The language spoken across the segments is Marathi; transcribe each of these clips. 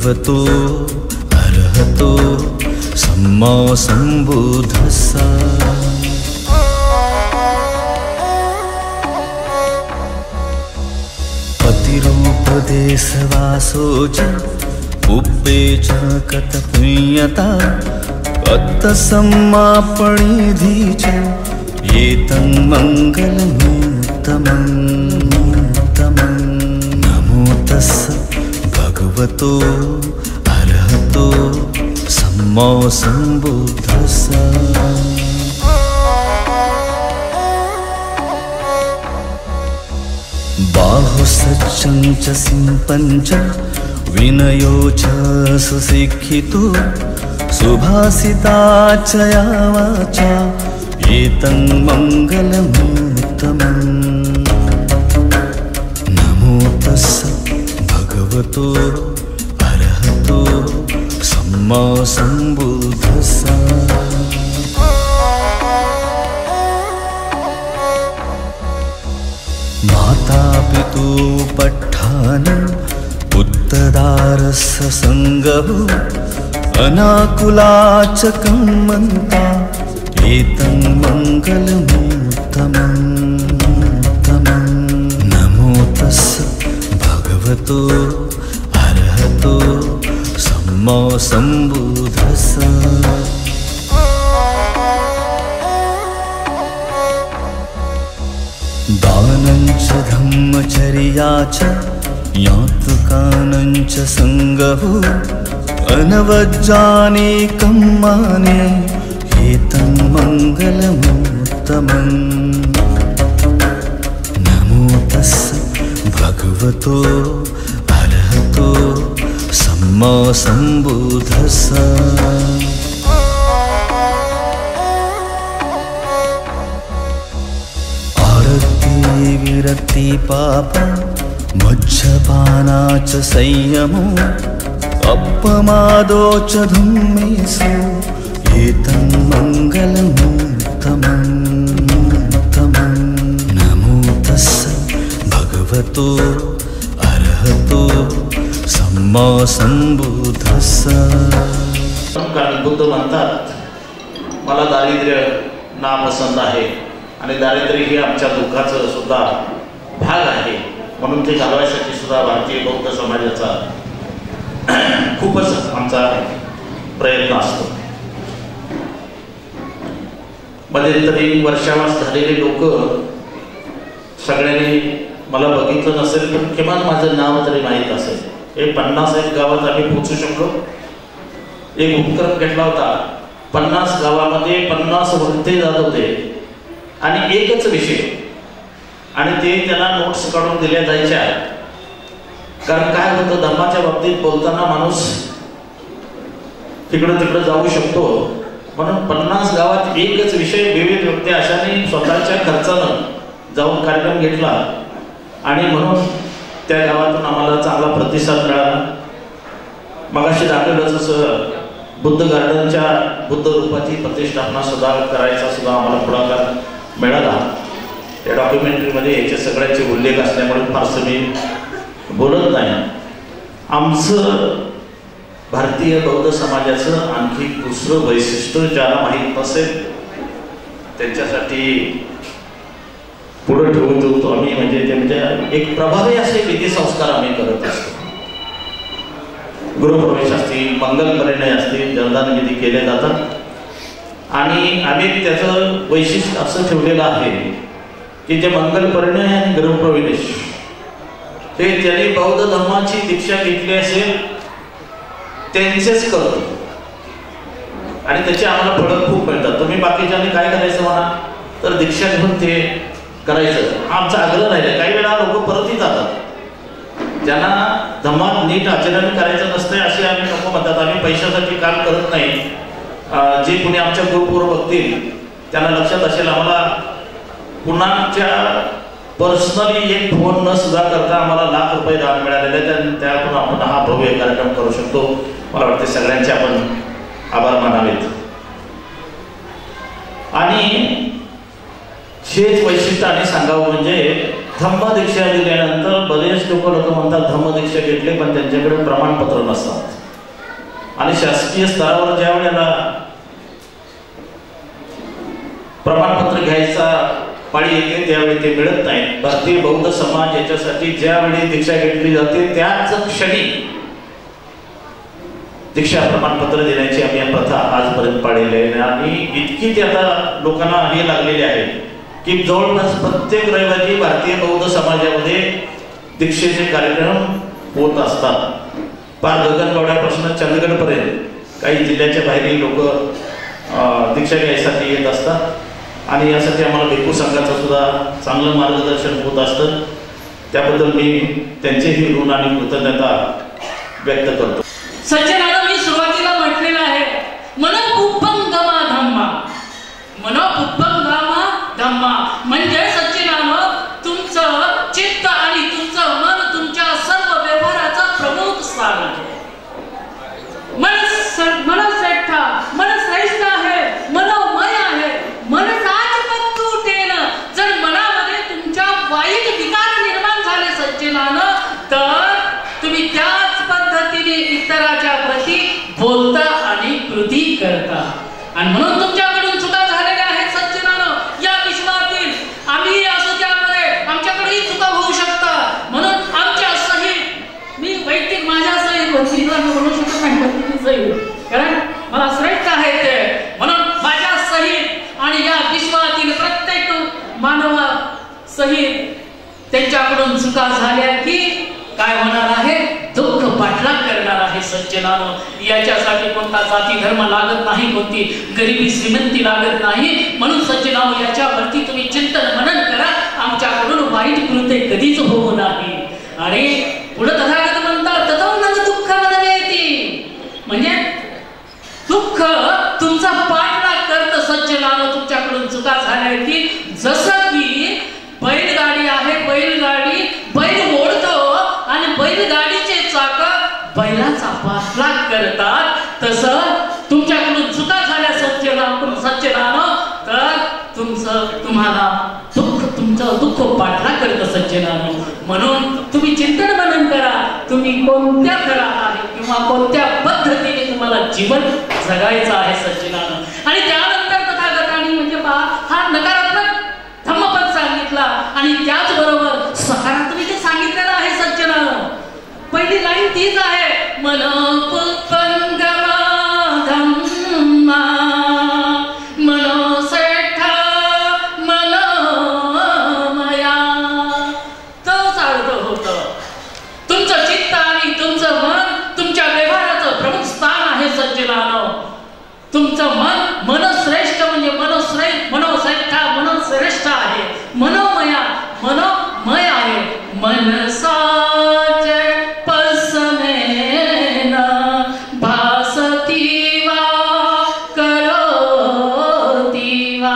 भगवतो अर्हतो सम्मा सम्बुद्धस्सा। पतिरूपदेशवासो च उपेच कतपुण्यता अत्तसम्मापणिधि च एतं मङ्गलमुत्तमम्। नमो तस्स भगवतो अर्हतो सम्मा सम्बुद्धस्सा। बाहुसज्जं च सिंपं च विनयो च सुशिक्षितो सुभाषिता च या वाचा एतं मङ्गलमुत्तमम्। नमो तस्स भगवतो अर्हतो सम्मा सम्बुद्धस्सा। माता पितु पट्ठान उत्तदारस्य संगः अनाकुलाचकं मन्ता एतं मङ्गलमुत्तमम्। नमो तस्स भगवतो अर्हतो सम्मा सम्बुद्धस्सा। दानं च धम्मचर्या च यातकानं च संगः अनवज्जानेकं माने एतं मङ्गलमुत्तमम्। नमो तस्स भगवतो अर्हतो सम्मा सम्बुद्धस्सा। विरक्ति पाप मज्जपाना च संयमो अपमादो च धूमेषु एतं मङ्गलमुत्तमम्। नमो तस्स भगवतो अर्हतो सम्मा सम्बुद्धस्सा। कारण बुद्ध म्हणतात मला दारिद्र्य नापसंत आहे आणि दारिद्र्य हे आमच्या दुःखाचं सुद्धा भाग आहे, म्हणून ते घालवायसाठी सुद्धा भारतीय बौद्ध समाजाचा खूपच आमचा प्रयत्न असतो। मध्यंतरी वर्षावास झालेले लोक सगळ्यांनी मला बघितलं नसेल पण किमान माझं नाव तरी माहीत असेल। हे 50 गावात आम्ही पोहोचू शकलो। एक उपक्रम घेतला होता, 50 गावामध्ये 50 वक्ते जात होते आणि एकच विषय, आणि ते त्यांना नोट्स काढून दिल्या जायच्या। कारण काय होतं, धर्माच्या बाबतीत बोलताना माणूस तिकडं तिकडं जाऊ शकतो, म्हणून 50 गावात एकच विषय विविध व्यक्ती अशाने स्वतःच्या खर्चानं जाऊन कार्यक्रम घेतला आणि म्हणून त्या गावातून आम्हाला चांगला प्रतिसाद मिळाला। मगाशी दाखवलं तसं बुद्ध गार्डनच्या बुद्ध रूपाची प्रतिष्ठापना सुद्धा करायचा सुद्धा आम्हाला पुढाकार मिळाला। त्या डॉक्युमेंटरीमध्ये याचे सगळ्याचे उल्लेख असल्यामुळे फारसं मी बोलत नाही। आमचं भारतीय बौद्ध समाजाचं आणखी दुसरं वैशिष्ट्य ज्याला माहीत नसेल त्यांच्यासाठी पुढे ठेवत होतो आम्ही, म्हणजे त्यांच्या एक प्रभावी असे विधी संस्कार आम्ही करत असतो। गृहप्रवेश असतील, मंगल परिणय असतील, जलदान विधी केले जातात आणि आम्ही त्याचं वैशिष्ट्य असं ठेवलेलं आहे की जे मंगल परिणय आणि गृहप्रवेश ते ज्यांनी बौद्ध धर्माची दीक्षा घेतली असेल त्यांचेच करतो आणि त्याचे आम्हाला फळं खूप मिळतात। तुम्ही बाकीच्यांनी काय करायचं म्हणा तर दीक्षा घेऊन ते करायचं, आमचा आग्रह राहिला। काही वेळा लोक परतही जातात, ज्यांना धर्मात नीट आचरण करायचं नसते असे आम्ही लोक म्हणतात आम्ही पैशासाठी काम करत नाही। जे कुणी आमच्या ग्रुपवर बघतील त्यांना लक्षात असेल आम्हाला कुणाच्या पर्सनली एक फोन न सुद्धा करता आम्हाला लाख रुपये दान मिळालेले, त्यातून आपण हा भव्य कार्यक्रम करू शकतो। मला वाटते सगळ्यांचे आपण आभार मानावेत। आणि हेच वैशिष्ट्य आणि सांगावं म्हणजे धम्मदीक्षा दिल्यानंतर बरेच लोक म्हणतात धम्मदीक्षा घेतले पण त्यांच्याकडे प्रमाणपत्र नसतात आणि शासकीय स्तरावर ज्या वेळेला प्रमाणपत्र घ्यायचा पाळी येते त्यावेळी ते मिळत नाही. भारतीय बौद्ध समाज याच्यासाठी ज्यावेळी दीक्षा घेतली जाते त्याच क्षणी दीक्षा प्रमाणपत्र देण्याची आम्ही प्रथा आजपर्यंत पाळलेली आहे आणि इतकी ते आता लोकांना हे लागलेले आहे की जवळपास प्रत्येक रविवारी भारतीय बौद्ध समाजामध्ये दीक्षेचे कार्यक्रम होत असतात. पार गगनबावड्यापासून चंदगडपर्यंत काही जिल्ह्याच्या बाहेरील लोक दीक्षा घ्यायसाठी येत असतात आणि यासाठी आम्हाला भिक्खू संघाचं सुद्धा चांगलं मार्गदर्शन होत असतं. त्याबद्दल मी त्यांचेही ऋण आणि कृतज्ञता व्यक्त करतो. सज्जनांनो, मी सुरुवातीला म्हटलेलं आहे मनोपुप्पंगमा धम्मा, मनोपुप्पंगमा धम्मा म्हणजे सज्जनांनो तुमचं चित्त आणि तुमचं मन तुमच्या सर्व व्यवहाराचं प्रमुख स्थान आहे. मन श्रेष्ठ आहे, मनोमय आहे. मन राजपत्तूटेन जर मनामध्ये तुमच्या वाईट विकार निर्माण झाले सज्जनांनो तर तुम्ही त्याच पद्धतीने इतराच्या प्रती बोलता आणि कृती करता आणि म्हणून तुमच्याकडून चुका झालेल्या आहेत सज्जनांनो. या विश्वातील आम्ही असो त्यामध्ये आमच्याकडेही चुका होऊ शकतात. म्हणून आमच्या सहित मी वैयक्तिक माझ्या सहित म्हणू शकत नाही कारण मला श्रेष्ठ आहे ते म्हणून माझ्या सहित आणि या विश्वातील प्रत्येक मानवा सहित त्यांच्याकडून चुका झाल्या की काय होणार आहे? दुःख पाठलाग करणार आहे सज्जनांनो. याच्यासाठी कोणता जाती धर्म लागत नाही, कोणती गरिबी श्रीमंती लागत नाही. म्हणून सज्जनांनो याच्यावरती तुम्ही चिंतन मनन करा. आमच्याकडून वाईट कृत्य कधीच होऊ नाही. आणि पुढे तथागत म्हणतात तथोनंद दुःख मनवेती म्हणजे दुःख तुमचा पाठलाग करत सज्जनांनो. तुमच्याकडून चुका झाल्या की जसं की बैलगाडी आहे, बैल ओढतो आणि बैलगाडीचे चाक बैलाचा पाठलाग करतात तसं तुमच्याकडून चुका झाल्या सज्जनांनो तर तुमचं दुःख पाठलाग करत सज्जनांनो. म्हणून तुम्ही चिंतन मनन करा तुम्ही कोणत्या घरात आहे किंवा कोणत्या पद्धतीने तुम्हाला जीवन जगायचं आहे सज्जनांनो. आणि त्यानंतर तथागतांनी म्हणजे हा नकारात्मक धम्मपद सांगितला आणि त्याचबरोबर सकारात्मक सांगितलेलं आहे सज्जनांनो. पहिली लाईन तीच आहे मनोपुप्पंगमा धम्मा मनोश्रेष्ठ मनोमया. तोच अर्थ होतं तुमचं चित्त आणि तुमचं मन तुमच्या व्यवहाराचं प्रमुख स्थान आहे सज्जनांनो. तुमचं मनश्रेष्ठ म्हणजे मनोश्रेष्ठ मनोश्रेष्ठ आहे. मनोमय आहे. मनसाचे पसमेन भासती वा करोती वा.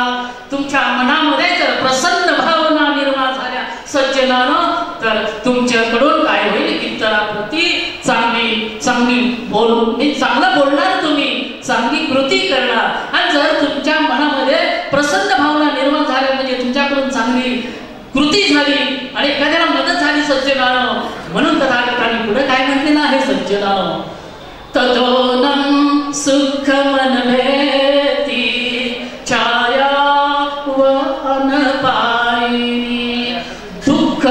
तुमच्या मनामध्ये जर प्रसन्न भावना निर्माण झाल्या सज्जनांनो तर तुमच्याकडून काय होईल? इतराप्रती चांगलं बोलणार, तुम्ही चांगली कृती करणार. आणि जर तुमच्या मनामध्ये प्रसन्न भावना निर्माण झाल्या म्हणजे तुमच्याकडून चांगली कृती झाली आणि एखाद्याला मदत झाली सज्जनांनो. म्हणून तथागतांनी पुढे काय म्हटलेलं आहे सज्जनांनो ततोनं सुख मनवेती छाया व अनपायिनी. दुःख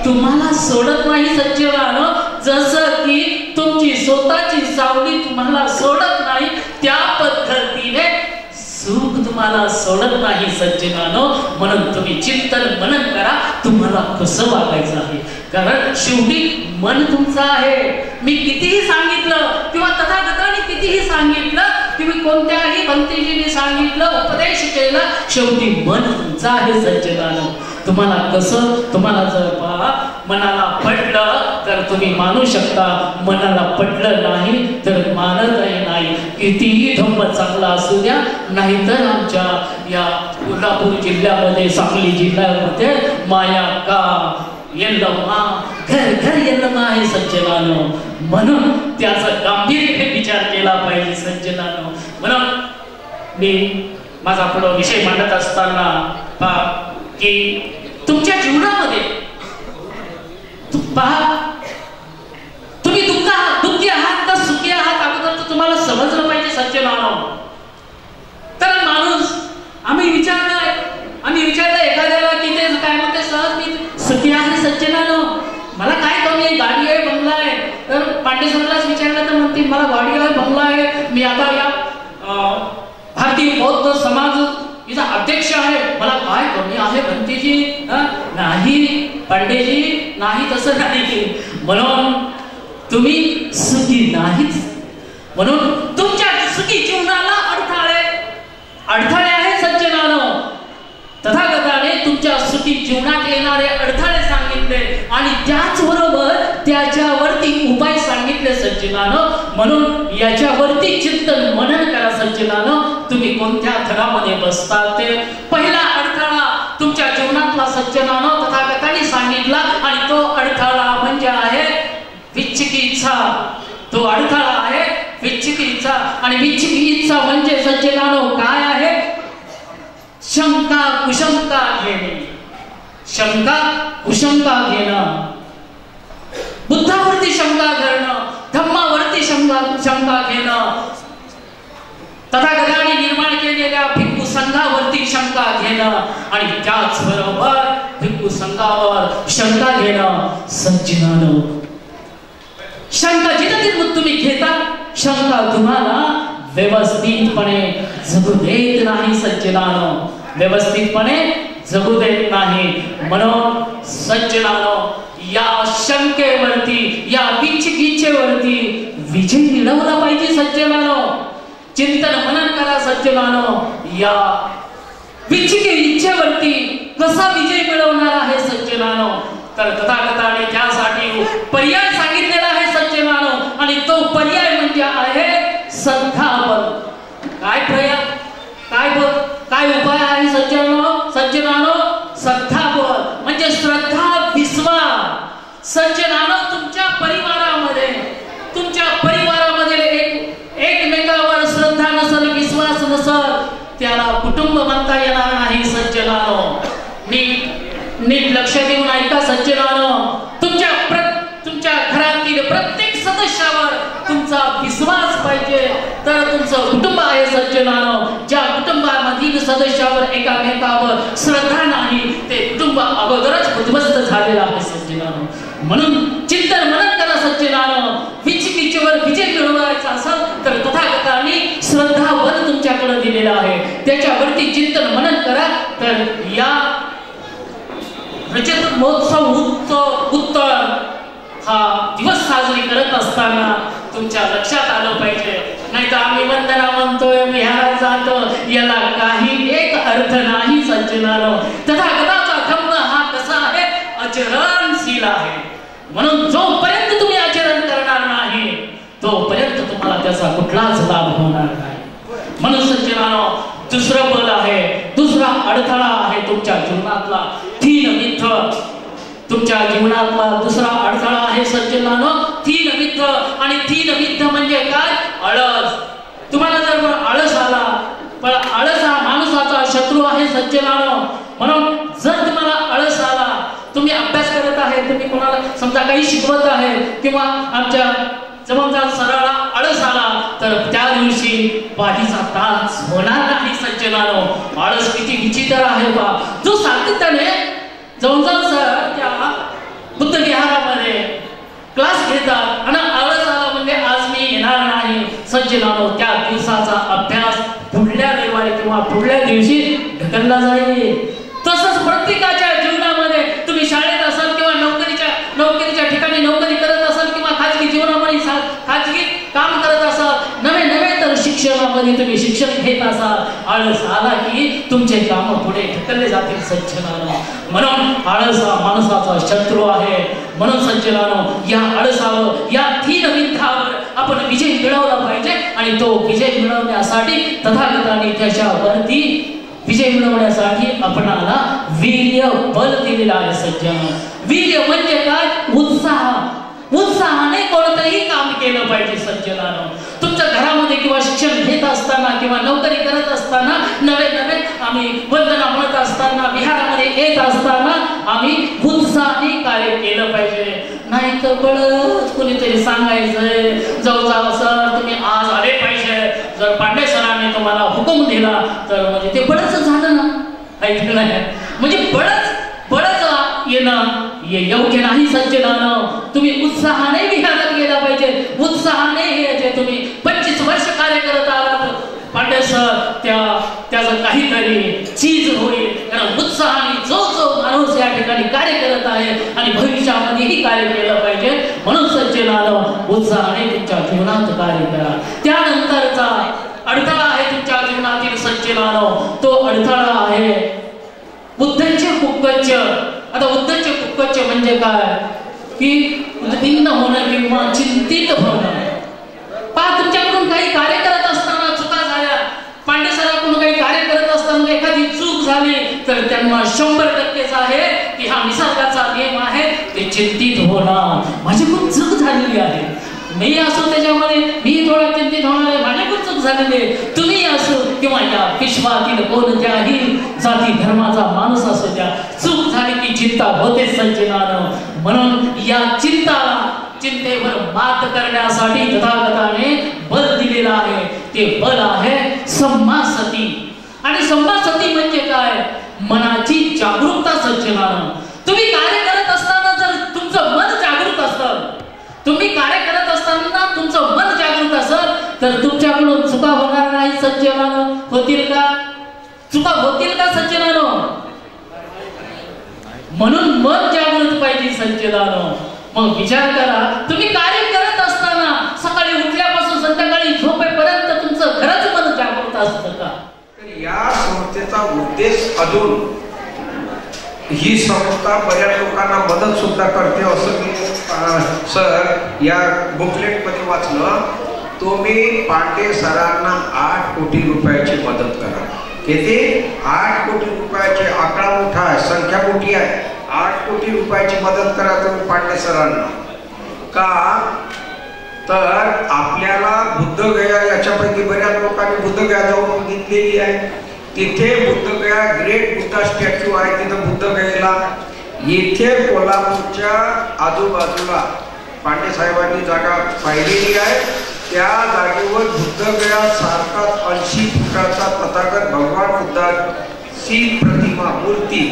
तुम्हाला सोडत नाही सज्जनांनो. जसं की तुमची स्वतःची सावली तुम्हाला सोडत नाही त्या पद्धतीने सुख तुम्हाला सोडत नाही सज्जनांनो. म्हणून तुम्ही चिंतन मनन करा तुम्हाला कसं वागायचं आहे. कारण शेवटी मन तुमचं आहे. मी कितीही सांगितलं किंवा तथागतांनी कितीही सांगितलं तुम्ही कोणत्याही भक्तीजीने सांगितलं उपदेश केला शेवटी मन तुमचं आहे सज्जनांनो. तुम्हाला जर मनाला पटलं तर तुम्ही मानू शकता. मनाला पटलं नाही तर मानतही नाही. कितीही धम्म चांगला असू द्या. नाहीतर आमच्या या कोल्हापूर जिल्ह्यामध्ये सांगली जिल्ह्यामध्ये माया का यल्लमा घर घर यल्लमा आहे सज्जनांनो. म्हणून त्याचा गांभीर्याने विचार केला पाहिजे सज्जनांनो. म्हणून मी माझा पुढे विषय मांडत असताना की तुमच्या जीवनामध्ये पहा, तुम्ही दुःखी आहात का सुखी आहात अगोदर तर तुम्हाला समजलं पाहिजे सज्जनानो. तर माणूस आम्ही विचारलं एखाद्याला की ते काय म्हणते, सहज मी सुखी आहे सज्जनानो, मला काय कमी आहे, गाडी आहे, बंगला आहे. तर पांडेसरलाच विचारलं तर म्हणते मला गाडी आहे, बंगला आहे, मी आता या भारतीय बौद्ध समाज इथं अध्यक्ष आहे, मला काय कमी आहे भंतीजी. नाही पांडेजी, नाही, तसं नाही. म्हणून तुम्ही सुखी नाहीच. म्हणून तुमच्या सुखी जीवनाला अडथळे आहे सज्जनानो. तथागताने तुमच्या सुखी जीवनात येणारे अडथळे सांगितले आणि त्याचबरोबर त्याच्यावरती उपाय सांगितले सज्जनानो. म्हणून याच्यावरती चिंतन मनन करा सज्जनानो. तुम्ही कोणत्या थरामध्ये बसता ते. पहिला अडथळा तुमच्या जीवनातला सज्जनानो तथागताने सांगितला आणि तो अडथळा म्हणजे आहे विच्छिकी इच्छा. तो अडथळा आहे विच्छिकी इच्छा. आणि विच्छिकी इच्छा म्हणजे सज्जनानो काय आहे? शंका कुशंका घेणे. शंका कुशंका घेणं, बुद्धावरती शंका करणं, धम्मावरती शंका घेणं, तथागताने निर्माण केलेल्या भिक्खू संघावरती शंका घेणं आणि त्याचबरोबर भिक्खू संघावर शंका घेणं. सज्जनानो, शंका जिथं तुम्ही घेता, शंका तुम्हाला व्यवस्थितपणे जगू देत नाही सज्जनानो, व्यवस्थितपणे जगू देत नाही. म्हणून सज्जनानो, या शंकेवरती, या विच्छिकीचेवरती विजय मिळवला पाहिजे सज्जनानो. चिंतन मनन करा सज्जनानो. या विच्छिकी इच्छेवरती कसा विजय मिळवणार आहे सज्जनानो? तर तथागताने त्यासाठी पर्याय सांगितलेला आहे सज्जनानो. आणि तो पर्याय म्हणजे आहे श्रद्धाबल. काय उपाय आहे सज्जनानो? श्रद्धाबल म्हणजे श्रद्धा, विश्वास. सज्जनानो, तुमच्या परिवारामध्ये एकमेकावर श्रद्धा नसेल, विश्वास नसेल, त्याला कुटुंब म्हणता येणार नाही सज्जनानो. नीट लक्ष देऊन ऐका सज्जनानो. तुमच्या घरातील प्रत्येक सदस्यावर तुमचा विश्वास पाहिजे तर तुमचं कुटुंब आहे सज्जनानो. ज्या कुटुंबामधील सदस्यावर एकामेकावर श्रद्धा नाही ते कुटुंब अगोदरच उद्ध्वस्त झालेलं आहे सज्जनानो. म्हणून चिंतन मनन करा सज्जनानो. विच्छिकीचेवर विजय मिळवायचा असेल तर तथागताने श्रद्धाबल तुमच्याकडे दिलेलं आहे, त्याच्यावरती चिंतन मनन करा. तर या रजत महोत्सव उत्तर हा दिवस साजरी करत असताना तुमच्या लक्षात आलं पाहिजे. नाही तर आम्ही वंदना म्हणतोय, विहारात जातो, याला काही एक अर्थ नाही सज्जनानो. तथागताचा धम्म हा कसा आहे? आचरणशील आहे. म्हणून जोपर्यंत तुम्ही आचरण करणार नाही तोपर्यंत तुम्हाला त्याचा कुठलाच लाभ होणार नाही. म्हणून सज्जनानो, दुसरं बल आहे, दुसरा अडथळा आहे तुमच्या जीवनातला तीन मित्र. तुमच्या जीवनातला दुसरा अडथळा आहे सज्जनानो तीन मित्र. आणि तीन मित्र म्हणजे काय? आळस. तुम्हाला जर आळस आला, पण आळस हा माणसाचा शत्रू आहे सज्जनानो. म्हणून जर तुम्हाला आळस आला, तुम्ही अभ्यास करत आहे, तुम्ही कोणाला समजा काही शिकवत आहे किंवा आमच्या जबाबदार सराला आळस आला तर त्या दिवशी पाठीचा तास होणार नाही सज्जनानो. आळस किती विचित्र आहे बा. जो सातत्याने जवळजवळ सर त्या बुद्ध विहारामध्ये क्लास घेतात आणि आळस आला म्हणजे आज मी येणार नाही सज्जनानो, त्या दिवसाचा अभ्यास पुढल्या रविवारी किंवा पुढल्या दिवशी ढकलला जाईल. तसंच प्रत्येकाच्या जीवनामध्ये तुम्ही शाळेत असाल किंवा नोकरीच्या ठिकाणी नोकरी करत असाल किंवा खाजगी जीवनामध्ये खाजगी काम करत असाल, नवे तर शिक्षणामध्ये तुम्ही शिक्षण घेत असाल, आळस आला की तुमचे काम पुढे ढकलले जातील सज्जनानो. म्हणून आळस हा माणसाचा शत्रू आहे. म्हणून सज्जनानो, या आळसावर, या तीन मिथ्यावर आपण विजय मिळवला पाहिजे. आणि तो विजय मिळवण्यासाठी तथागताने त्याच्यावरती विजय मिळवण्यासाठी आपणाला वीर्य बल दिलेला आहे सज्जनानो. वीर्य म्हणजे काय? उत्साहाने कोणतंही काम केलं पाहिजे सज्जनानो. तुमच्या घरामध्ये किंवा शिक्षण घेत असताना किंवा नोकरी करत असताना, नवे आम्ही वंदना म्हणत असताना, विहारामध्ये येत असताना आम्ही उत्साहाने कार्य केलं पाहिजे. तर बळच कुणीतरी सांगायचंय जाऊ सर तुम्ही आज आले पाहिजे. जर पांडे सरांनी तुम्हाला हुकूम दिला तर म्हणजे ते बळच झालं ना, ऐकलं नाही म्हणजे बळच येणं योग्य नाही. संचलनानं तुम्ही उत्साहाने विहारात गेला पाहिजे. उत्साहाने हे जे तुम्ही 25 वर्ष कार्य करत आलात पांडे सर त्याचं काहीतरी चीज होईल. कारण उत्साहाने जो माणूस या ठिकाणी कार्य करत आहे आणि भविष्यामध्येही कार्य केलं पाहिजे. म्हणून संचलनानं उत्साहाने तुमच्या जीवनात कार्य करा. त्यानंतरचा अडथळा आहे तुमच्या जीवनातील संचलनानं, तो अडथळा आहे बुद्धांचे कुक्कच्च. आता बुद्धांचे कुक्कच्च म्हणजे काय की उद्विग्न होणं किंवा चिंतित होणं. पहा तुमच्याकडून काही कार्य करत असताना चुका झाल्या, पांडे सराकडून काही कार्य करत असताना एखादी चूक झाली तर त्यांना 100% आहे की हा निसर्गाचा नियम आहे ते चिंतित होणार. माझ्याकडून चूक झालेली आहे, मी असो त्याच्यामध्ये मी थोडा चिंतित होणार आहे, माझ्याकडून चूक झालेली आहे. तुम्ही असो किंवा या विश्वातील कोणत्याही जाती धर्माचा माणूस असो द्या, चूक झाली की चिंता होते संचलनानं. म्हणून या चिंतेवर मात करण्यासाठी तथागताने बल दिलेलं आहे. ते बल आहे संमासती. आणि संमासती म्हणजे काय? मनाची जागरूकता संचलनानं. तुम्ही कार्य करत असताना जर तुमचं मन जागरूक असतं, तुम्ही कार्य करत असताना तुमचं मन जागरूक असेल तर तुमच्याकडून चुका होणार नाही संचलनानं. होतील का? चुका होतील का संचलनानं? म्हणून मन जागृत पाहिजे संचलनानं. मग विचार करा, तुम्ही कार्य करत असताना सकाळी उठल्यापासून संध्याकाळी झोपेपर्यंत तुमचं खरंच मन जागृत असतं का? तर या संस्थेचा उद्देश अजून ही संस्था बऱ्याच लोकांना मदत सुद्धा करते असं मी सर या बुकलेट मध्ये वाचलं. तुम्ही पांडे सरांना 8 कोटी रुपयाची मदत करा. किती? 8 कोटी रुपयाचे. आकडा मोठा आहे, संख्या मोठी आहे. 8 कोटी रुपयाची मदत करा तुम्ही पांडे सरांना. का तर आपल्याला बुद्धगया याच्यापैकी बऱ्याच लोकांनी बुद्धगया जाऊन बघितलेली आहे. तिथे बुद्धगया ग्रेट बुद्धा स्टॅच्यू आहे. तिथं बुद्धगयेला इथे कोल्हापूरच्या आजूबाजूला पांडे साहेबांनी जागा पाहिलेली आहे. त्या जागेवर बुद्धगया सारखा 80 फुटाचा तथागत भगवान बुद्धाची प्रतिमा मूर्ती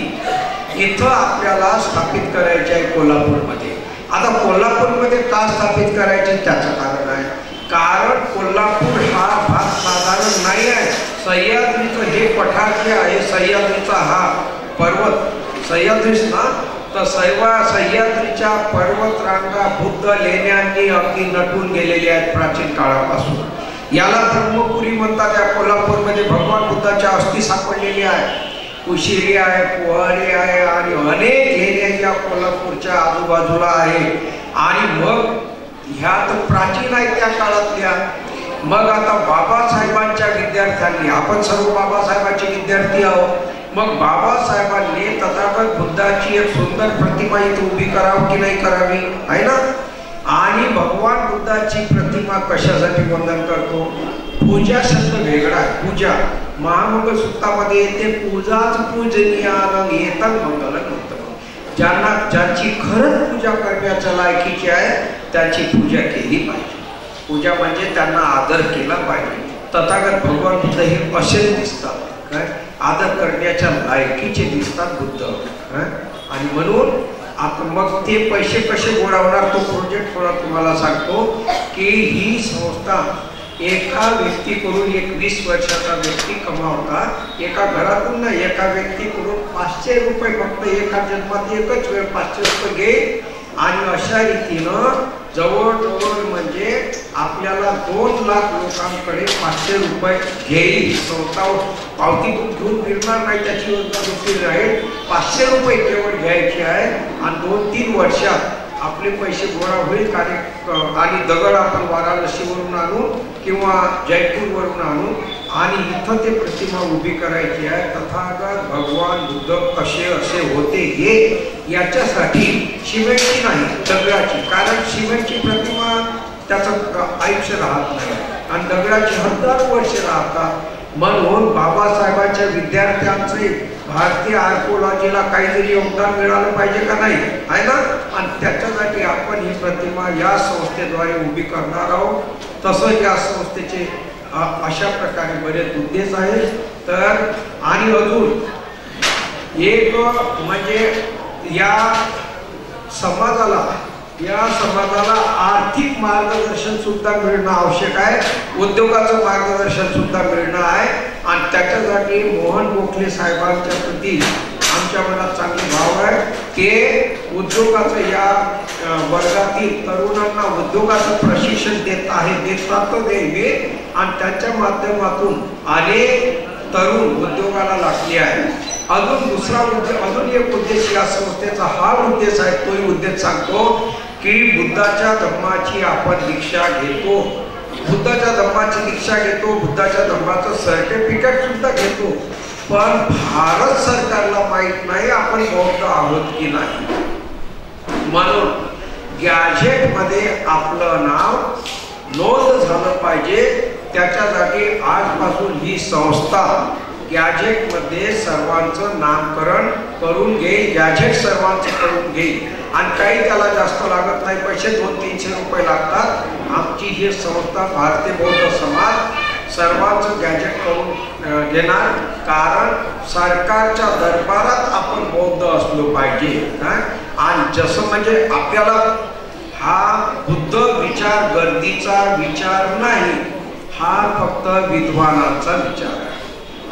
इथं आपल्याला स्थापित करायची आहे कोल्हापूरमध्ये. आता कोल्हापूरमध्ये का स्थापित करायची त्याचं कारण आहे. कारण कोल्हापूर हा भाग साधारण नाही आहे. सह्याद्रीचं हे पठार जे आहे, सह्याद्रीचा हा पर्वत सह्याद्रीच ना, तर सह्याद्रीच्या पर्वत रांगा बुद्ध लेण्यांनी अगदी नटून गेलेल्या आहेत प्राचीन काळापासून. याला ब्रह्मपुरी म्हणतात. या कोल्हापूरमध्ये भगवान बुद्धाच्या अस्थी सापडलेली आहे. कुशिरी आहे, पोहरी आहे आणि अनेक लेण्या या कोल्हापूरच्या आजूबाजूला आहे. आणि मग ह्या तर प्राचीन आहेत त्या काळातल्या. मग आता बाबासाहेबांच्या विद्यार्थ्यांनी, आपण सर्व बाबासाहेबांचे विद्यार्थी आहोत, मग बाबासाहेबांनी तथागत बुद्धाची एक सुंदर प्रतिमा इथे उभी करावी की नाही करावी, आहे ना. आणि भगवान बुद्धाची प्रतिमा कशासाठी वंदन करतो? पूजा शब्द वेगळा आहे. पूजा महामंगल सूक्तामध्ये येते, पूजाच पूजनीयानं येतं मंगलं नव्हतं. ज्यांची खरंच पूजा करण्याच्या लायकीची आहे त्याची पूजा केली पाहिजे. पूजा म्हणजे त्यांना आदर केला पाहिजे. तथागत भगवान बुद्ध हे असेच दिसतात, काय आदर करण्याच्या लायकीचे दिसतात बुद्ध. आणि म्हणून आपण मग ते पैसे कसे गोळवणार तो प्रोजेक्ट थोडा तुम्हाला सांगतो की ही संस्था एका व्यक्तीकडून, एक 20 वर्षाचा व्यक्ती कमावता, एका घरातून ना एका व्यक्तीकडून 500 रुपये फक्त एका जन्मात एकच वेळ 500 रुपये घे. आणि अशा रीतीनं जवळजवळ म्हणजे आपल्याला 2 लाख लोकांकडे 500 रुपये घेईल. संस्थावर पावती घेऊन फिरणार नाही, त्याची योजना दुसरी राहील. 500 रुपये केवळ घ्यायचे आहे आणि 2-3 वर्षात आपले पैसे गोळा होईल. आणि दगड आपण वाराणसीवरून आणू किंवा जयपूरवरून आणू आणि इथं ते प्रतिमा उभी करायची आहे. तथागत भगवान बुद्ध कसे असे होते हे याच्यासाठी सिमेंटची नाही, दगडाची. कारण सिमेंटची प्रतिमा त्याचं आयुष्य राहत नाही आणि दगडाची 1000 वर्ष राहतात. म्हणून बाबासाहेबांच्या विद्यार्थ्यांचे भारतीय आर्कोलॉजीला काहीतरी योगदान मिळालं पाहिजे का नाही, आहे ना. आणि त्याच्यासाठी आपण ही प्रतिमा या संस्थेद्वारे उभी करणार आहोत. तसंच या संस्थेचे अशा प्रकारे बरेच उद्देश आहेत. तर आणि अजून एक म्हणजे या समाजाला आर्थिक मार्गदर्शन सुद्धा मिळणं आवश्यक आहे, उद्योगाचं मार्गदर्शन सुद्धा मिळणं आहे. आणि त्याच्यासाठी मोहन गोखले साहेबांच्या प्रती आमच्या मनात चांगले भाव आहे. ते उद्योगाचं या वर्गातील तरुणांना उद्योगाचं प्रशिक्षण देतात देवे आणि त्यांच्या माध्यमातून अनेक तरुण उद्योगाला लागले आहेत. अजून एक उद्देश या संस्थेचा हा उद्देश आहे. तोही उद्देश सांगतो की बुद्धाच्या धम्माची आपण दीक्षा घेतो, बुद्धाच्या धम्माची दीक्षा घेतो, बुद्धाच्या धम्माचं सर्टिफिकेट सुद्धा घेतो. पण भारत सरकारला माहित नाही आपण बौद्ध आहोत की नाही. म्हणून गॅझेट मध्ये आपलं नाव नोंद झालं पाहिजे. त्याच्यासाठी आजपासून ही संस्था गॅझेट मध्ये सर्वांचं नामकरण करून घेईल. गॅझेट सर्वांचं करून घेईल आणि काही त्याला जास्त लागत नाही पैसे, 200-300 रुपये लागतात. आमची ही संस्था भारतीय बौद्ध समाज सर्वांचं गॅझेट करून घेणार. कारण सरकारच्या दरबारात आपण बौद्ध असलो पाहिजे. आणि जसं म्हणजे आपल्याला हा बुद्ध विचार गर्दीचा विचार नाही, हा फक्त विद्वानांचा विचार आहे.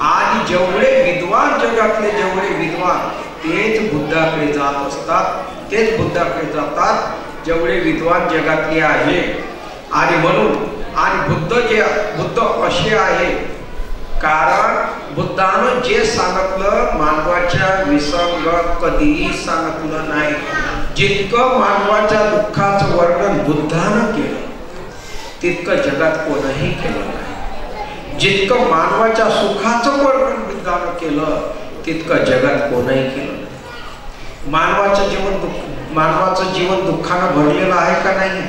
आणि जेवढे विद्वान जगातले जेवढे विद्वान तेच बुद्धाकडे जात असतात, तेच बुद्धाकडे जातात जेवढे विद्वान जगातले आहे. आणि म्हणून आणि बुद्ध असे आहे कारण बुद्धानं जे सांगितलं मानवाच्या विसंगत कधीही सांगितलं नाही. जितकं मानवाच्या दुःखाचं वर्णन बुद्धानं केलं तितकं जगात कोणीही केलं नाही. जितकं मानवाच्या सुखाचं वर्णन बुद्धानं केलं तितकं जगात कोणीही केलं नाही. मानवाचं जीवन दुःखानं भरलेलं आहे का नाही?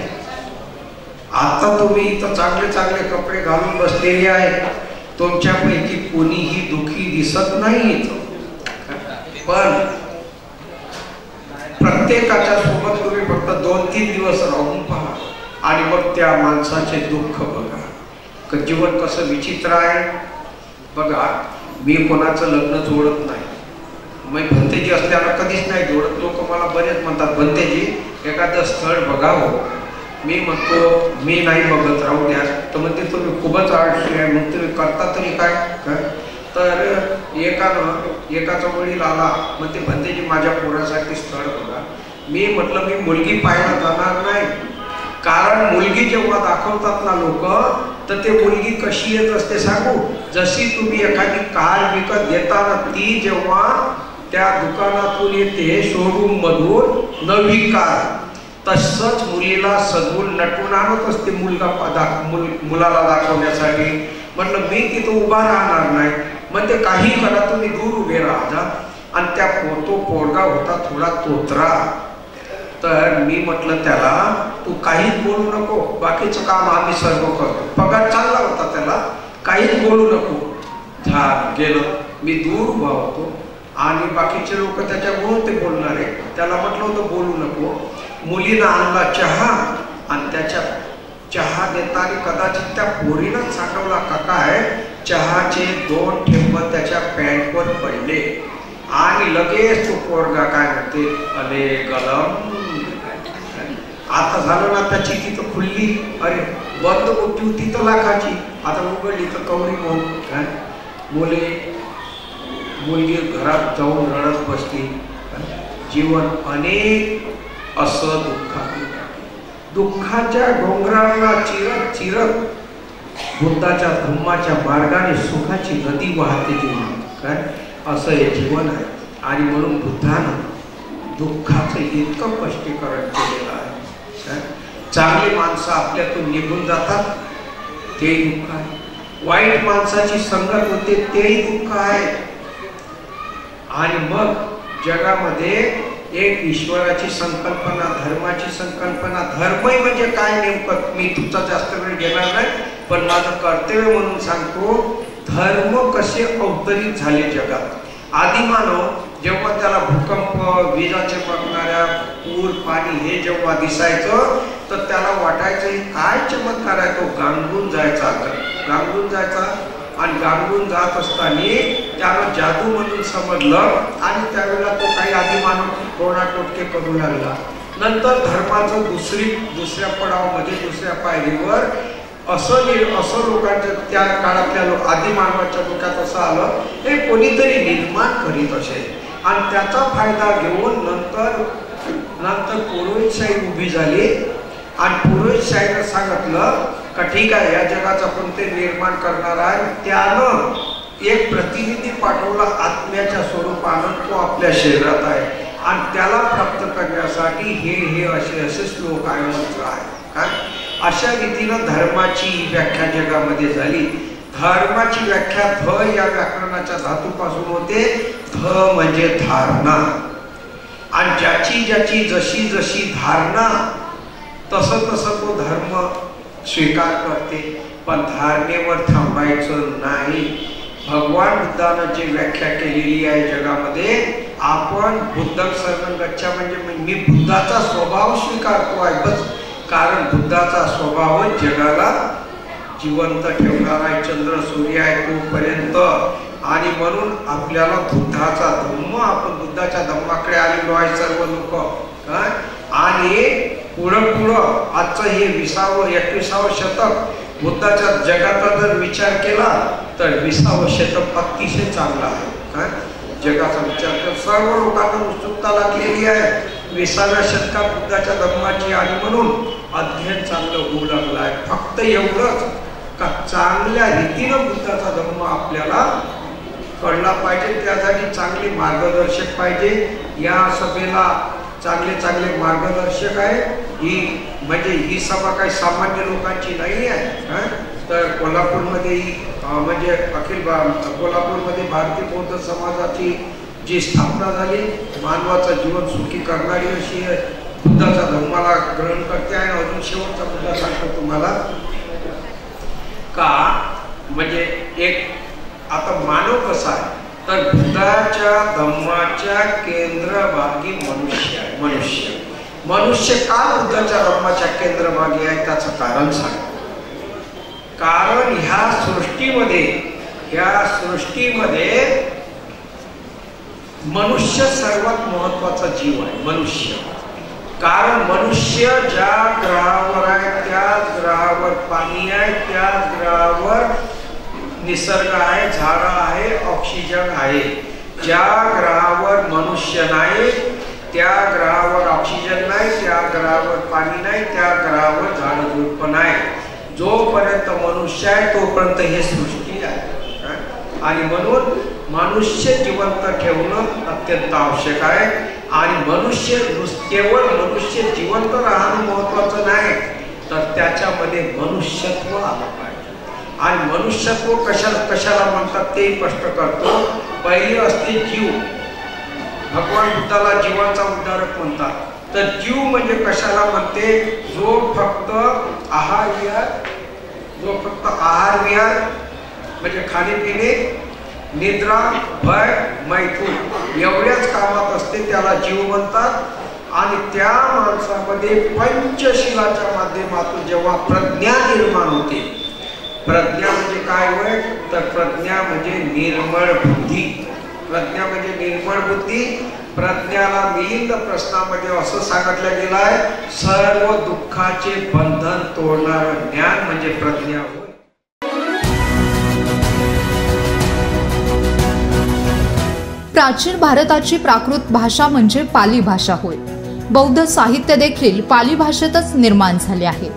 आता तुम्ही इथं चांगले चांगले कपडे घालून बसलेले आहेत, तुमच्यापैकी कोणीही दुःखी दिसत नाही. पण प्रत्येकाच्या सोबत तुम्ही फक्त 2-3 दिवस राहून पहा आणि मग त्या माणसाचे दुःख बघा. जीवन कसं विचित्र आहे बघा. मी कोणाचं लग्न जोडत नाही, मी भंतेजी असल्याला कधीच नाही जोडत. लोक मला बरेच म्हणतात भंतेजी एखादं स्थळ बघावं. मी म्हणतो मी नाही बघत, राहू द्या. तर म्हणते तुम्ही खूपच आळशी आहे, मग तुम्ही करता तरी काय. तर एकाचा वडील आला म्हणते भंतेजी माझ्या पोरासाठी स्थळ बघा. मी म्हटलं मी मुलगी पाहायला जाणार नाही, कारण मुलगी जेव्हा दाखवतात ना लोक तर ते मुलगी कशी येत असते सांगू. जशी तुम्ही एखादी कार विकत घेताना ती जेव्हा त्या दुकानातून येते शोरूम मधून नवी कार, तसंच मुलीला सजवून नटून आणत असते मुलाला दाखवण्यासाठी. म्हटलं मी तिथं उभा राहणार नाही. म्हणजे काही करा तुम्ही दूर उभे राहा. आणि त्या पोरगा होता थोडा तोत्रा. तर मी म्हटलं त्याला तू काहीच बोलू नको, बाकीचं काम आम्ही सर्व करतो. पगार चांगला होता त्याला, काहीच बोलू नको. गेलं. मी दूर उभा होतो आणि बाकीचे लोक त्याच्यामुळे ते बोलणारे. त्याला म्हटलं होतं बोलू नको. मुलीनं आणला चहा आणि त्याच्या चहा देताना कदाचित त्या पोरीनं सांगवला का काय चहाचे 2 थेंब त्याच्या पॅन्टवर पडले आणि लगेच तो पोरगा काय म्हणते अरे गलम. आता झालं ना त्याची तिथं खुल्ली. अरे बंद मोठी होती तर लाखाची, आता उघडली तर कवरी म्हणून मुलगी घरात जाऊन रडत बसली. जीवन अनेक असं दुःखाच्या डोंगराला चिरत चिरत बुद्धाच्या धम्माच्या मार्गाने सुखाची नदी वाहते जीवन. काय असं हे जीवन आहे. आणि म्हणून बुद्धानं दुःखाचं इतकं स्पष्टीकरण केलेलं आहे. चांगली माणसं आपल्यातून निघून जातात तेही दुःख आहे. वाईट माणसाची संगत होते तेही दुःख आहे. आणि मग जगामध्ये एक ईश्वराची संकल्पना, धर्माची संकल्पना. धर्म म्हणजे काय नेमकं मी तुमचा जास्त वेळ घेणार नाही, पण माझं कर्तव्य म्हणून सांगतो. धर्म कसे अवतरित झाले जगात. आदिमानव जेव्हा त्याला भूकंप, विजा चमकणाऱ्या, पूर, पाणी हे जेव्हा दिसायचं तर त्याला वाटायचं काय चमत्कार आहे. तो गांगून जायचा आणि गांगून जात असताना त्याला जादू म्हणून समजलं आणि त्यावेळेला तो काही आधी मानव टोणाटोटके करू लागला. नंतर धर्माचं दुसऱ्या पडावामध्ये, दुसऱ्या पायरीवर असं लोकांच्या त्या काळातल्या आदी मानवाच्या डोक्यात असं आलं हे कोणीतरी निर्माण करीत असेल आणि त्याचा फायदा घेऊन नंतर पुरोहितशाही उभी झाली आणि पुरोहितशाहीनं सांगितलं का ठीक आहे या जगाचं पण ते निर्माण करणार आहे. त्यानं एक प्रतिनिधी पाठवला आत्म्याच्या स्वरूपानं, तो आपल्या शरीरात आहे आणि त्याला प्राप्त करण्यासाठी हे असे श्लोक आहे, मंत्र आहे. अशा रीतीनं धर्माची व्याख्या जगामध्ये झाली. धर्माची व्याख्या ध या व्याकरणाच्या धातूपासून होते. ध म्हणजे धारणा आणि ज्याची जशी धारणा तसं तो धर्म स्वीकार करते. पण धारणेवर थांबायचं नाही. भगवान बुद्धानं जी व्याख्या केलेली आहे जगामध्ये, आपण बुद्धं शरणं गच्छामि म्हणजे मी बुद्धाचा स्वभाव स्वीकारतो आहे बस. कारण बुद्धाचा स्वभावच जगाला जिवंत ठेवणार आहे. चंद्र सूर्य आहे तोपर्यंत. आणि म्हणून आपल्याला बुद्धाचा धम्म, आपण बुद्धाच्या धम्माकडे आलेलो आहे सर्व लोक. आणि पुढं आजचं हे 21वे शतक बुद्धाच्या जगाचा जर विचार केला तर 20वे शतक अतिशय चांगला आहे. जगाचा विचार कर, सर्व लोकांना उत्सुकता लागलेली आहे 20व्या शतकात बुद्धाच्या धम्माची आणि म्हणून अध्ययन चांगलं होऊ लागलं आहे. फक्त एवढंच का चांगल्या रीतीनं बुद्धाचा धम्म आपल्याला कळला पाहिजे. त्यासाठी चांगले मार्गदर्शक पाहिजे. या सभेला चांगले मार्गदर्शक आहे. ही सभा काही सामान्य लोकांची नाही आहे. तर कोल्हापूरमध्ये म्हणजे कोल्हापूरमध्ये भारतीय बौद्ध समाजाची जी स्थापना झाली, मानवाचं जीवन सुखी करणारी अशी बुद्धाचा धर्माला ग्रहण करते आहे. अजून शेवटचा मुद्दा सांगतो तुम्हाला का म्हणजे एक आता मानव कसा आहे तर बुद्धाच्या धम्माच्या केंद्रभागी मनुष्य का बुद्धाच्या धम्माच्या केंद्रभागी आहे त्याचं कारण सांग. कारण ह्या सृष्टीमध्ये मनुष्य सर्वात महत्वाचा जीव आहे. मनुष्य कारण मनुष्य ज्या ग्रहावर आहे त्याच ग्रहावर पाणी आहे, त्याच ग्रहावर निसर्ग आहे, झाड आहे, ऑक्सिजन आहे. ज्या ग्रहावर मनुष्य नाही त्या ग्रहावर ऑक्सिजन नाही, त्या ग्रहावर पाणी नाही, त्या ग्रहावर झाड झुडप नाही. जोपर्यंत मनुष्य आहे तोपर्यंत हे सृष्टी आहे. आणि म्हणून मनुष्य जिवंत ठेवणं अत्यंत आवश्यक आहे. आणि केवळ मनुष्य जिवंत राहणं महत्वाचं नाही तर त्याच्यामध्ये मनुष्यत्व आलं पाहिजे. आणि मनुष्यत्व कशाला म्हणतात ते स्पष्ट करतो. पहिली असते जीव. भगवान बुद्धाला जीवाचा उद्धारक म्हणतात. तर जीव म्हणजे कशाला म्हणते, जो फक्त आहार विहार म्हणजे खाणे-पिणे, निद्रा, भय, मैथून एवढ्याच कामात असते त्याला जीव म्हणतात. आणि त्या माणसामध्ये पंचशिलाच्या माध्यमातून जेव्हा प्रज्ञा निर्माण होते, प्रज्ञा म्हणजे काय होय तर प्रज्ञा म्हणजे निर्मळ बुद्धी. प्रज्ञा म्हणजे निर्मळ बुद्धी. प्रज्ञाला मिलिंद प्रश्नामध्ये असं सांगितलं गेलं आहे, सर्व दुःखाचे बंधन तोडणारं ज्ञान म्हणजे प्रज्ञा होय. प्राचीन भारताची प्राकृत भाषा म्हणजे पाली भाषा होय. बौद्ध साहित्य देखील पाली भाषेतच निर्माण झाले आहे.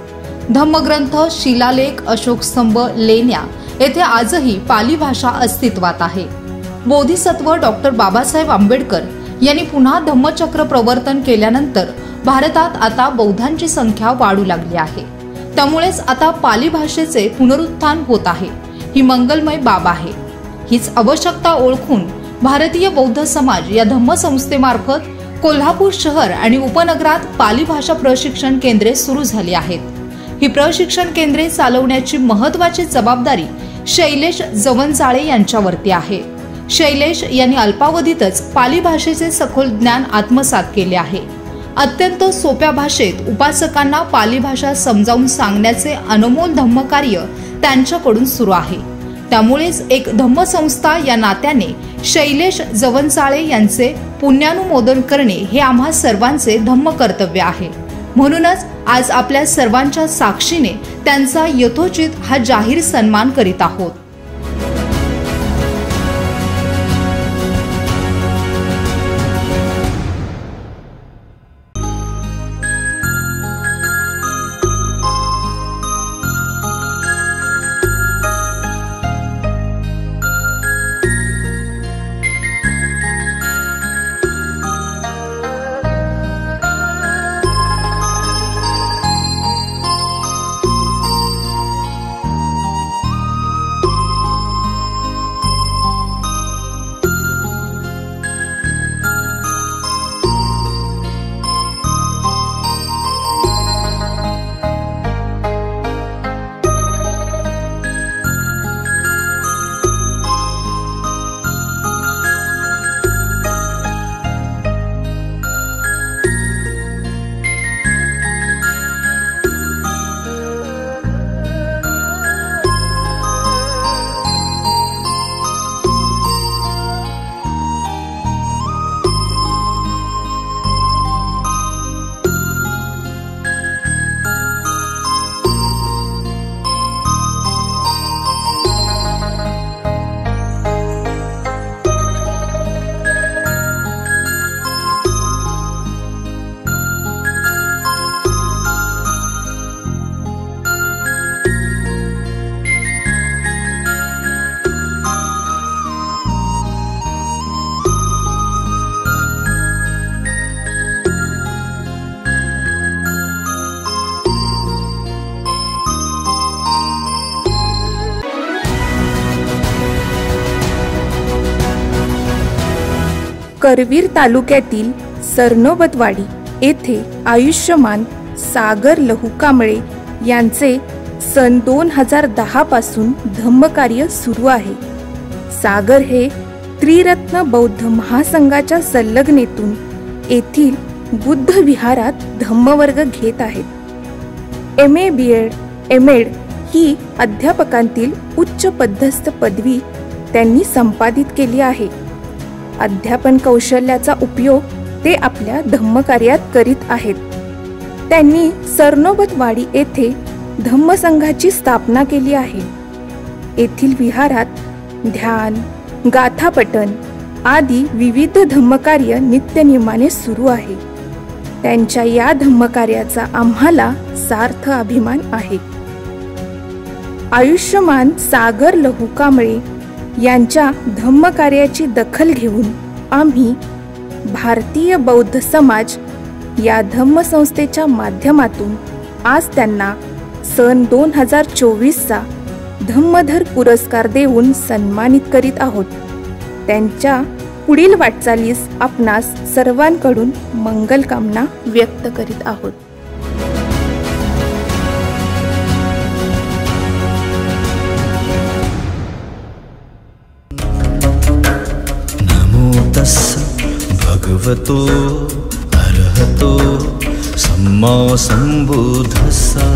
धम्मग्रंथ, शिलालेख, अशोकस्तंभ, लेण्या येथे आजही पाली भाषा अस्तित्वात आहे. बोधिसत्व डॉक्टर बाबासाहेब आंबेडकर यांनी पुन्हा धम्मचक्र प्रवर्तन केल्यानंतर भारतात आता बौद्धांची संख्या वाढू लागली आहे. त्यामुळेच आता पाली भाषेचे पुनरुत्थान होत आहे. ही मंगलमय बाब आहे. हीच आवश्यकता ओळखून भारतीय बौद्ध समाज या धम्मसंस्थेमार्फत कोल्हापूर शहर आणि उपनगरात पाली भाषा प्रशिक्षण केंद्रे सुरू झाली आहेत. ही प्रशिक्षण केंद्रे चालवण्याची महत्त्वाची जबाबदारी शैलेश जवंजाळे यांच्यावरती आहे. शैलेश यांनी अल्पावधीतच पाली भाषेचे सखोल ज्ञान आत्मसात केले आहे. अत्यंत सोप्या भाषेत उपासकांना पाली भाषा समजावून सांगण्याचे अनमोल धम्मकार्य त्यांच्याकडून सुरू आहे. त्यामुळेच एक धम्मसंस्था या नात्याने शैलेश जवनसाळे यांचे पुण्यानुमोदन करणे हे आम्हा सर्वांचे धम्म कर्तव्य आहे. म्हणूनच आज आपल्या सर्वांच्या साक्षीने त्यांचा यथोचित हा जाहीर सन्मान करीत आहोत. करवीर तालुक्यातील सरनोबतवाडी येथे आयुष्यमान सागर लहू कांबळे यांचे सन 2010 पासून धम्मकार्य सुरू आहे. सागर हे त्रिरत्न बौद्ध महासंघाच्या संलग्नेतून येथील बुद्ध विहारात धम्मवर्ग घेत आहेत. MA BEd MEd ही अध्यापकांतील उच्च पदस्थ पदवी त्यांनी संपादित केली आहे. अध्यापन कौशल्याचा उपयोग ते आपल्या धम्मकार्यात करीत आहेत. त्यांनी सरनोबतवाडी येथे धम्मसंघाची स्थापना केली आहे. येथील विहारात ध्यान, गाथापठण आदी विविध धम्मकार्य नित्यनेमाने सुरू आहे. त्यांच्या या धम्मकार्याचा आम्हाला सार्थ अभिमान आहे. आयुष्यमान सागर लहू कांबळे यांच्या धम्मकार्याची दखल घेऊन आम्ही भारतीय बौद्ध समाज या धम्मसंस्थेच्या माध्यमातून आज त्यांना सन 2024चा धम्मधर पुरस्कार देऊन सन्मानित करीत आहोत. त्यांच्या पुढील वाटचालीस आपणास सर्वांकडून मंगलकामना व्यक्त करीत आहोत. भगवतो अरहतो सम्मा संबुद्धस्सा.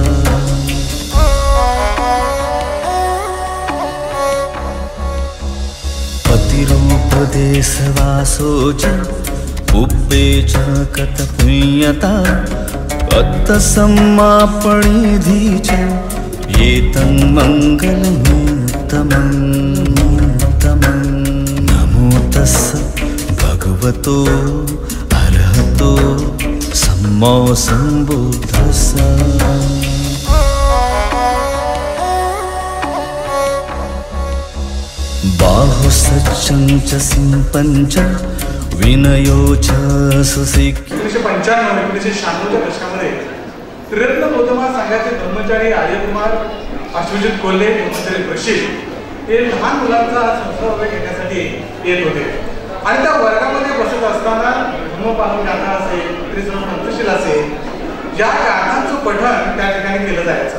पतिरूपदेशवासो च पुब्बे च कतपुण्यता अत्तसम्मापणिधि च एतन्मङ्गलमुत्तमम्. नमो तस्स भगवतो अरहतो सम्मा संबुद्धस्सा. बाहु सच्चं च सिंपं च विनयो च सुशिक्ष. 1995-1996 दशकामध्ये त्रिरत्न बौद्ध महासंघाचे ब्रह्मचारी आर्यकुमार, अश्वजित कोल्हे, ब्रह्मचारी प्रशिल हे लहान मुलांचा संस्कार घेण्यासाठी येत होते आणि त्या वर्गामध्ये बसत असताना धम्मपालन गाथा असेल, त्रिसर्व पंचशील असेल, या गाथांचं पठण त्या ठिकाणी केलं जायचं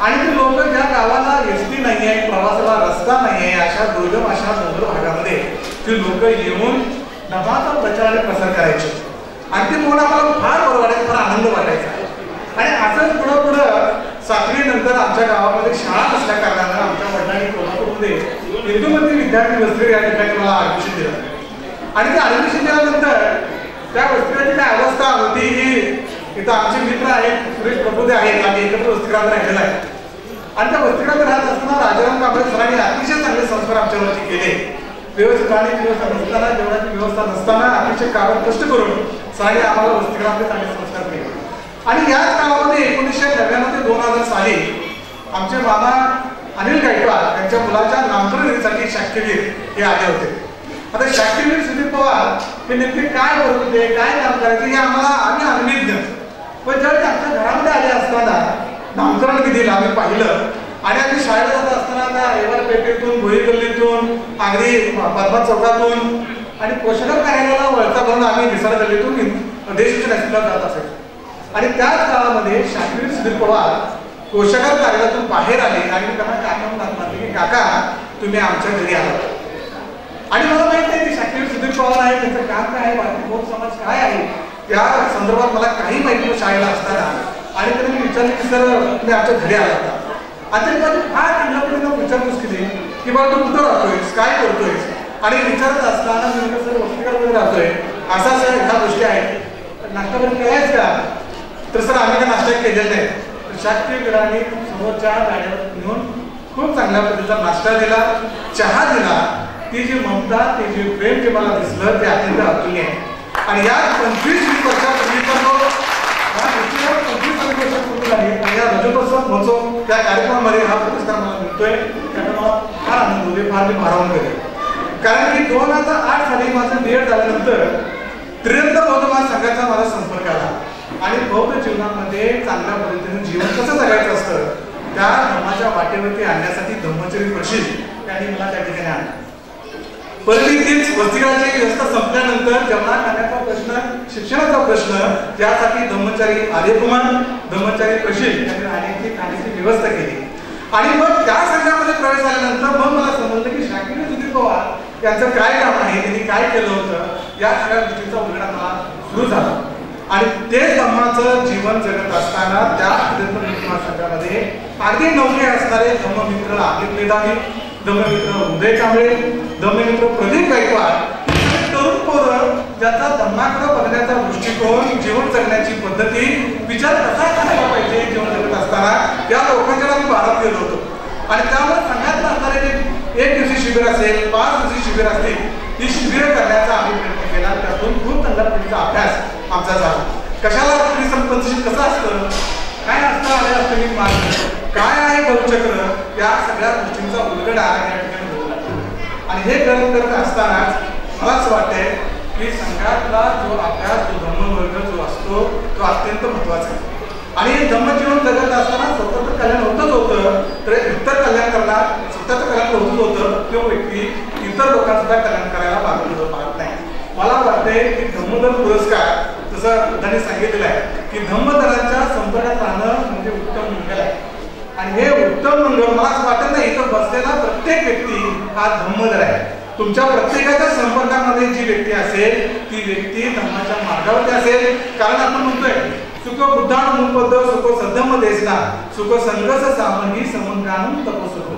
आणि ते लोक ज्या गावाला एसटी नाही आहे, प्रवासाला रस्ता नाही आहे, अशा दुर्गम अशा डोंगर भागामध्ये ती लोक येऊन धर्माचा प्रचार आणि प्रसार करायचे. आणि ते बघून आम्हाला फार बरं वाटायचं, फार आनंद वाटायचा. आणि असंच पुढं 7वी नंतर आमच्या गावामध्ये शाळा नसल्या कारणानं आमच्या वडिलांनी कोल्हापूरमध्ये हिंदूमती विद्यार्थी वसतिगृह या ठिकाणी मला ऍडमिशन दिलं. आणि ते ऍडमिशन दिल्यानंतर त्या वसतिगृहाची काय अवस्था होती की इथं आमचे मित्र आहेत, सुरेश प्रभुदे आहेत, आम्ही एकत्र वसतिगृहात राहिलेला आहे. आणि त्या वसतिगृहात राहत असताना राजाराम कांबळे सरांनी अतिशय चांगले संस्कार आमच्यावरती केले. व्यवस्थित पाणी व्यवस्था नसताना, जेवणाची व्यवस्था नसताना अतिशय काबाड कष्ट करून सरांनी आम्हाला वसतिगृहामध्ये चांगले संस्कार केले. आणि याच काळामध्ये 1999 ते 2000 साली आमचे मामा अनिल गायकवाड यांच्या मुलाच्या नामकरणीसाठी शाक्यवीर हे आले होते. आता शाक्यवीर सुधीर पवार हे नेमके काय करत होते, काय काम करायचे हे आम्ही अनभिज्ञ. पण ज्यावेळी आमच्या घरामध्ये आले असताना नामकरण विधीला आम्ही पाहिलं. आणि आम्ही शाळेला जात असताना त्या रेवार पेठेतून, भोई गल्लीतून, अगदी पद्मा चौकातून आणि कोशगर कार्यालयाला वळता करून आम्ही मिसळ गल्लीतून देशभूषण हायस्कूलला जात असायचो. आणि त्याच काळामध्ये शाक्यवीर सुधीर पवार कोशगर कार्यालयातून बाहेर आले आणि त्यांना काका म्हटलं की काका तुम्ही आमच्या घरी आला. आणि मला माहित नाही की शाक्यवीर सुधीर पवार आहे, त्यांचं काम काय आहे, बौद्ध समाज काय आहे, त्या संदर्भात मला काही माहिती नव्हतं शाळेला असताना. आणि त्यांनी विचारले की सर तुम्ही आमच्या घरी आला होता. आणि त्यांनी माझी फार चांगल्या पद्धतीने विचारपूस केली की बाबा तू कुठं राहतोयस, काय करतोयस. आणि विचारत असताना मी म्हटलं सर वसतिगृहामध्ये राहतोय, असा सर ह्या गोष्टी आहेत, नाश्ता पण करायच का. तर सर आम्ही काय नाश्ता केलेला नाही. तर शाक्यवीरांनी समोरच्या गाड्यावर घेऊन खूप चांगल्या पद्धतीचा नाश्ता दिला, चहा दिला. ती जी ममता, ते जे प्रेम जे मला दिसलं ते अत्यंत अतुलनीय आहे. आणि या 25 वर्षापूर्वीचा जो या रजतोत्सव महोत्सव त्या कार्यक्रमामध्ये हा पुरस्कार मला मिळतोय, त्यामुळे मला फार आनंद होते, फार मी भारावून गेले. कारण की 2008 साली माझं बीएड झाल्यानंतर त्रिरत्न बौद्ध महासंघाचा मला संपर्क आला. आणि बौद्ध जीवनामध्ये चांगल्या पद्धतीने जीवन कसं जगायचं असतं त्या धर्माच्या वाटेवरती आणण्यासाठी धम्मचरी प्रशिक्षण यांनी मला त्या ठिकाणी आणलं. परंतु तीच वसतिगृहाची व्यवस्था संपल्यानंतर जेवणा खाण्याचा प्रश्न, शिक्षणाचा प्रश्न, त्यासाठी धम्मचारी आर्यकुमार, धम्मचारी प्रशिक्षण यांनी राहण्याची खाण्याची व्यवस्था केली. आणि मग त्या संघामध्ये प्रवेश झाल्यानंतर मग मला समजलं की शाक्यवीर सुधीर पवार यांचं काय काम आहे, त्यांनी काय केलं होतं, या सगळ्या गोष्टींचा उलगडा मला सुरू झाला. आणि ते धम्माचं जीवन जगत असताना त्या संघामध्ये अगदी नौके असणारे धम्ममित्र अमित मेधावी, धम्ममित्र उदय कांबळे, धम्ममित्र प्रदीप गायकवाड, तरुण पोरं ज्याचा धम्माकडे बघण्याचा दृष्टिकोन, जीवन जगण्याची पद्धती, विचार कसा करायला पाहिजे जीवन जगत असताना त्या लोकांच्या आम्ही भारत गेलो होतो. आणि त्यामुळे संघात असणारे जे 1 दिवशी शिबिर असेल, 5 दिवशी शिबिर असतील, ही शिबिरं करण्याचा आम्ही प्रयत्न केला. त्यातून खूप चांगल्या पद्धतीचा अभ्यास आमचा झाला. कशाला पंचशील कसं असतं, काय असतं, आले असतं मी मार्ग काय आहे बलचक्र, या सगळ्या गोष्टींचा उलगडा या ठिकाणी होत आहे. आणि हे करत असतानाच मला असं वाटतंय की संघातला जो अभ्यास, जो धम्मवर्ग जो असतो तो अत्यंत महत्वाचा आहे. आणि धम्मजीवन जगत असताना स्वतःचं कल्याण होतच होतं, तर इतर कल्याण करणार, स्वतःचं कल्याण होतच होतं, तो व्यक्ती इतर लोकांसुद्धा कल्याण करायला पाहत नाही. मला वाटतंय की धम्मदल पुरस्कार जसं त्यांनी सांगितलेलं आहे की धम्मदलांच्या संपर्कात राहणं म्हणजे उत्तम मंगल आहे. आणि हे उत्तम मंगल मला असं वाटत नाही, इथं बसलेला प्रत्येक व्यक्ती हा धम्मदल आहे. तुमच्या प्रत्येकाच्या संपर्कामध्ये जी व्यक्ती असेल ती व्यक्ती धम्माच्या मार्गावरती असेल. कारण आपण म्हणतोय सुख बुद्धानुपद सुख सद्धम्म देसना सुख संघस सामही समंगानु तपसुख.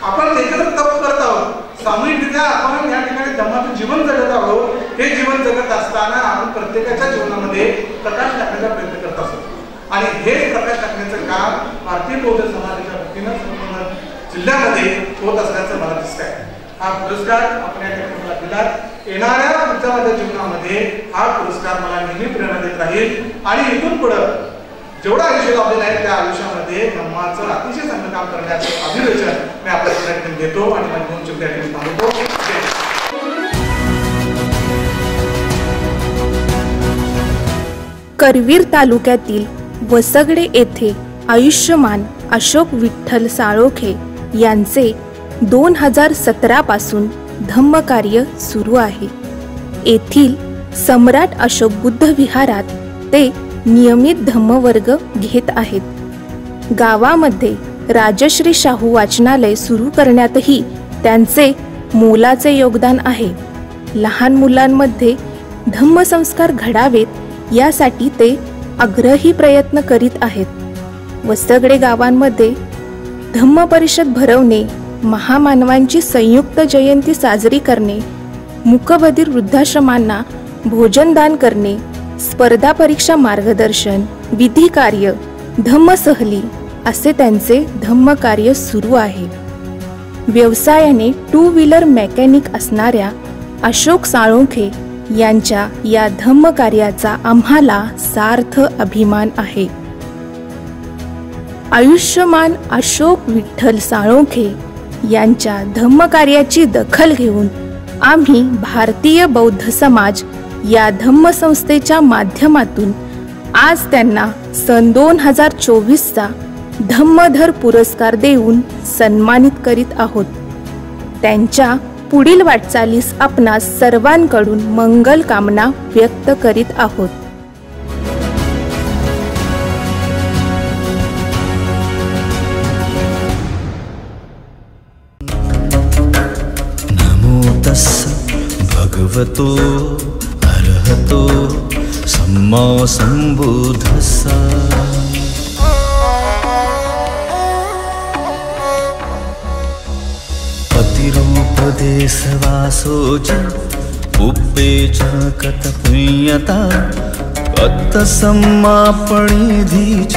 आपण एकत्र तप करत आहोत, सामूहिकरित्या आपण या ठिकाणी धम्माचं जीवन जगत आहोत. हे जीवन जगत असताना आपण प्रत्येकाच्या जीवनामध्ये प्रकाश टाकण्याचा प्रयत्न करत असतो. आणि हेच प्रकाश टाकण्याचं काम भारतीय बौद्ध समाजाच्या वतीनं संपूर्ण जिल्ह्यामध्ये होत असल्याचं मला दिसत आहे. हा पुरस्कार आपण या ठिकाणी मला दिला. येणाऱ्या पुढच्या माझ्या जीवनामध्ये हा पुरस्कार मला नेहमी प्रेरणा देत राहील. आणि इथून पुढं जेवढं आयुष्य लाभलेलं आहे त्या आयुष्यामध्ये धम्माचं अतिशय चांगलं काम करण्याचं अभिवेचन मी आपल्या ठिकाणी घेतो आणि माझी 2 शब्द या ठिकाणी थांबवतो. करवीर तालुक्यातील वसगडे येथे आयुष्यमान अशोक विठ्ठल साळोखे यांचे 2017 पासून धम्मकार्य सुरू आहे. येथील सम्राट अशोक बुद्ध विहारात ते नियमित धम्मवर्ग घेत आहेत. गावामध्ये राजश्री शाहू वाचनालय सुरू करण्यातही त्यांचे मोलाचे योगदान आहे. लहान मुलांमध्ये धम्मसंस्कार घडावेत यासाठी ते आग्रही प्रयत्न करीत आहेत. वसगडे गावांमध्ये धम्म परिषद भरवणे, महामानवांची संयुक्त जयंती साजरी करणे, मूकबधीर वृद्धाश्रमांना भोजनदान करणे, स्पर्धा परीक्षा मार्गदर्शन, विधी कार्य, धम्म सहली असे त्यांचे धम्म कार्य सुरू आहे. व्यवसायाने 2 व्हीलर मेकॅनिक असणाऱ्या अशोक साळुंखे यांच्या या धम्म कार्याचा आम्हाला सार्थ अभिमान आहे. आयुष्यमान अशोक विठ्ठल साळुंखे यांच्या धम्मकार्याची दखल घेऊन आम्ही भारतीय बौद्ध समाज या धम्मसंस्थेच्या माध्यमातून आज त्यांना सन 2024चा धम्मधर पुरस्कार देऊन सन्मानित करीत आहोत. त्यांच्या पुढील वाटचालीस आपणास सर्वांकडून मंगल कामना व्यक्त करीत आहोत. भगवतो अर्हतो सम्मा सम्बुद्धस्सा. पतिरूपदेशवासो च उप्पे च कतपुण्यता कत्तसम्मापणिधि च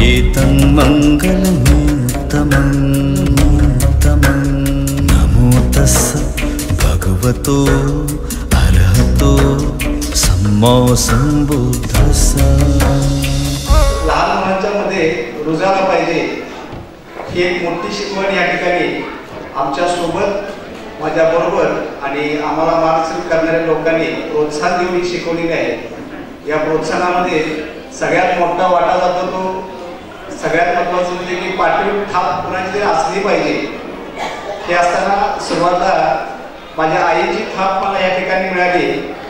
एतं मङ्गलमुत्तमं. नमो तस्स भगवतो अर्हतो सम्मा सम्बुद्धस्सा. लहान मुलांच्या मध्ये रुजायला पाहिजे ही एक मोठी शिकवण या ठिकाणी आमच्या सोबत माझ्या बरोबर आणि आम्हाला मार्गदर्शन करणाऱ्या लोकांनी प्रोत्साहन देऊन ही शिकवलेली आहे. या प्रोत्साहनामध्ये सगळ्यात मोठा वाटा जातो तो सगळ्यात महत्त्वाचं म्हणजे की पाठीवर थाप कुणाची तरी असली पाहिजे. हे असताना सुरुवातीला माझ्या आईची थाप मला या ठिकाणी मिळाली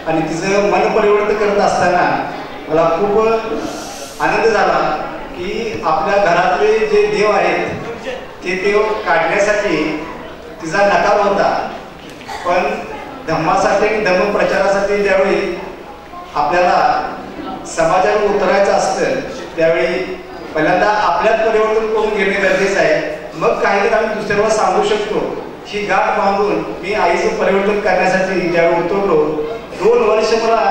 आणि तिचं मन परिवर्तन करत असताना मला खूप आनंद झाला की आपल्या घरातले जे देव आहेत ते देव काढण्यासाठी तिचा नकार होता, पण धम्मासाठी आणि धम्म प्रचारासाठी ज्यावेळी आपल्याला समाजावर उतरायचं असतं त्यावेळी पहिल्यांदा आपल्यात परिवर्तन करून घेणे गरजेचं आहे. मग काहीतरी आम्ही दुसऱ्यावर सांगू शकतो. ही गाठ बांधून मी आईचं परिवर्तन करण्यासाठी ज्यावेळी उतरलो 2 वर्ष मला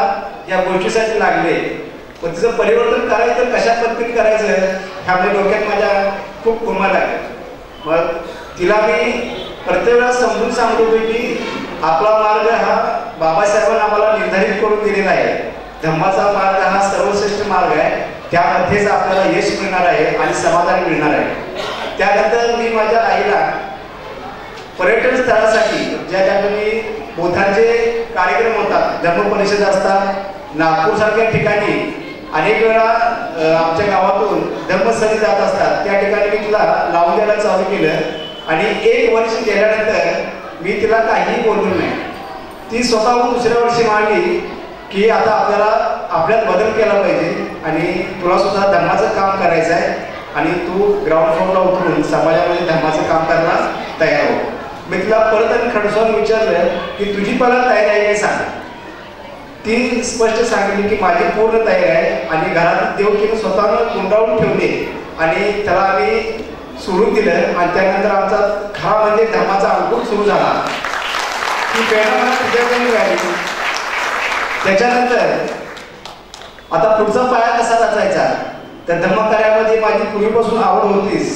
या गोष्टीसाठी लागले. पण तिचं परिवर्तन करायचं कशा पद्धतीने करायचं हे आपल्या डोक्यात माझ्या खूप घुमायला लागले. मग तिला मी प्रत्येक वेळा समजून सांगतो की आपला मार्ग हा बाबासाहेबांनी आम्हाला निर्धारित करून दिलेला आहे. धम्माचा मार्ग हा सर्वश्रेष्ठ मार्ग आहे. त्यामध्येच आपल्याला यश मिळणार आहे आणि समाधान मिळणार आहे. त्यानंतर मी माझ्या आईला पर्यटन स्थळासाठी ज्या ठिकाणी बोधांचे कार्यक्रम होतात, धम्म परिषद असतात, नागपूर सारख्या ठिकाणी अनेक वेळा आमच्या गावातून धम्मस्थळी जात असतात, त्या ठिकाणी मी तिला लावून द्यायला चालू केलं आणि 1 वर्ष गेल्यानंतर मी तिला काहीही बोललो नाही. ती स्वतःहून दुसऱ्या वर्षी मांडली की आता आपल्याला आपल्यात बदल केला पाहिजे आणि तुला सुद्धा धम्माचं काम करायचं आहे आणि तू ग्राउंड फ्लोअरला उतरून समाजामध्ये धम्माचं काम करायला तयार हो. मी तिला परत आणि खडसावून विचारलं की तुझी पहिला तयारी आहे काय सांग. ती स्पष्ट सांगितली की माझी पूर्ण तयारी आहे आणि घरात देवकीनं स्वतःनं गुंडाळून ठेवले आणि त्याला आम्ही सोडून दिलं आणि त्यानंतर आमचा खरा म्हणजे धर्माचा अंकुर सुरू झाला. ती प्रेरणा मला तुझ्याकडे मिळाली. त्याच्यानंतर आता पुढचा पाया कसा रचायचा तर धम्मकार्यामध्ये माझी पूर्वीपासून आवड होतीच.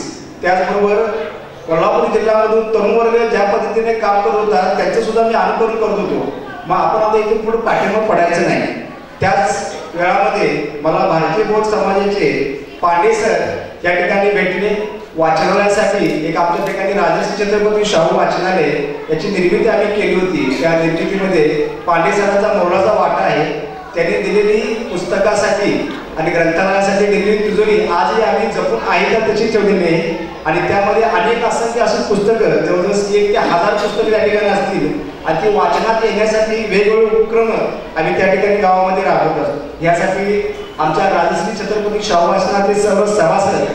त्याचबरोबर कोल्हापूर जिल्ह्यामधून तरुण वर्ग ज्या पद्धतीने काम करत होता त्यांचं सुद्धा मी अनुकरण करत होतो. मग आपण आता इथे पुढे पाठीमागे पडायचं नाही. त्याच वेळामध्ये मला भारतीय बौद्ध समाजाचे पांडे सर या ठिकाणी भेटले. वाचनालयासाठी एक आमच्या ठिकाणी राजश्री छत्रपती शाहू वाचनालय याची निर्मिती आम्ही केली होती. त्या निर्मितीमध्ये पांडे सरांचा मोलाचा वाटा आहे. त्यांनी दिलेली पुस्तकासाठी आणि ग्रंथालयासाठी दिलेली तिजोरी आजही आम्ही जपून आहे तर तशी ठेवलेली आहे आणि त्यामध्ये अनेक असंख्य अशी पुस्तकं जवळजवळ 1 ते 1000 पुस्तकं त्या ठिकाणी असतील आणि ती वाचनात येण्यासाठी वेगवेगळे उपक्रम आम्ही त्या ठिकाणी गावामध्ये राबवत असतो. यासाठी आमच्या राजश्री छत्रपती शाहू वाचनालयाचे सर्व सभासद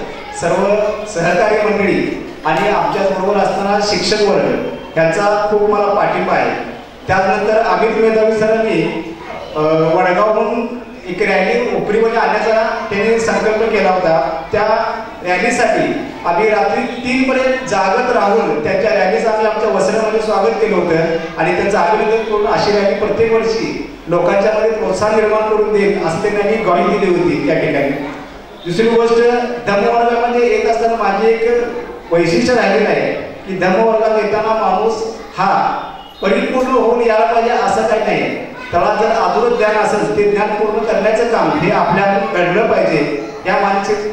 सर्व सहकारी मंडळी आणि आमच्याबरोबर असताना शिक्षक वर्ग यांचा खूप मला पाठिंबा आहे. त्यानंतर अमित मेधावी सरांनी वडगावहून एक रॅली उपरीमध्ये आणण्याचा त्यांनी संकल्प केला होता. त्या रॅलीसाठी आम्ही रात्री 3 पर्यंत जागत राहून त्यांच्या रॅलीचं आम्ही आमच्या वसऱ्यामध्ये स्वागत केलं होतं आणि त्यांचं अभिनंदन करून अशी रॅली प्रत्येक वर्षी लोकांच्या मध्ये प्रोत्साहन निर्माण करून देईल असं त्यांनी ग्वाही दिली होती त्या ठिकाणी. दुसरी गोष्ट, धम्मवर्गामध्ये येत असताना माझी एक वैशिष्ट्य राहिलेलं आहे की धम्मवर्गात येताना माणूस हा परिपूर्ण होऊन यायला पाहिजे असं काही नाही. त्याला जर अधुरं ज्ञान असेल ते ज्ञान पूर्ण करण्याचं काम हे आपल्याला घडलं पाहिजे. या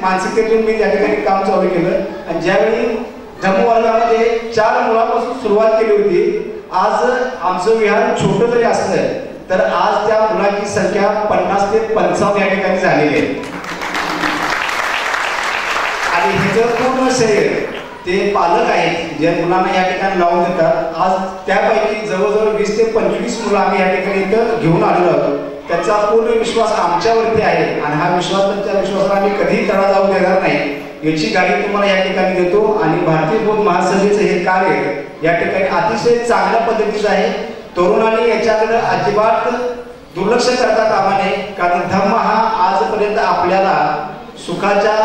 मानसिकतेतून मी त्या ठिकाणी काम चालू केलं आणि ज्यावेळी धम्मवर्गामध्ये 4 मुलांपासून सुरुवात केली होती, आज आमचं विहार छोटं जरी असलं तर आज त्या मुलांची संख्या 50 ते 55 या ठिकाणी झालेली आहे. आणि ह्याचं पूर्ण श्रेय ते पालक आहेत जे मुलांना या ठिकाणी लावून देतात. आज त्यापैकी जवळजवळ 20 ते 25 मुलं आम्ही या ठिकाणी इथं घेऊन आलेलो आहोत. त्याचा पूर्ण विश्वास आमच्यावरती आहे आणि हा विश्वास त्यांच्या विश्वासाला आम्ही कधीही तडा जाऊ देणार नाही याची गाडी तुम्हाला या ठिकाणी देतो. आणि भारतीय बौद्ध महासभेचं हे कार्य या ठिकाणी अतिशय चांगल्या पद्धतीचं आहे. तरुणांनी याच्याकडे अजिबात दुर्लक्ष करता कामा नये, कारण धम्म हा आजपर्यंत आपल्याला सुखाच्या,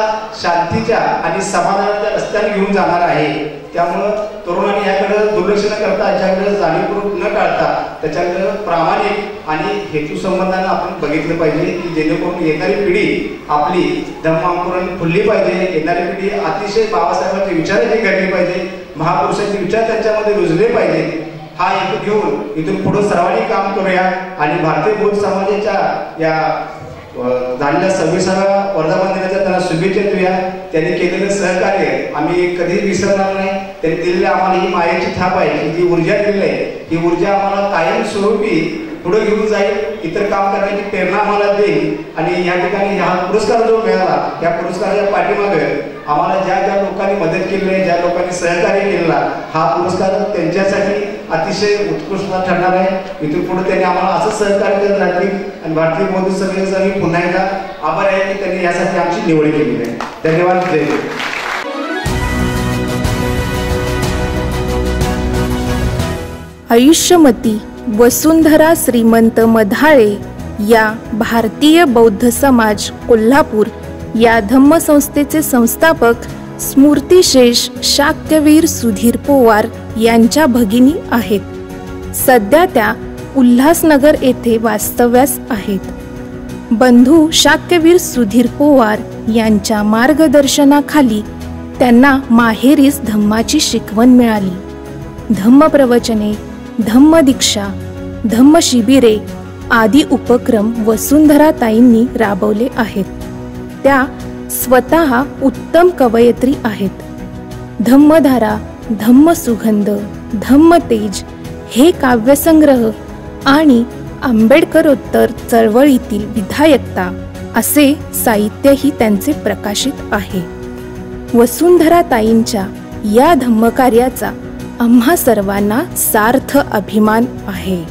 शांतीच्या आणि समाधानाच्या रस्त्याने घेऊन जाणार आहे. त्यामुळं तरुणांनी याकडे दुर्लक्ष न करता, याच्याकडे जाणीवपूर्वक न टाळता त्याच्याकडे प्रामाणिक आणि हेतू संबंधाने आपण बघितलं पाहिजे की जेणेकरून येणारी पिढी आपली धम्मांकुराने फुलली पाहिजे. येणारी पिढी अतिशय बाबासाहेबांचे विचाराची घडली पाहिजे, महापुरुषांचे विचार त्यांच्यामध्ये रुजले पाहिजे. हा हेतू घेऊन इथून पुढे सर्वांनी काम करूया आणि भारतीय बौद्ध समाजाच्या या झालेल्या 26व्या वर्धापन दिनाच्या त्यांना शुभेच्छा देऊया. त्यांनी केलेलं सहकार्य आम्ही कधीही विसरणार नाही. त्यांनी दिलेली आम्हाला ही मायेची थाप आहे की जी ऊर्जा दिली आहे ही ऊर्जा आम्हाला कायम स्वरूपी पुढे घेऊन जाईल, इतर काम करण्याची प्रेरणा आम्हाला देईल. आणि या ठिकाणी हा पुरस्कार जो मिळाला त्या पुरस्काराच्या पाठीमागे आम्हाला ज्या ज्या लोकांनी मदत केली आहे, ज्या लोकांनी सहकार्य केलेला, हा पुरस्कार त्यांच्यासाठी अतिशय उत्कृष्ट ठरणार आहे. इथून पुढे त्यांनी आम्हाला असं सहकार्य करत राहतील आणि भारतीय बौद्ध सभेचा मी पुन्हा एकदा आभार आहे की त्यांनी यासाठी आमची निवड केलेली आहे. धन्यवाद. जय हिंद. आयुष्यमती वसुंधरा श्रीमंत मधाळे या भारतीय बौद्ध समाज कोल्हापूर या धम्मसंस्थेचे संस्थापक स्मृतिशेष शाक्यवीर सुधीर पोवार यांच्या भगिनी आहेत. सध्या त्या उल्हासनगर येथे वास्तव्यास आहेत. बंधू शाक्यवीर सुधीर पोवार यांच्या मार्गदर्शनाखाली त्यांना माहेरीस धम्माची शिकवण मिळाली. धम्मप्रवचने, धम्मदीक्षा, धम्मशिबिरे आदी उपक्रम वसुंधराताईंनी राबवले आहेत. त्या स्वतः उत्तम कवयित्री आहेत. धम्मधारा, धम्मसुगंध, धम्मतेज हे काव्यसंग्रह आणि आंबेडकरोत्तर चळवळीतील विधायकता असे साहित्यही त्यांचे प्रकाशित आहे. वसुंधराताईंच्या या धम्मकार्याचा आम्हा सर्वांना सार्थ अभिमान आहे.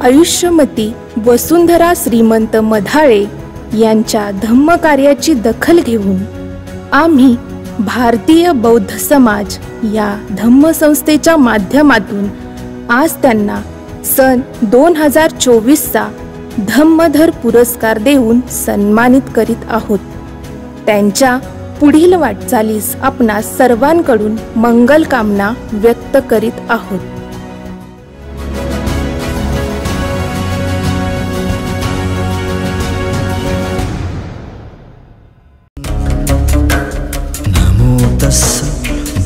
आयुष्यमती वसुंधरा श्रीमंत मधाळे यांच्या धम्मकार्याची दखल घेऊन आम्ही भारतीय बौद्ध समाज या धम्मसंस्थेच्या माध्यमातून आज त्यांना सन 2024चा धम्मधर पुरस्कार देऊन सन्मानित करीत आहोत. त्यांच्या पुढील वाटचालीस आपणास सर्वांकडून मंगल कामना व्यक्त करीत आहोत.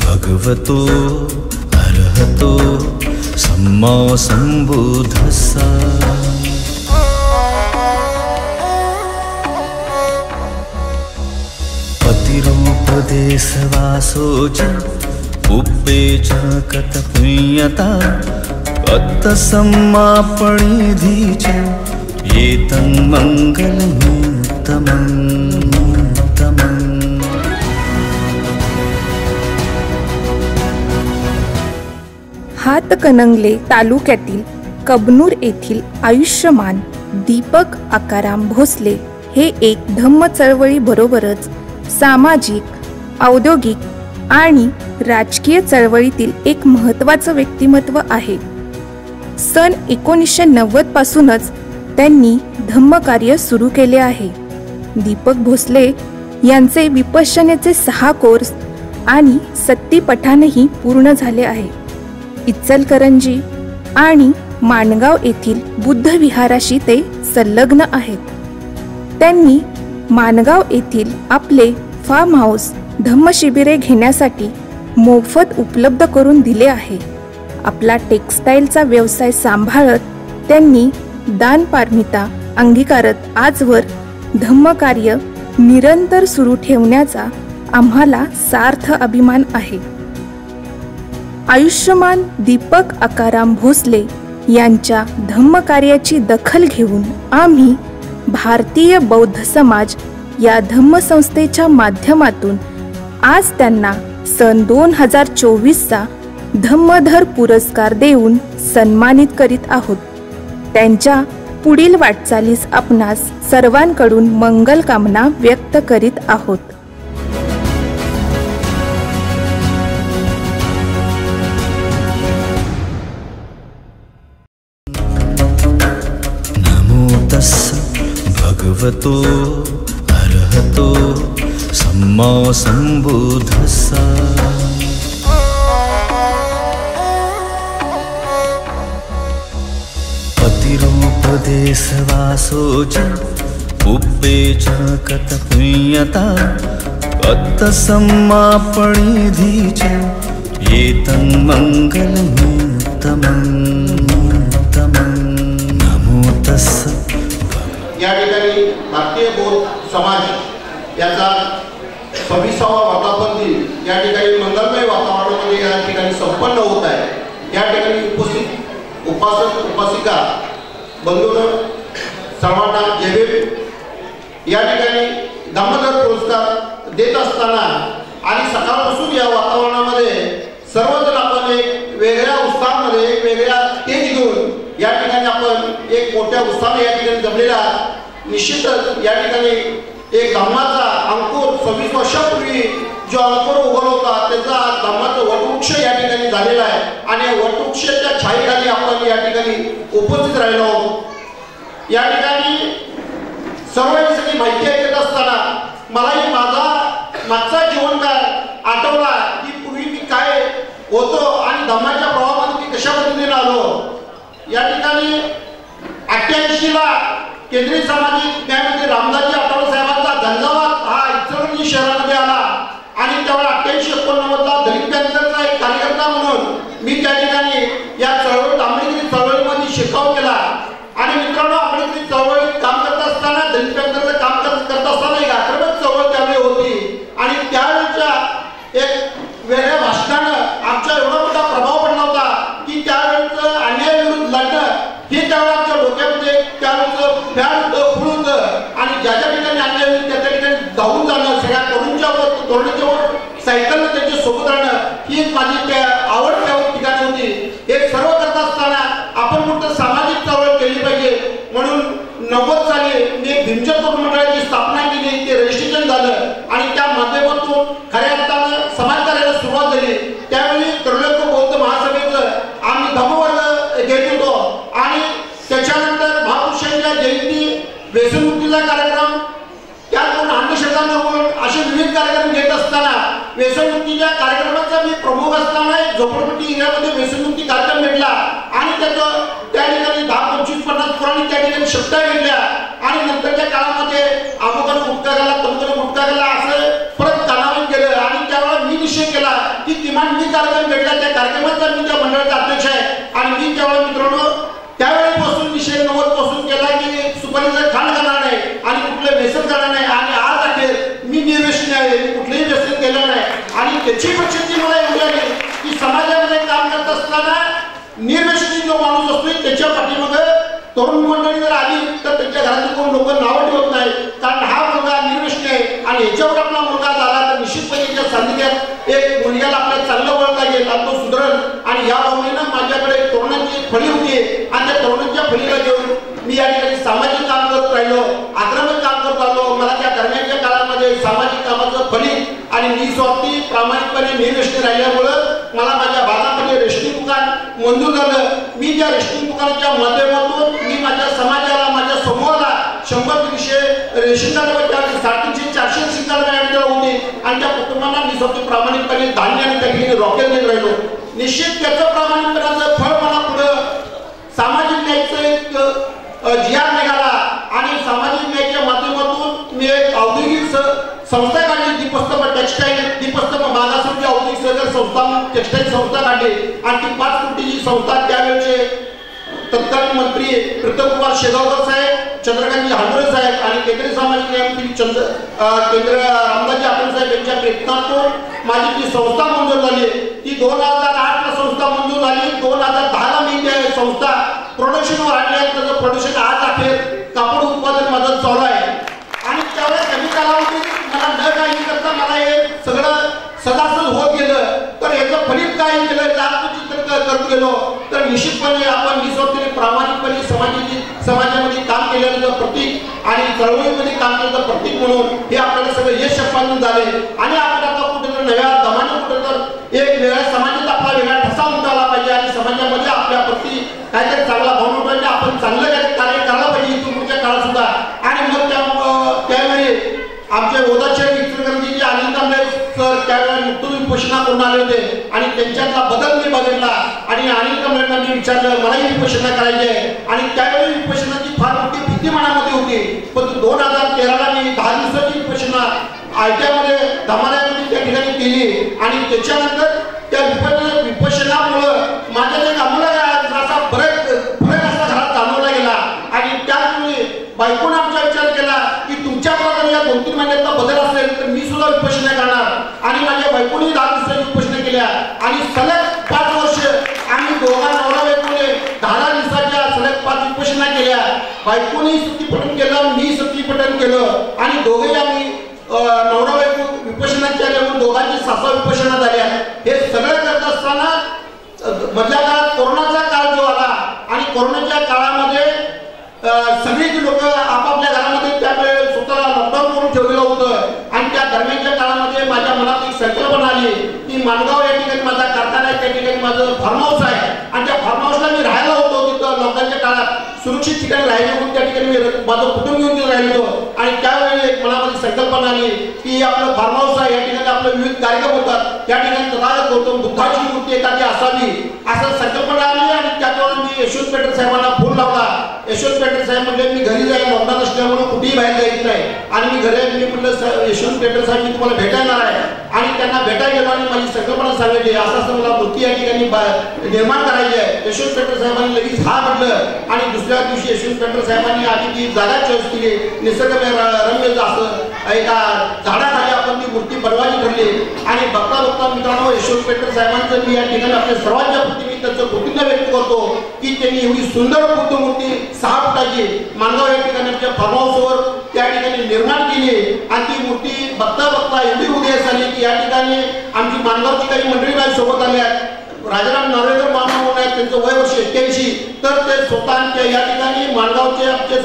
भगवतो अरहतो सम्मा संबुद्धस्सा. पतिरूपदेशवासो च उप्पे च कतपुण्यता अत्तसम्मापणिधि च एतन्मङ्गलमुत्तमम्. हातकणंगले तालुक्यातील कबनूर येथील आयुष्यमान दीपक आकाराम भोसले हे एक धम्म चळवळी बरोबरच सामाजिक, औद्योगिक आणि राजकीय चळवळीतील एक महत्त्वाचं व्यक्तिमत्व आहे. सन 1990 पासूनच त्यांनी धम्मकार्य सुरू केले आहे. दीपक भोसले यांचे विपश्यनेचे 6 कोर्स आणि सत्तीपठाणही पूर्ण झाले आहे. इचलकरंजी आणि माणगाव येथील बुद्ध विहाराशी ते संलग्न आहेत. त्यांनी माणगाव येथील आपले फार्म हाऊस धम्मशिबिरे घेण्यासाठी मोफत उपलब्ध करून दिले आहे. आपला टेक्स्टाईलचा व्यवसाय सांभाळत त्यांनी दानपारमिता अंगीकारत आजवर धम्मकार्य निरंतर सुरू ठेवण्याचा आम्हाला सार्थ अभिमान आहे. आयुष्यमान दीपक आकाराम भोसले यांच्या धम्मकार्याची दखल घेऊन आम्ही भारतीय बौद्ध समाज या धम्मसंस्थेच्या माध्यमातून आज त्यांना सन 2024चा धम्मधर पुरस्कार देऊन सन्मानित करीत आहोत. त्यांच्या पुढील वाटचालीस आपणास सर्वांकडून मंगल कामना व्यक्त करीत आहोत. नमो तस्स भगवतो अरहतो सम्मा संबुद्धस्स. पतिरूपदेशवासो च उप्पे च कतपुण्यता पत्तसम्मापणिधि च एतन्मङ्गलमुत्तमं नमो तस्स. या ठिकाणी भारतीय बौद्ध समाज याचा 26वा वर्धापन दिन या ठिकाणी मंगलमय वातावरणामध्ये या ठिकाणी संपन्न होत आहे. या ठिकाणी उपस्थित उपासक उपासिका बंधूंनो सर्वांना जय भीम. या ठिकाणी धम्मधर पुरस्कार देत असताना आणि सकाळपासून या वातावरणामध्ये सर्वजण आपण एक वेगळ्या उत्साहामध्ये एक वेगळ्या तेज घेऊन या ठिकाणी आपण एक मोठ्या उत्साहाने या ठिकाणी जमलेला. निश्चितच या ठिकाणी एक धम्माचा अंकुर 26 वर्षापूर्वी जो अंकुर उगवला होता त्याचा धम्माचा वटवृक्ष या ठिकाणी झालेला आहे आणि वटवृक्षाच्या छायेखाली आपण या ठिकाणी उपस्थित राहिलो आहोत. या ठिकाणी सर्व सगळी माहिती ऐकत असताना मलाही माझा मागचा जीवनकाळ आठवला की पूर्वी मी काय होतो आणि धम्माच्या प्रवाहामध्ये मी कशा पद्धतीने आलो. या ठिकाणी 88ला केंद्रीय सामाजिक न्यायमंत्री रामदासजी आठवले साहेबांचा झंझावात हा इचलकरंजी शहरामध्ये आला आणि त्यावेळेला 88-89ला दलित पॅनलचा एक कार्यकर्ता म्हणून मी त्या ठिकाणी या चळवळीत आंबेडकरी चळवळीमध्ये शिरकाव केला. आणि मित्रांनो आंबेडकरी चळवळीत काम करत असताना दलित पॅनलचं काम करत असताना एक आक्रमक चळवळ त्यावेळी होती आणि त्यावेळेच्या एक वेगळ्या भाषणानं आमच्या एवढा मोठा प्रभाव पडला होता की त्यावेळेचं अन्यायाविरुद्ध लढणं हे त्यावेळेला आमच्या डोक्यामध्ये त्यावेळेचं फॅन होतं फुल होतं आणि ज्या ज्या ठिकाणी अन्याय होईल त्या ठिकाणी धावून जाणं सगळ्या तरुणांच्या वर सायकलनं त्यांच्या सोबत राहणं ही एक माझी आवड त्या ठिकाणी होती. हे सर्व करत असताना आपण मोठं सामाजिक चळवळ केली पाहिजे म्हणून 90 साली मी भीमचंद तरुण मंडळाची स्थापना केली. ते रजिस्ट्रेशन झालं आणि त्या माध्यमातून खऱ्या अर्थानं समाजकार्याला सुरुवात झाली. त्यावेळी त्रिलोक बौद्ध महासभेचं आम्ही धम्मवर्ग घेत होतो आणि त्याच्यानंतर महापुरुषांच्या जयंती व्यसनमुक्तीचा कार्यक्रम त्यातून अंधश्रद्धा निर्मूलन असे विविध कार्यक्रम घेत असताना व्यसनमुक्तीच्या कार्यक्रमाचा मी प्रमुख असताना एक झोपडपट्टी एरियामध्ये व्यसनमुक्ती कार्यक्रम भेटला आणि त्याचं त्या ठिकाणी 10-25-50 पुराणी त्या ठिकाणी शब्द घेतल्या आणि नंतरच्या काळामध्ये अमुकानं गुटखा घाला तमुकानं गुटखा घाला असं परत कानावर केलं आणि त्यावेळेला मी निश्चय केला की किमान मी कार्यक्रम भेटला त्या कार्यक्रमाचा मी त्या मंडळाचा अध्यक्ष आहे आणि मी त्यावेळेला मित्रांनो त्यावेळेपासून निश्चय 90 पासून केला की सुपारीचं खाण करणार नाही आणि कुठलं व्यसन करणार नाही आणि आज अखेर मी निर्व्यसनी आहे. मी कुठलंही व्यसन केलं नाही आणि त्याची प्रचिती मला एवढी आली की समाजामध्ये काम करत असताना निर्व्यसनी जो माणूस असतो त्याच्या पाठीमागे तरुण मंडळी जर आली तर त्यांच्या घरातील कोण लोक नावं ठेवत नाही कारण हा मुलगा निर्व्यसनी आहे आणि याच्यावर आपला मुलगा झाला तर निश्चितपणे त्याच्या सानिध्यात एक मुलग्याला आपल्याला चांगलं वळता येईल आणि तो सुधरण आणि या भावनेनं माझ्याकडे तरुणांची फळी होती आणि त्या तरुणांच्या फळीला घेऊन मी या ठिकाणी सामाजिक काम करत राहिलो, आक्रमक काम करत आलो. मला त्या दरम्यानच्या काळामध्ये सामाजिक कामाचं प्रामाणिकपणे निर्रेशनी राहिल्यामुळं मला माझ्या भागामध्ये रेशनिंग दुकान मंजूर झालं. मी त्या रेशनिंग दुकानाच्या माध्यमातून मी माझ्या समाजाला, माझ्या समूहाला 100-150 रेशन कार्ड, 350-400 रेशन कार्ड मिळालेले होते आणि त्या कुटुंबांना मी स्वतः प्रामाणिकपणे धान्य आणि त्या रॉकेल देत राहिलो. निश्चित त्याचं प्रामाणिकपणाचं फळ मला पुढं सामाजिक न्यायाचं एक जिहाद निघाला आणि सामाजिक न्यायाच्या माध्यमातून मी एक औद्योगिक संस्था काढली, दीपस्तंभ टेक्सटाईल, दीपस्तंभ मागासवर्गीय औद्योगिक सहकारी संस्था, टेक्सटाईल संस्था काढली आणि ती 5 कोटीची संस्था त्यावेळेचे तत्कालीन मंत्री प्रीतम कुमार शेगावकर साहेब, चंद्रकांतजी हांडोळे साहेब आणि केंद्रीय सामाजिक न्याय मंत्री केंद्र रामदासजी आठवले साहेब यांच्या प्रयत्नातून माझी ती संस्था मंजूर झाली. ती 2008ला संस्था मंजूर झाली. 2010ला मी त्या संस्था प्रोडक्शनवर आणली आहे. त्याचं प्रोडक्शन आज अखेर कापड उत्पादन माझं चालू आहे आणि त्यावेळेस कमी कालावधीत मला न काही करता मला हे सगळं सदासद होत गेलं. तर याचं फलित काय केलं चित्र करत गेलो तर निश्चितपणे आपण निस्वार्थीने प्रामाणिकपणे समाजामध्ये काम केलेलं प्रतीक आणि चळवळीमध्ये काम केलेलं प्रतीक म्हणून हे आपल्याला सगळं यश संपादन झाले आणि आपण आता कुठेतरी नव्या दमाने कुठेतरी एक वेगळ्या समाजात आपला वेगळा ठसा उमटायला पाहिजे आणि समाजामध्ये आपल्या प्रती काहीतरी चांगला भावना उठवायला आपण चांगलं कार्य करायला पाहिजे इथून पुढच्या काळात सुद्धा. आणि मग त्यावेळी आमचे ओदाचे इचलकरंजी अनिल कांबळे सर त्यावेळेला मुक्त उपोषणा करून आले होते आणि त्यांच्यातला बदल मी बघितला आणि अनिल कांबळेंना मी विचारलं मलाही विपोषणा करायची आहे आणि त्यावेळी विपोषणाची फार मोठी भीती मनामध्ये होती. पण 2013ला मी 10 दिवसाची विपोषणा आयट्यामध्ये धमाल्यामध्ये त्या ठिकाणी केली आणि त्याच्यानंतर त्या विपोषणामुळं माझ्या एक आम्हाला असा फरक असा घरात जाणवला गेला आणि त्याचवेळी बायकोने आमचा विचार केला की तुमच्याकडे या 2-3 महिन्याचा बदल असेल तर मी सुद्धा विपोषणा करणार आणि माझ्या बायकोने 10 दिवसाची विपोषणा केल्या आणि सलग 5 वर्ष आम्ही दोघा नवरा बायकोने 10 दिवसाच्या सलग 5 विपोषणा केल्या. बायकोने सतीपठण केलं, मी सतीपठण केलं आणि दोघे आम्ही नवरा बायको विपोषणा केल्यामुळे दोघांची 6 विपोषणा झाल्या. हे सगळं करत असताना मधल्या काळात कोरोनाचा काळ जो आला आणि कोरोनाच्या काळामध्ये सगळीच लोक आपापल्या घरामध्ये त्यावेळेस स्वतःला लॉकडाऊन करून ठेवलेलं होतं आणि त्या दरम्यानच्या काळामध्ये माझ्या मनात एक संकल्पना आली की माणगाव या ठिकाणी माझा कारखाना आहे, त्या ठिकाणी माझं फार्म हाऊस आहे आणि त्या फार्म हाऊसला मी राहायला होतो. तिथं लॉकडाऊनच्या काळात सुरक्षित ठिकाणी राहिले म्हणून त्या ठिकाणी मी माझं कुटुंब घेऊन तिथे राहिलो आणि त्यावेळी एक मनामध्ये संकल्पना आली की आपलं फार्म हाऊस आहे, या ठिकाणी आपले विविध कार्यक्रम होतात, त्या ठिकाणी तथागत गौतम बुद्धाची मूर्ती एखादी असावी असं संकल्पना आली आणि त्याच्यावर मी यशवंत पेटर साहेबांना फोन लावला. यशवंत पेटर साहेब म्हणजे मी घरी जाईल लॉकडाऊन असल्यामुळे कुठेही बाहेर जायचं नाही आणि मी घरी मी म्हटलं यशवंत पेटर साहेब मी तुम्हाला भेटायला आहे आणि त्यांना भेटायला गेलो आणि माझी संकल्पना सांगितली असं मला मूर्ती या ठिकाणी निर्माण करायची आहे. यशवंत पेटर साहेबांनी लगेच हा म्हटलं आणि दुसऱ्या दिवशी यशवंत पेटर साहेबांनी आधी ती जागा चॉईस केली. निसर्गरम्य असं एका झाडाखाली आपण ती मूर्ती बनवायची ठरली आणि बघता बघता मित्रांनो यशवंत पेटर साहेबांचं मी या ठिकाणी आपल्या सर्वांच्या प्रती मी त्याचं कृतज्ञता व्यक्त करतो की त्यांनी एवढी सुंदर बुद्ध मूर्ती 6 फुटाची माणगाव या ठिकाणी आमच्या फार्म हाऊसवर त्या ठिकाणी निर्माण केली आणि ती मूर्ती बघता बघता एवढी उदयास आली की या ठिकाणी आमची माणगावची काही मंडळी माझ्या सोबत आल्या. राजाराम नार्वेकर मामा म्हणून आहेत, त्यांचं वय वर्ष 81. तर ते स्वतः या ठिकाणी माणगावचे आमचे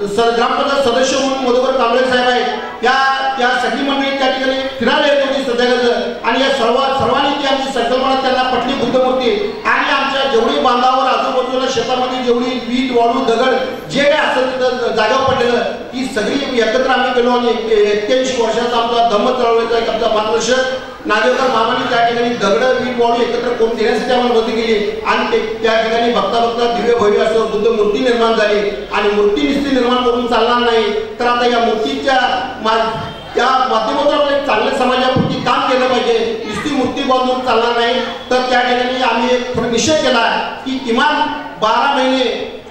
ग्रामपंचायत सदस्य म्हणून मधुकर कांबळे साहेब आहेत. या सगळी मंडळी त्या ठिकाणी फिरायला येत होती सध्याकडं आणि या सर्वांनी ती आमची संकल्पना त्यांना पटली बुद्धमूर्ती आणि आमच्या जेवढी बांधावर आजूबाजूला शेतामध्ये जेवढी वीट वाळू दगड जे काय असेल तिथं जागेवर पडलेलं ती सगळी एकत्र आम्ही गेलो आणि 81 वर्षाचा आमचा धम्म चळवळीचा एक आमचा मार्गदर्शक नागेकर मामांनी त्या ठिकाणी दगड वीट वाळू एकत्र करून देण्यासाठी आम्हाला मदत केली आणि त्या ठिकाणी बघता बघता दिव्य भव्य असं बुद्ध मूर्ती निर्माण झाली आणि मूर्ती निश्चित निर्माण करून चालणार नाही तर आता या मूर्तीच्या त्या माध्यमातून आपण एक चांगल्या समाजापुरती काम केलं पाहिजे. नुसती मूर्ती बांधून चालणार नाही तर त्या ठिकाणी आम्ही एक निश्चय केला की किमान 12 महिने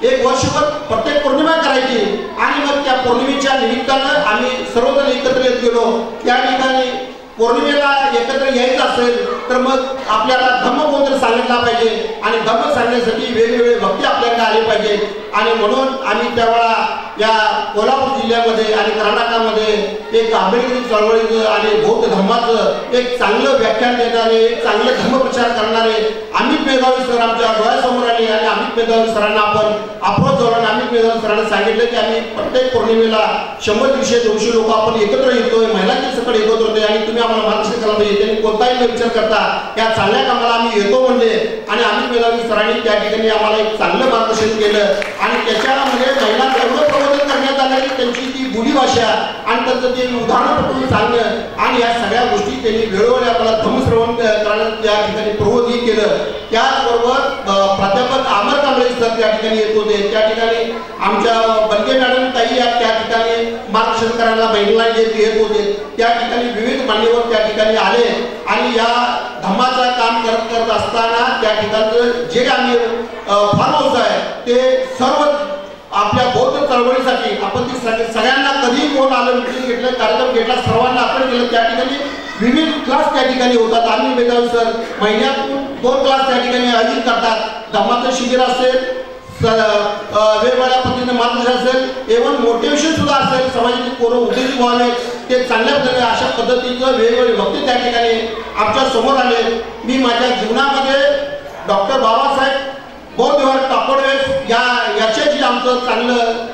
1 वर्षभर प्रत्येक पौर्णिमा करायची आणि मग त्या पौर्णिमेच्या निमित्तानं आम्ही सर्वजण एकत्र येत गेलो. त्या ठिकाणी पौर्णिमेला एकत्र यायचं असेल तर मग आपल्याला धम्म कोणतरी सांगितला पाहिजे आणि धम्म सांगण्यासाठी वेगवेगळे भक्ती आपल्याकडे आले पाहिजे आणि म्हणून आम्ही त्यावेळा या कोल्हापूर जिल्ह्यामध्ये आणि कर्नाटकामध्ये एक आंबेडकरी चळवळीचं आणि बौद्ध धर्माचं एक चांगलं व्याख्यान देणारे एक चांगले धर्मप्रचार करणारे अमित मेधावी सर आमच्या डोळ्यासमोर आले आणि अमित मेधावी सरांना आपण अप्रोच झालो. अमित मेधावी सरांना सांगितलं की आम्ही प्रत्येक पौर्णिमेला 100-150 लोक आपण एकत्र येतोय, महिलांचे सकट एकत्र होतोय आणि तुम्ही आम्हाला मार्गदर्शन करायला होते. त्यांनी कोणताही न विचार करता या चांगल्या कामाला आम्ही येतो म्हणले आणि अमित मेधावी सरांनी त्या ठिकाणी आम्हाला एक चांगलं मार्गदर्शन केलं आणि त्याच्यामध्ये महिलांना एवढं प्रबोधन करण्यात आलं की त्यांची ती बोलीभाषा आणि त्यांचं ते उदाहरण पटवून सांगणं आणि या सगळ्या गोष्टी त्यांनी वेळोवेळी आम्हाला धम्मश्रवण करण्यात त्या ठिकाणी प्रबोधही केलं. त्याचबरोबर प्राध्यापक अमर कांबळे सर त्या ठिकाणी येत होते. त्या ठिकाणी आमच्या बलके मॅडम ताई त्या ठिकाणी मार्गदर्शन करायला महिला येत होते. त्या ठिकाणी विविध मान्यवर त्या ठिकाणी आले आणि या धम्माचं काम करत असताना त्या ठिकाणचं जे आम्ही फार्म हाऊस आहे ते सर्व आपल्या बौद्ध चळवळीसाठी आपण ती सगळ्यांना कधी कोण आलं मिटिंग घेतलं कार्यक्रम घेतला सर्वांना आपण केलं. त्या ठिकाणी विविध क्लास त्या ठिकाणी होतात. आम्ही मेधावी सर महिन्यातून 2 क्लास त्या ठिकाणी आयोजित करतात. धम्माचं शिबिर असेल, वेगवेगळ्या पद्धतीने मार्गदर्शन असेल, एव्हन मोटिवेशन सुद्धा असेल, समाजातील पोरं उद्योजक व्हावे ते चांगल्या पद्धतीने अशा पद्धतीचं वेगवेगळे वक्ते त्या ठिकाणी आमच्या समोर आले. मी माझ्या जीवनामध्ये डॉक्टर बाबासाहेब बौद्धविहार टाकोडे याच्याशी आमचं चांगलं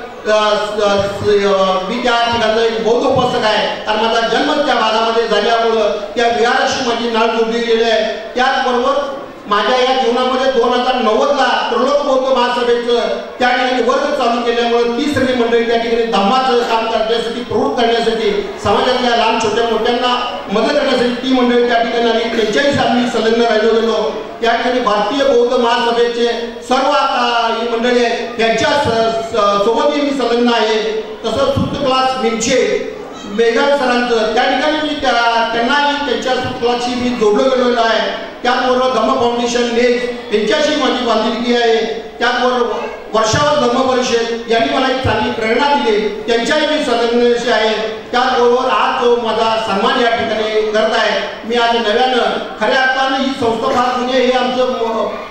मी त्या ठिकाणचं एक बौद्ध उपासक आहे कारण माझा जन्म त्या भागामध्ये झाल्यामुळं त्या विहाराशी माझी नाळ जोडली गेली आहे. त्याचबरोबर माझ्या या जीवनामध्ये 2090ला त्रिलोक बौद्ध महासभेचं त्या ठिकाणी वर्ग चालू केल्यामुळे 30 सगळी मंडळी त्या ठिकाणी धम्माचं काम करण्यासाठी प्रवृत्त करण्यासाठी समाजातल्या लहान छोट्या मोठ्यांना मदत करण्यासाठी ती मंडळी त्या ठिकाणी आली. त्यांच्याही आम्ही संलग्न राहिलो गेलो. त्या ठिकाणी भारतीय बौद्ध महासभेचे सर्व ही मंडळी आहेत त्यांच्या सोबतही मी संलग्न आहे. तसंच सुप्त क्लास मिंचे मेघावी सरांचं त्या ठिकाणी मी त्यांनाही त्यांच्या सुप्त क्लासशी मी जोडलो गेलेलो आहे. त्याचबरोबर धम्म फाउंडेशन नेट यांच्याशी माझी बांधिलकी आहे. त्याचबरोबर वर्षावर धम्म परिषद यांनी मला एक चांगली प्रेरणा दिली त्यांच्याही मी संलग्न आहे. त्याचबरोबर आज जो माझा सन्मान या ठिकाणी करत आहे मी आज नव्यानं खऱ्या अर्थानं ही संस्था फार जुनी हे आमचं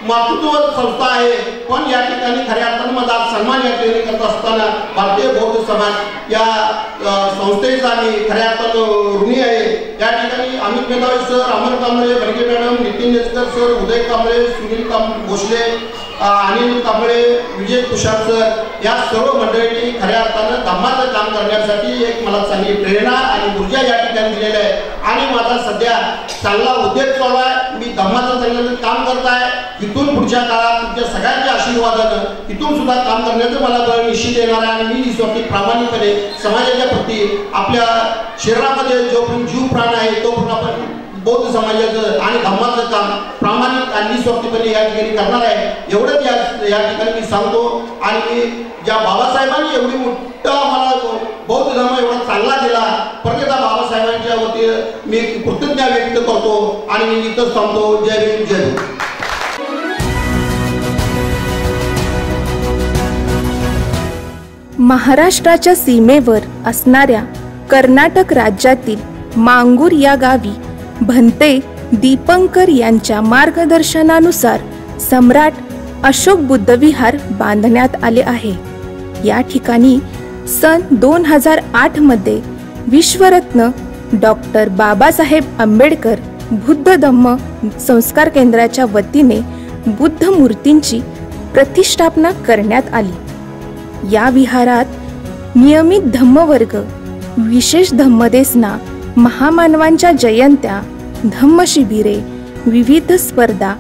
मातृत्व संस्था आहे पण या ठिकाणी खऱ्या अर्थानं माझा सन्मान या ठिकाणी करत असताना भारतीय बौद्ध समाज या संस्थेचा मी खऱ्या अर्थानं ऋणी आहे. या ठिकाणी अमित मेधावी सर, अमर कांबळे, बलके मॅडम, नितीन नेचकर सर, उदय कांबळे, सुनील भोसले, अनिल कांबळे, विजय तुषार सर या सर्व मंडळींनी खऱ्या अर्थानं धम्माचं काम करण्यासाठी एक मला चांगली प्रेरणा आणि ऊर्जा या ठिकाणी दिलेली आहे. आणि माझा सध्या चांगला उद्योग चालू आहे. मी धम्माचं चांगलं काम करत आहे. इथून पुढच्या काळात तुमच्या सगळ्यांच्या आशीर्वादानं इथून सुद्धा काम करण्याचं मला बळ निश्चित येणार आहे. आणि मी निस्वार्थी प्रामाणिकपणे समाजाच्या प्रती आपल्या शरीरामध्ये जो पण जीव प्राण आहे तो पण आपण बौद्ध समाजाचं आणि धम्माचं काम प्रामाणिक आणि निस्वार्थीपणे या ठिकाणी करणार आहे एवढंच या ठिकाणी मी सांगतो. आणि मी ज्या बाबासाहेबांनी एवढी मोठा मला बौद्ध धर्म एवढा चांगला दिला प्रत्येक बाबासाहेबांच्या वतीने मी कृतज्ञता व्यक्त करतो आणि मी इथंच थांबतो. जय भीम, जय भीम. महाराष्ट्राच्या सीमेवर असणाऱ्या कर्नाटक राज्यातील मांगूर या गावी भंते दीपंकर यांच्या मार्गदर्शनानुसार सम्राट अशोक बुद्ध विहार बांधण्यात आले आहे. या ठिकाणी सन 2008 मध्ये विश्वरत्न डॉक्टर बाबासाहेब आंबेडकर बुद्ध धम्म संस्कार केंद्राच्या वतीने बुद्ध मूर्तींची प्रतिष्ठापना करण्यात आली. या विहारात नियमित धम्मवर्ग, विशेष धम्मदेसना, महामानवांच्या जयंत्या, धम्मशिबिरे, विविध स्पर्धा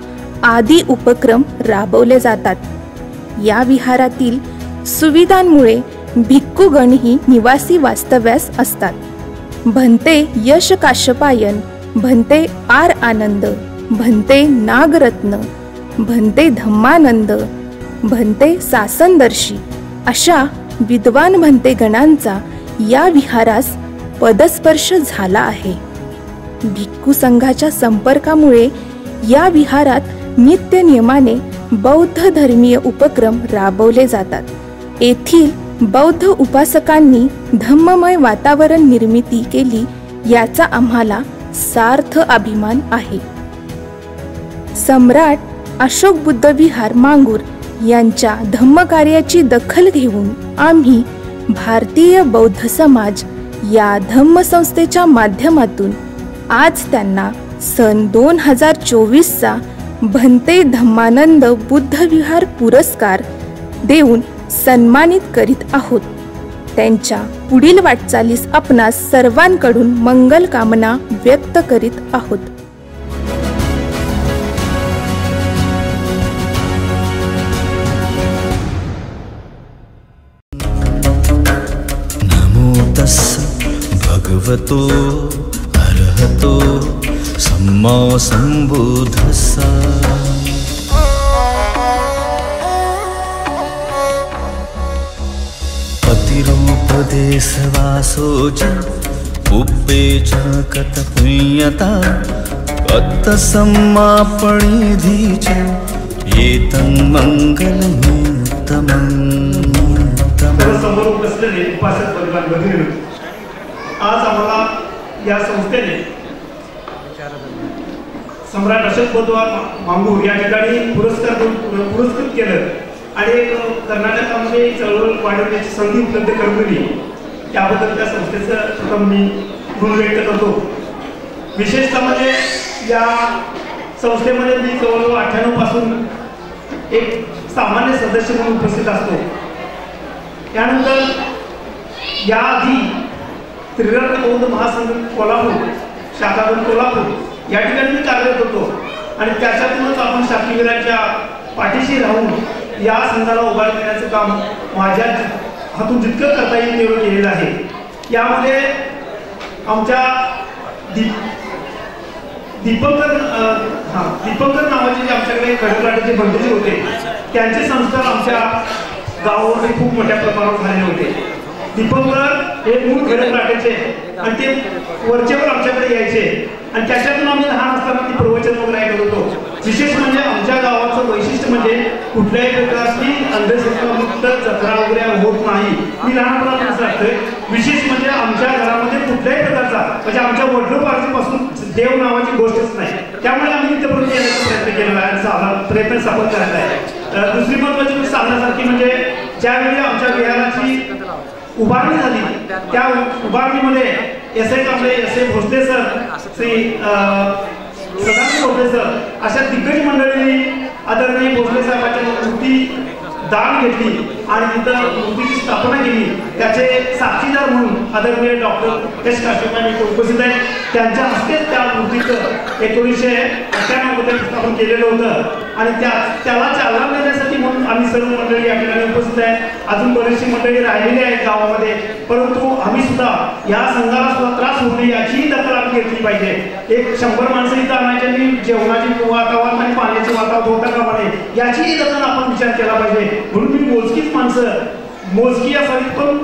आदी उपक्रम राबवले जातात. या विहारातील सुविधांमुळे भिक्खूगणही निवासी वास्तव्यास असतात. भंते यश काश्यपायन, भंते आर आनंद, भंते नागरत्न, भंते धम्मानंद, भंते सासनदर्शी अशा विद्वान भंते गणांचा या विहारास पदस्पर्श झाला आहे. भिक्खू संघाच्या संपर्कामुळे या विहारात नित्य नियमाने बौद्ध धर्मीय उपक्रम राबवले जातात. येथील बौद्ध उपासकांनी धम्ममय वातावरण निर्मिती केली याचा आम्हाला सार्थ अभिमान आहे. सम्राट अशोक बुद्ध विहार मांगूर यांच्या धम्मकार्याची दखल घेऊन आम्ही भारतीय बौद्ध समाज या धम्मसंस्थेच्या माध्यमातून आज त्यांना सन 2024चा भंते धम्मानंद बुद्ध विहार पुरस्कार देऊन सन्मानित करीत आहोत. त्यांच्या पुढील वाटचालीस आपणास सर्वांकडून मंगल कामना व्यक्त करीत आहोत. नमो तस्स भगवतो अरहतो सम्मा सम्बुद्धस्सा. पतिरूपदेशवासो च उप्पे च कतपुण्यता कत्तसम्मापणिधि च एतं मङ्गलमुत्तमम्. समोर बसलेले उपासक परिवार भगिनी, आज आम्हाला या संस्थेने सम्राट अशोक बुद्धवार मांगूर या ठिकाणी पुरस्कृत केलं आणि एक कर्नाटकामध्ये चळवळ वाढवण्याची संधी उपलब्ध करून दिली. त्याबद्दल त्या संस्थेचं प्रथम मी ऋण व्यक्त करतो. विशेषतः म्हणजे या संस्थेमध्ये मी जवळजवळ 98 पासून एक सामान्य सदस्य म्हणून उपस्थित असतो. त्यानंतर याआधी त्रिरत्न बौद्ध महासंघ कोल्हापूर शाखा 2 कोल्हापूर या ठिकाणी मी कार्यरत होतो आणि त्याच्यातूनच आपण शाकीवीरांच्या पाठीशी राहून या संघाला उभा करण्याचं काम माझ्या हातून जितकं करता येईल तेवढं केलेलं आहे. यामध्ये आमच्या दीपंकर नावाचे जे आमच्याकडे खडकलाटेचे बंधूजी होते त्यांचे संस्कार आमच्या गावामध्ये खूप मोठ्या प्रमाणावर झालेले होते. दीपंकर हे मूळ खडकलाटेचे आणि ते वरचेवर आमच्याकडे यायचे आणि त्याच्यातून आम्ही लहान असताना ती प्रवचन वगैरे ऐकत होतो. विशेष म्हणजे आमच्या गावाचं वैशिष्ट्य म्हणजे कुठल्याही प्रकारची अंधश्रद्धामुक्त जत्रा वगैरे होत नाही. मी लहानपणापासून सांगतोय. विशेष म्हणजे आमच्या घरामध्ये कुठल्याही प्रकारचा म्हणजे आमच्या वडिलोपार्जीपासून देव नावाची गोष्टच नाही. त्यामुळे आम्ही इथपर्यंत येण्याचा प्रयत्न केलेला आहे, प्रयत्न सफल करायचा आहे. दुसरी महत्वाची गोष्ट सांगण्यासारखी म्हणजे ज्यावेळी आमच्या विहाराची उभारणी झाली त्या उभारणीमध्ये S A. Kamble, S A. Bhosale sir, Shri Sadanand Bhosale sir अशा दिग्गज मंडळींनी आदरणीय भोसले साहेबांच्या मूर्ती दान घेतली आणि तिथं मूर्तीची स्थापना केली. त्याचे साक्षीदार म्हणून आदरणीय डॉक्टर एस. काशीनाथ उपस्थित आहेत. त्यांच्या हस्तेच त्या मूर्तीचं 1998 मध्ये स्थापन केलेलं होतं आणि त्याला चालना देण्यासाठी म्हणून आम्ही सर्व मंडळी या ठिकाणी उपस्थित आहे. अजून बरीचशी मंडळी राहिलेली आहेत गावामध्ये, परंतु आम्ही सुद्धा या संघाला सुद्धा त्रास होऊ नये याचीही दखल आम्ही घेतली पाहिजे. एक 100 माणसं इथं आणायची आणि जेवणाची वातावरण आणि पाण्याची वातावरण होता कामा नये याचीही दखल आपण विचार केला पाहिजे. म्हणून मी मोजकीच माणसं मोजकी असावी पण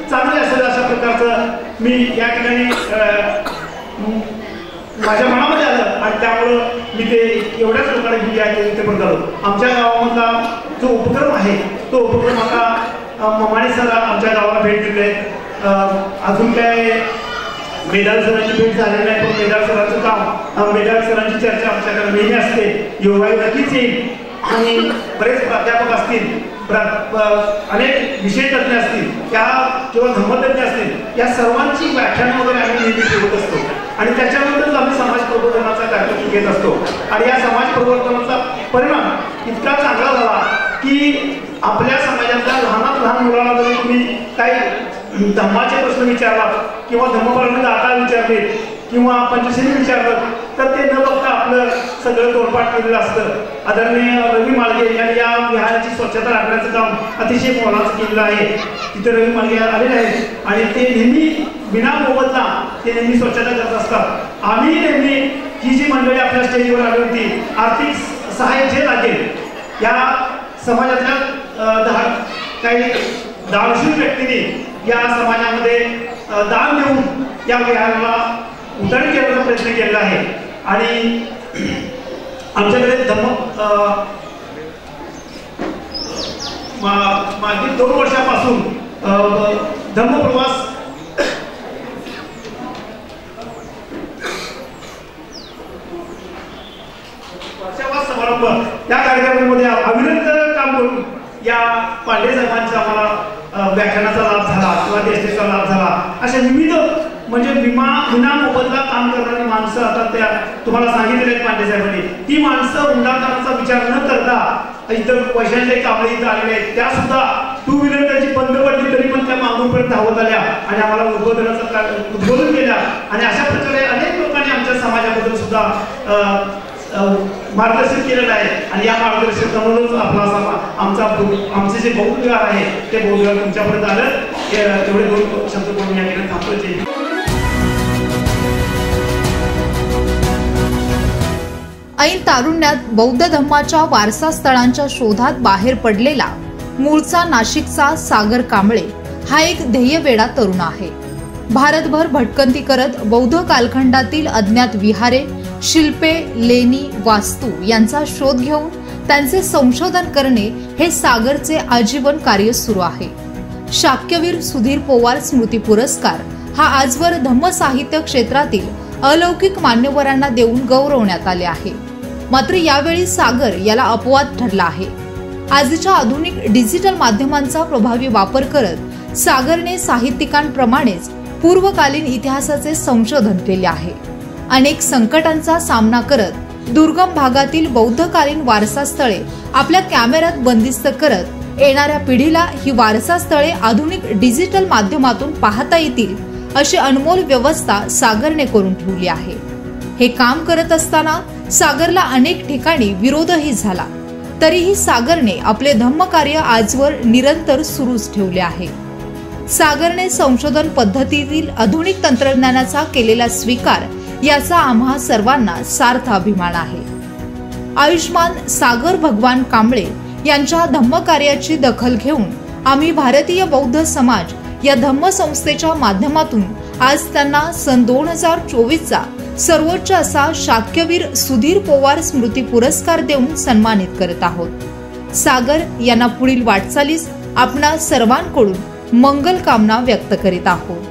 चांगले असेल अशा प्रकारचं मी या ठिकाणी माझ्या मनामध्ये आलं आणि त्यामुळं मी ते एवढ्याच लोकांना घेऊन या इथे पण झालो. आमच्या गावामधला जो उपक्रम आहे तो उपक्रम आता माने सर आमच्या गावाला भेट दिली आहे. अजून काय मेधावी सरांची भेट झालेली नाही, पण मेधावी सरांचं काम मेधावी सरांची चर्चा आमच्याकडे नेहमी असते. योगायोग नक्कीच येईल आणि बरेच प्राध्यापक असतील, अनेक विषय तज्ञ असतील त्या किंवा धर्मतज्ञ असतील, या सर्वांची व्याख्यानं वगैरे आम्ही नेहमी ठेवत असतो आणि त्याच्यानंतरच आम्ही समाज प्रबोधनाचा कार्यक्रम घेत असतो. आणि या समाज प्रबोधनाचा परिणाम इतका चांगला झाला की आपल्या समाजातल्या लहानात लहान मुलांना जरी तुम्ही काही धर्माचे प्रश्न विचारला किंवा धर्मपालन गाथा विचारले किंवा पंचशील विचारलं तर ते न बघता आपलं सगळं तोडपाठ केलेलं असतं. आदरणीय रवी माळगे यांनी या विहाराची स्वच्छता राखण्याचं काम अतिशय मोलाचं केलेलं आहे. तिथे रवी माळगे आलेले आहेत आणि ते नेहमी बिना मोबदला ते नेहमी स्वच्छता करत असतात. आम्ही नेहमी ही जी मंडळी आपल्या स्टेजवर आली होती आर्थिक सहाय्य जे लागेल या समाजातल्या काही दानशूर व्यक्तींनी या समाजामध्ये दान देऊन या विहाराला उतरणी करण्याचा प्रयत्न केलेला आहे. आणि आमच्याकडे मागील 2 वर्षापासून धर्मप्रवास समारंभ या कार्यक्रमामध्ये अविरत काम करून या पांडे साहेबांचा आम्हाला व्याख्यानाचा लाभ झाला किंवा देशनेचा लाभ झाला. अशा विविध म्हणजे विना मोबदला काम करणारी माणसं आता त्या तुम्हाला सांगितलेले आहेत पांडे साहेबांनी. ती माणसं उंडाळतानाचा विचार न करता इथं पैशांचे कामं इथं आलेले आहेत. त्या सुद्धा 2 व्हीलर त्याची बंद पडली तरी पण त्या मागं महाप्रभूंपर्यंत धावत आल्या आणि आम्हाला उद्बोधन केल्या आणि अशा प्रकारे अनेक लोकांनी आमच्या समाजाबद्दल सुद्धा मार्गदर्शन केलेलं आहे आणि या मार्गदर्शनामुळेच आपला आमचे जे बौद्ध विहार आहे ते बौद्ध विहार तुमच्यापर्यंत आलं. तेवढे 2 शब्द बोलून या ठिकाणी थांबवायचे. ऐन तारुण्यात बौद्ध धम्माच्या वारसा स्थळांच्या शोधात बाहेर पडलेला मूळचा नाशिकचा सागर कांबळे हा एक ध्येयवेडा तरुण आहे. भारतभर भटकंती करत बौद्ध कालखंडातील अज्ञात विहारे, शिल्पे, लेणी, वास्तू यांचा शोध घेऊन त्यांचे संशोधन करणे हे सागरचे आजीवन कार्य सुरू आहे. शाक्यवीर सुधीर पोवार स्मृती पुरस्कार हा आजवर धम्म साहित्य क्षेत्रातील अलौकिक मान्यवरांना देऊन गौरवण्यात आले आहे. मात्र यावेळी सागर याला अपवाद ठरला आहे. आजच्या आधुनिक डिजिटल माध्यमांचा प्रभावी वापर करत सागरने साहित्यिकांप्रमाणेच पूर्वकालीन इतिहासाचे संशोधन केले आहे. अनेक संकटांचा सामना करत दुर्गम भागातील बौद्धकालीन वारसा स्थळे आपल्या कॅमेऱ्यात बंदिस्त करत येणाऱ्या पिढीला ही वारसा स्थळे आधुनिक डिजिटल माध्यमातून पाहता येतील अशी अनमोल व्यवस्था सागरने करून ठेवली आहे. हे काम करत असताना सागरला अनेक ठिकाणी विरोधही झाला, तरीही सागरने आपले धम्मकार्य आजवर निरंतर सुरूच ठेवले आहे. सागरने संशोधन पद्धतीतील आधुनिक तंत्रज्ञानाचा केलेला स्वीकार याचा आम्हा सर्वांना सार्थ अभिमान आहे. आयुष्मान सागर भगवान कांबळे यांच्या धम्मकार्याची दखल घेऊन आम्ही भारतीय बौद्ध समाज या धम्म संस्थेच्या माध्यमातून आज त्यांना सन 2024चा सर्वोच्च असा शाक्यवीर सुधीर पोवार स्मृती पुरस्कार देऊन सन्मानित करत आहोत. सागर यांना पुढील वाटचालीस आपणा सर्वांकडून मंगल कामना व्यक्त करीत आहोत.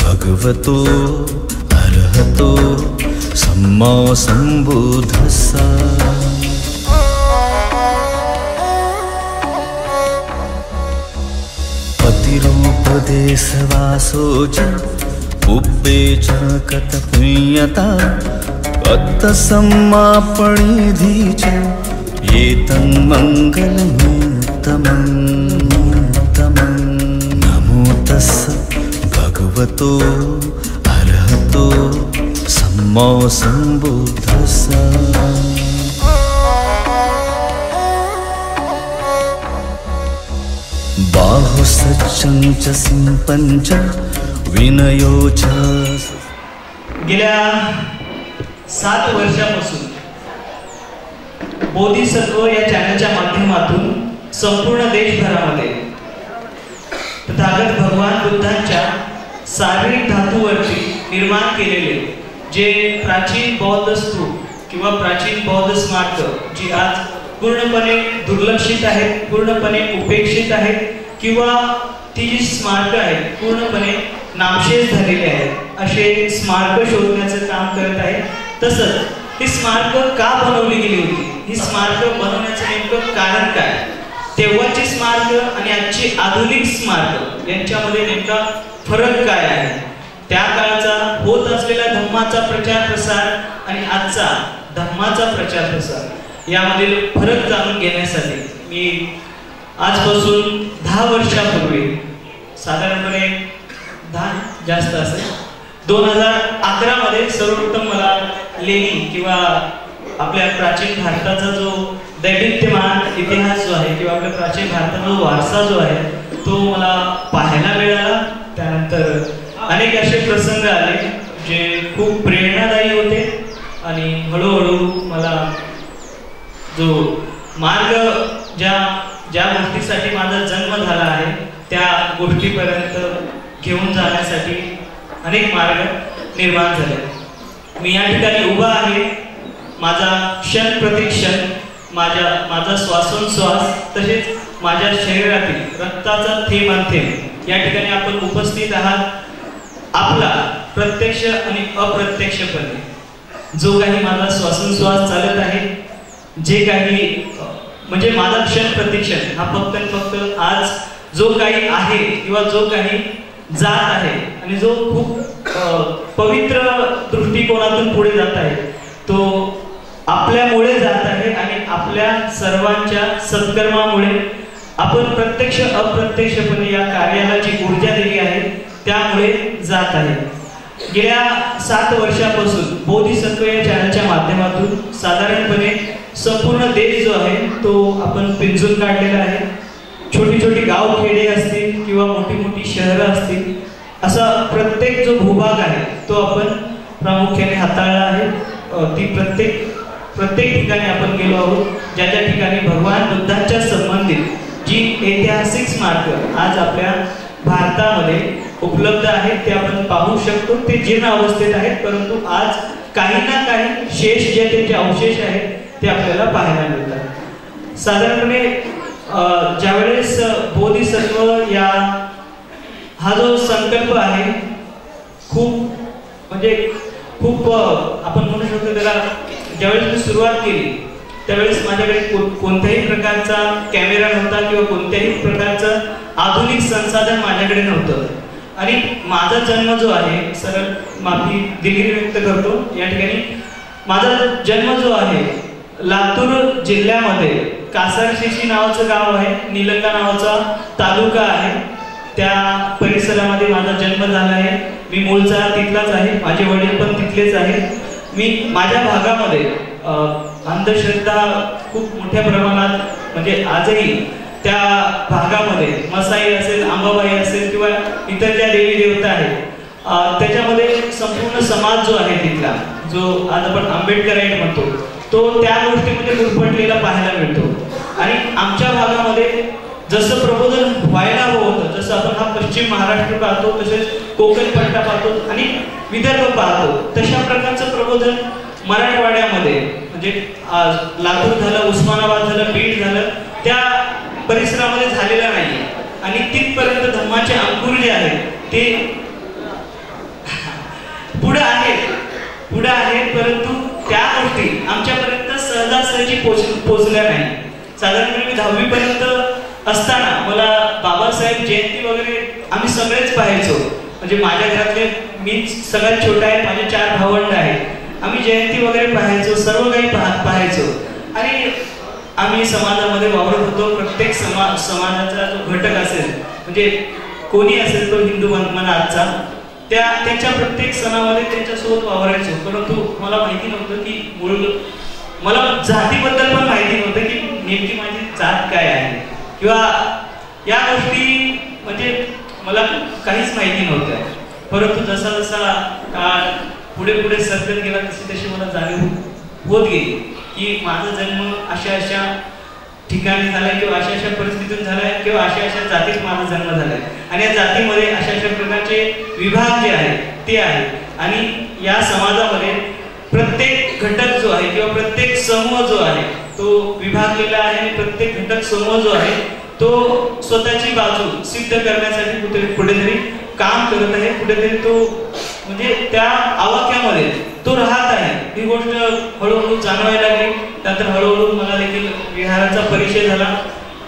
भगवतो अरहतो सम्मा सम्बुद्धस्सा पतिरूपदेशवासो च उब्बे च कतपुण्यता अत्तसम्मापणिधि च एतन्मङ्गलमुत्तमं नमो तस्स भगवतो अरहतो सम्मा सम्बुद्धस्सा. बाहुसच्चं च सिंपं च विनयो च. गेल्या 7 वर्षापासून बोधिसत्व या चॅनलच्या माध्यमातून संपूर्ण देशभरामध्ये तथागत भगवान बुद्धांच्या शारीरिक धातूवरती निर्माण केलेले जे प्राचीन बौद्ध स्तूप किंवा प्राचीन बौद्ध स्मारक जी आज पूर्णपणे दुर्लक्षित आहेत, पूर्णपणे उपेक्षित आहेत किंवा ती जी स्मारक आहेत पूर्णपणे नामशेष झालेले आहेत, असे स्मारक शोधण्याचं काम करत आहे. तसंच ही स्मारक का बनवली गेली होती, ही स्मारक बनवण्याचं नेमकं कारण काय, तेव्हाची स्मारक आणि आजची आधुनिक स्मारक यांच्यामध्ये नेमका फरक काय आहे, त्या काळचा होत असलेला धम्माचा प्रचार प्रसार आणि आजचा धम्माचा प्रचार प्रसार यामधील फरक जाणून घेण्यासाठी मी आजपासून 10 वर्षापूर्वी साधारणपणे 10 जास्त असेल 2011 मध्ये सर्वप्रथम मला लेणी किंवा आपल्या प्राचीन भारताचा जो दैदिप्यमान इतिहास जो आहे किंवा आपल्या प्राचीन भारताचा जो वारसा जो आहे तो मला पाहायला मिळाला. त्यानंतर अनेक असे प्रसंग आले जे खूप प्रेरणादायी होते आणि हळूहळू मला जो मार्ग ज्या गोष्टीसाठी माझा जन्म झाला आहे त्या गोष्टीपर्यंत घेऊन जाण्यासाठी अनेक मार्ग निर्माण झाले. मी या ठिकाणी उभा आहे. माझा क्षण प्रतिक्षण माझा श्वासोच्छ्वास तसेच माझ्या शरीरातील रक्ताचा थेंब या ठिकाणी आपण उपस्थित आहात. आपला प्रत्यक्ष आणि अप्रत्यक्षपणे जो काही माझा श्वासोच्छ्वास चालत आहे, जे काही म्हणजे माझा क्षण प्रतिक्षण हा फक्त आज जो काही आहे किंवा जो काही जात आहे आणि जो खूप पवित्र दृष्टिकोनातून पुढे जात आहे, तो आपल्यामुळे जात आहे आणि आपल्या सर्वांच्या सत्कर्मामुळे आपण प्रत्यक्ष अप्रत्यक्षपणे या कार्याला जी ऊर्जा दिली आहे त्यामुळे जात आहे. गेल्या 7 वर्षापासून बोधिसत्व या चॅनलच्या माध्यमातून साधारणपणे संपूर्ण देश जो आहे तो आपण पिंजून काढलेला आहे. छोटी छोटी गावखेडे असतील किंवा मोठी मोठी शहरं असतील, असा प्रत्येक जो भूभाग आहे तो आपण प्रामुख्याने हाताळला आहे. ती प्रत्येक ठिकाणी आपण गेलो आहोत ज्या ज्या ठिकाणी भगवान बुद्धांच्या संबंधित जी ऐतिहासिक स्मारकं आज आपल्या भारतामध्ये उपलब्ध आहेत ते आपण पाहू शकतो. ते जीर्ण अवस्थेत आहेत, परंतु आज काही ना काही शेष जे त्यांचे अवशेष आहेत ते आपल्याला पाहायला मिळतात. साधारणपणे ज्यावेळेस बोधिसत्व या हा जो संकल्प आहे खूप आपण म्हणू शकतो त्याला, ज्यावेळेस मी सुरुवात केली त्यावेळेस माझ्याकडे कोणत्याही प्रकारचा कॅमेरा नव्हता किंवा कोणत्याही प्रकारचं आधुनिक संसाधन माझ्याकडे नव्हतं. आणि माझा जन्म जो आहे, सरळ माफी दिलगिरी व्यक्त करतो या ठिकाणी, माझा जन्म जो आहे लातूर जिल्ह्यामध्ये कासारशिशी नावाचं गाव आहे, निलंगा नावाचा तालुका आहे, त्या परिसरामध्ये माझा जन्म झाला आहे. मी मूळचा तिथलाच आहे, माझे वडील पण तिथलेच आहेत. मी माझ्या भागामध्ये अंधश्रद्धा खूप मोठ्या प्रमाणात, म्हणजे आजही त्या भागामध्ये मसाई असेल, अंबाबाई असेल किंवा इतर ज्या देवी देवता आहेत त्याच्यामध्ये संपूर्ण समाज जो आहे तिथला, जो आज आपण आंबेडकराईट म्हणतो, तो त्या गोष्टीमध्ये गुरफटलेला पाहायला मिळतो. आणि आमच्या भागामध्ये जसं प्रबोधन व्हायला हवं होतं, जसं आपण हा पश्चिम महाराष्ट्र पाहतो, तसेच कोकण पट्टा पाहतो आणि विदर्भ पाहतो, तशा प्रकारचं प्रबोधन मराठवाड्यामध्ये म्हणजे लातूर झालं, उस्मानाबाद झालं, बीड झालं, त्या परिसरामध्ये झालेला नाही. आणि तिथपर्यंत धम्माचे अंकुर जे आहेत ते पुढे आहेत, परंतु त्या गोष्टी आमच्यापर्यंत सहजासहजी पोचल्या नाही. साधारणपणे मी 10वी पर्यंत असताना मला बाबासाहेब जयंती वगैरे आम्ही सगळेच पाहायचो. म्हणजे माझ्या घरातले मी सगळ्यात छोटा आहे, माझे 4 भावंड आहेत. आम्ही जयंती वगैरे पाहायचो, सर्व काही पाहायचो. आणि आम्ही समाजामध्ये वावरत होतो. प्रत्येक समाजाचा जो घटक असेल, म्हणजे कोणी असेल तो हिंदू म्हणा आजचा, त्याच्या प्रत्येक सणामध्ये त्यांच्यासोबत वावरायचो. परंतु मला माहिती नव्हतं की मला जातीबद्दल पण माहिती नव्हतं की नेमकी माझी जात काय आहे किंवा या गोष्टी म्हणजे मला काहीच माहिती नव्हत्या. परंतु जसा जसा काळ पुढे सरकत गेला तशी मला जाणीव होत गेली की माझा जन्म अशा ठिकाणी झालाय किंवा अशा परिस्थितीतून झालाय किंवा अशा जातीत माझा जन्म झालाय. आणि या जातीमध्ये अशा प्रकारचे विभाग जे आहेत ते आहेत. आणि या समाजामध्ये प्रत्येक घटक जो आहे किंवा प्रत्येक समूह जो आहे तो विभागलेला आहे. आणि प्रत्येक घटक समूह जो आहे तो स्वतःची बाजू सिद्ध करण्यासाठी कुठेतरी काम करत आहे, कुठेतरी तो म्हणजे त्या आवाक्यामध्ये तो राहत आहे. ही गोष्ट हळूहळू जाणवायला लागली. नंतर हळूहळू मला देखील विहाराचा परिचय झाला.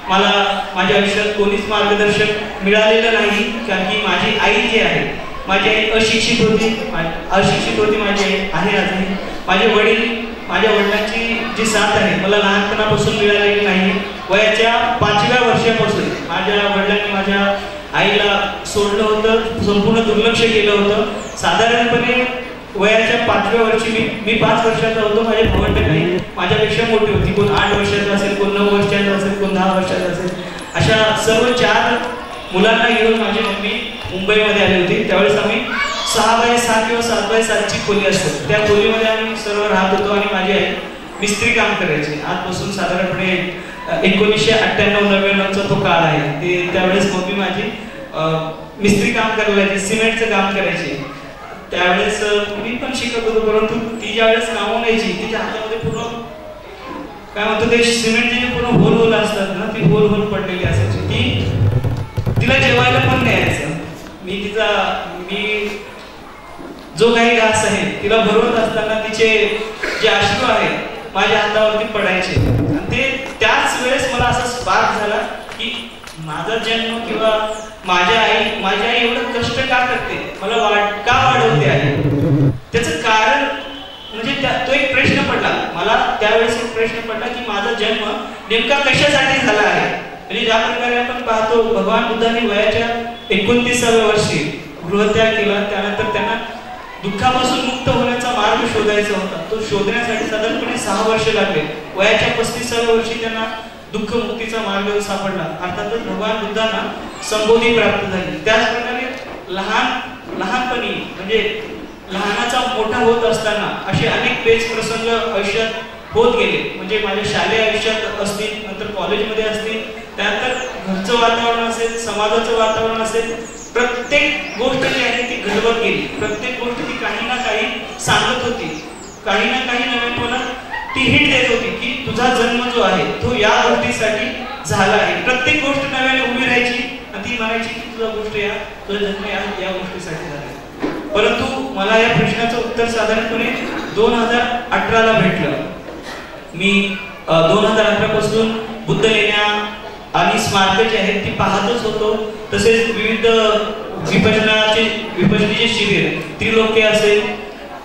मला माझ्या आयुष्यात कोणीच मार्गदर्शक मिळालेलं नाही, कारण की माझी आई जी आहे, माझी आई अशिक्षित होती माझी आई आहे अजूनही. माझ्या वडिलांची जी साथ आहे मला लहानपणापासून मिळालेली नाही. वयाच्या 5व्या वर्षापासून माझ्या वडिलांनी माझ्या आईला सोडलं होतं, संपूर्ण दुर्लक्ष केलं होतं. साधारणपणे वयाच्या 5व्या वर्षी मी 5 वर्षाचा होतो. माझे भावंड काही माझ्यापेक्षा मोठी होती. कोण 8 वर्षाचा असेल, कोण 9 वर्षाचा असेल, कोण 10 वर्षाचा असेल. अशा सर्व 4 मुलांना घेऊन माझी मम्मी मुंबईमध्ये आली होती. त्यावेळेस आम्ही 6x6 किंवा 7x7ची खोली असते, त्या खोलीमध्ये आम्ही सर्व राहत होतो. आणि माझी आई मिस्त्री काम करायची. आजपासून साधारणपणे 1998-99चा तो काळ आहे. ते त्यावेळेस मम्मी माझी मिस्त्री काम करायची, सिमेंटचं काम करायची. त्यावेळेस मी पण शिकत होतो. परंतु ती ज्यावेळेस कामं यायची तिच्या हातामध्ये पूर्ण काय म्हणतो ते सिमेंटचे जे पूर्ण होल असतात ना, ती होल पडलेली असायची. तिला जेवायला पण नाही यायचं. मी जो काही घास आहे तिला भरवत असताना तिचे जे अश्रू आहेत माझ्या हातावरती पडायचे. आणि ते त्याच वेळेस मला असा स्पार्क झाला की माझा जन्म किंवा माझी आई एवढं कष्ट का करते, मला का वाढवते आहे, त्याचं कारण म्हणजे तो एक प्रश्न पडला मला त्यावेळेस. एक प्रश्न पडला की माझा जन्म नेमका कशासाठी झाला आहे. म्हणजे ज्या प्रकारे आपण पाहतो भगवान बुद्धांनी वयाच्या 29व्या वर्षी गृहत्याग केला, त्यानंतर त्यांना दुःखापासून मुक्त होण्याचा मार्ग शोधायचा होता. तो शोधण्यासाठी साधारणपणे 6 वर्ष लागले. वयाच्या 35व्या वर्षी त्यांना दुःख मुक्तीचा मार्ग सापडला. अर्थातच भगवान बुद्धांना संबोधी प्राप्त झाली. त्याचप्रकारे लहानपणी म्हणजे लहानाचा मोठा होत असताना असे अनेक पेच प्रसंग आयुष्यात होत गेले. म्हणजे माझ्या शालेय आयुष्यात असतील, नंतर कॉलेजमध्ये असतील, त्यानंतर घरचं वातावरण असेल, समाजाचं वातावरण असेल, प्रत्येक गोष्ट जी आहे ती घडवत गेली. प्रत्येक गोष्ट ती काही ना काही सांगत होती, काही ना काही नवीन मला ती हिंट देत होती की तुझा जन्म जो आहे तो या गोष्टीसाठी झाला आहे. प्रत्येक गोष्ट नव्याने उभी राहायची आणि ती म्हणायची की तुझा जन्म या गोष्टीसाठी झाला. परंतु मला या प्रश्नाचं उत्तर साधारणपणे 2018ला भेटलं. मी 2018 पासून बुद्ध लेण्या आणि स्मारकं जी आहेत ती पाहतच होतो. तसेच विविध विपश्यनाचे शिबिर, त्रिलोक्य असेल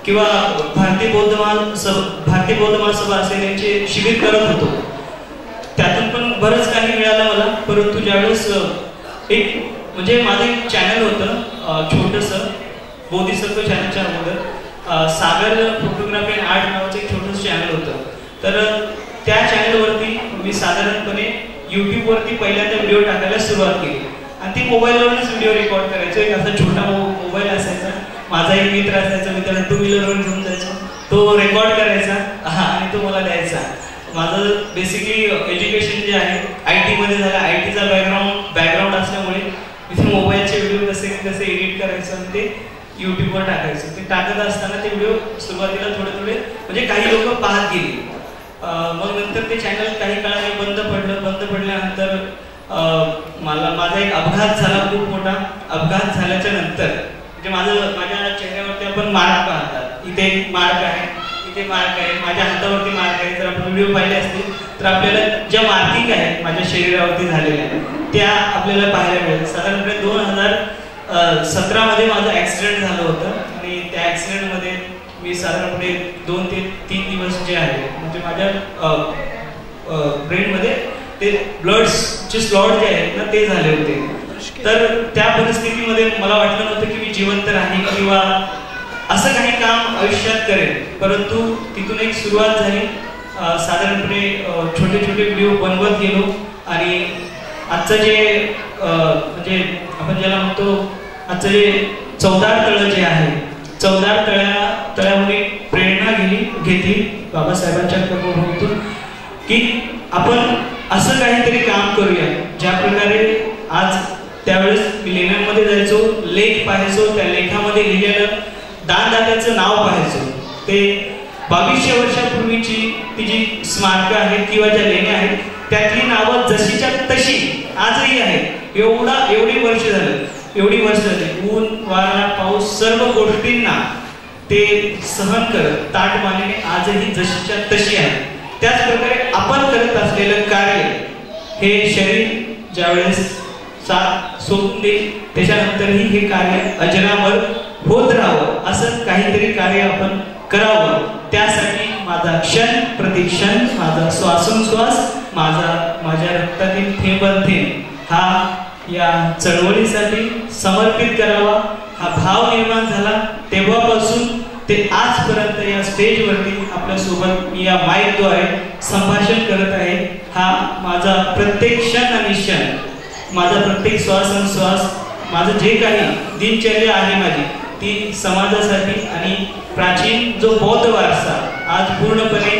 किंवा भारतीय बौद्ध महासभा असेल यांचे शिबिर करत होतो. त्यातून पण बरंच काही मिळालं मला. परंतु ज्यावेळेस एक म्हणजे माझं एक चॅनल होतं छोटंसं, बोधिसत्व चॅनलच्या अगोदर सागर फोटोग्राफी अँड आर्ट नावाचं एक छोटंसं चॅनल होतं. तर त्या चॅनलवरती मी साधारणपणे यूट्यूबवरती पहिल्यांदा व्हिडिओ टाकायला सुरुवात केली आणि ती मोबाईलवरूनच व्हिडिओ रेकॉर्ड करायचो. एक असा छोटा मोबाईल असायचा. माझा एक मित्र असायचा, मी त्याला 2 व्हीलरवर घेऊन जायचो, तो रेकॉर्ड करायचा आणि तो मला द्यायचा. माझं बेसिकली एज्युकेशन जे आहे IT मध्ये झालं. IT चा बॅकग्राऊंड असल्यामुळे इथे मोबाईलचे व्हिडिओ कसे एडिट करायचं आणि ते यूट्यूबवर टाकायचं. ते टाकत असताना ते व्हिडिओ सुरुवातीला थोडे म्हणजे काही लोक पाहत गेली. मग नंतर ते चॅनल काही काळाने बंद पडल्यानंतर माझा एक अपघात झाला, खूप मोठा अपघात झाल्याच्या नंतर म्हणजे माझ्या चेहऱ्यावरती आपण मार्क पाहतात, इथे एक मार्क आहे, इथे मार्क आहे, माझ्या हातावरती मार्क आहे. जर आपण व्हिडिओ पाहिले असतील तर आपल्याला ज्या मार्किंग आहेत माझ्या शरीरावरती झालेल्या त्या आपल्याला पाहायला मिळेल. साधारणपणे 2017 मध्ये माझं ऍक्सिडेंट झालं होतं आणि त्या ऍक्सिडेंटमध्ये मी साधारणपणे 2 ते 3 दिवस जे आहे म्हणजे माझ्या ब्रेनमध्ये ते ब्लडचे स्लॉट जे आहेत ना ते झाले होते. तर त्या परिस्थितीमध्ये मला वाटलं नव्हतं की मी जिवंत राहीन किंवा असं काही काम आयुष्यात करेन. परंतु तिथून एक सुरुवात झाली. साधारणपणे छोटे व्हिडिओ बनवत गेलो आणि आजचं जे म्हणजे आपण ज्याला म्हणतो आजचं जे चवदार तळं जे आहे, चवदार तळ्यामध्ये प्रेरणा घेतली बाबासाहेबांच्या कर्मभूमीतून की आपण असं काहीतरी काम करूया. ज्या प्रकारे आज त्यावेळेस मी लेण्यांमध्ये जायचो, लेख पाहायचो, त्या लेखामध्ये लिहिलेलं दानदात्याचं नाव पाहायचो. ते 2200 वर्षापूर्वीची ती जी स्मारकं आहेत किंवा ज्या लेण्या आहेत त्यातली नावं जशीच्या तशी आजही आहेत. एवढी वर्ष झाली, ऊन वारा पाऊस सर्व गोष्टींना ते सहन करत ताटमानेने आजही जशीच्या तशी आहे. त्याच प्रकारे आपण करत असलेलं कार्य हे शरीर ज्यावेळेस साथ सोडून देईल त्याच्यानंतरही हे कार्य अजरामर होत राहावं, असं काहीतरी कार्य आपण करावं. त्यासाठी माझा क्षण प्रतिक्षण, माझा श्वासोश्वास, माझ्या रक्तातील थेंब हा या चळवळीसाठी समर्पित करावा हा भाव निर्माण झाला. तेव्हापासून ते आजपर्यंत या स्टेजवरती आपल्यासोबत मी या माईकद्वारे संभाषण करत आहे. हा माझा प्रत्येक क्षण आणि क्षण, माझा प्रत्येक श्वास आणि श्वास, माझं जे काही दिनचर्या आहे माझी ती समाजासाठी आणि प्राचीन जो बौद्ध वारसा आज पूर्णपणे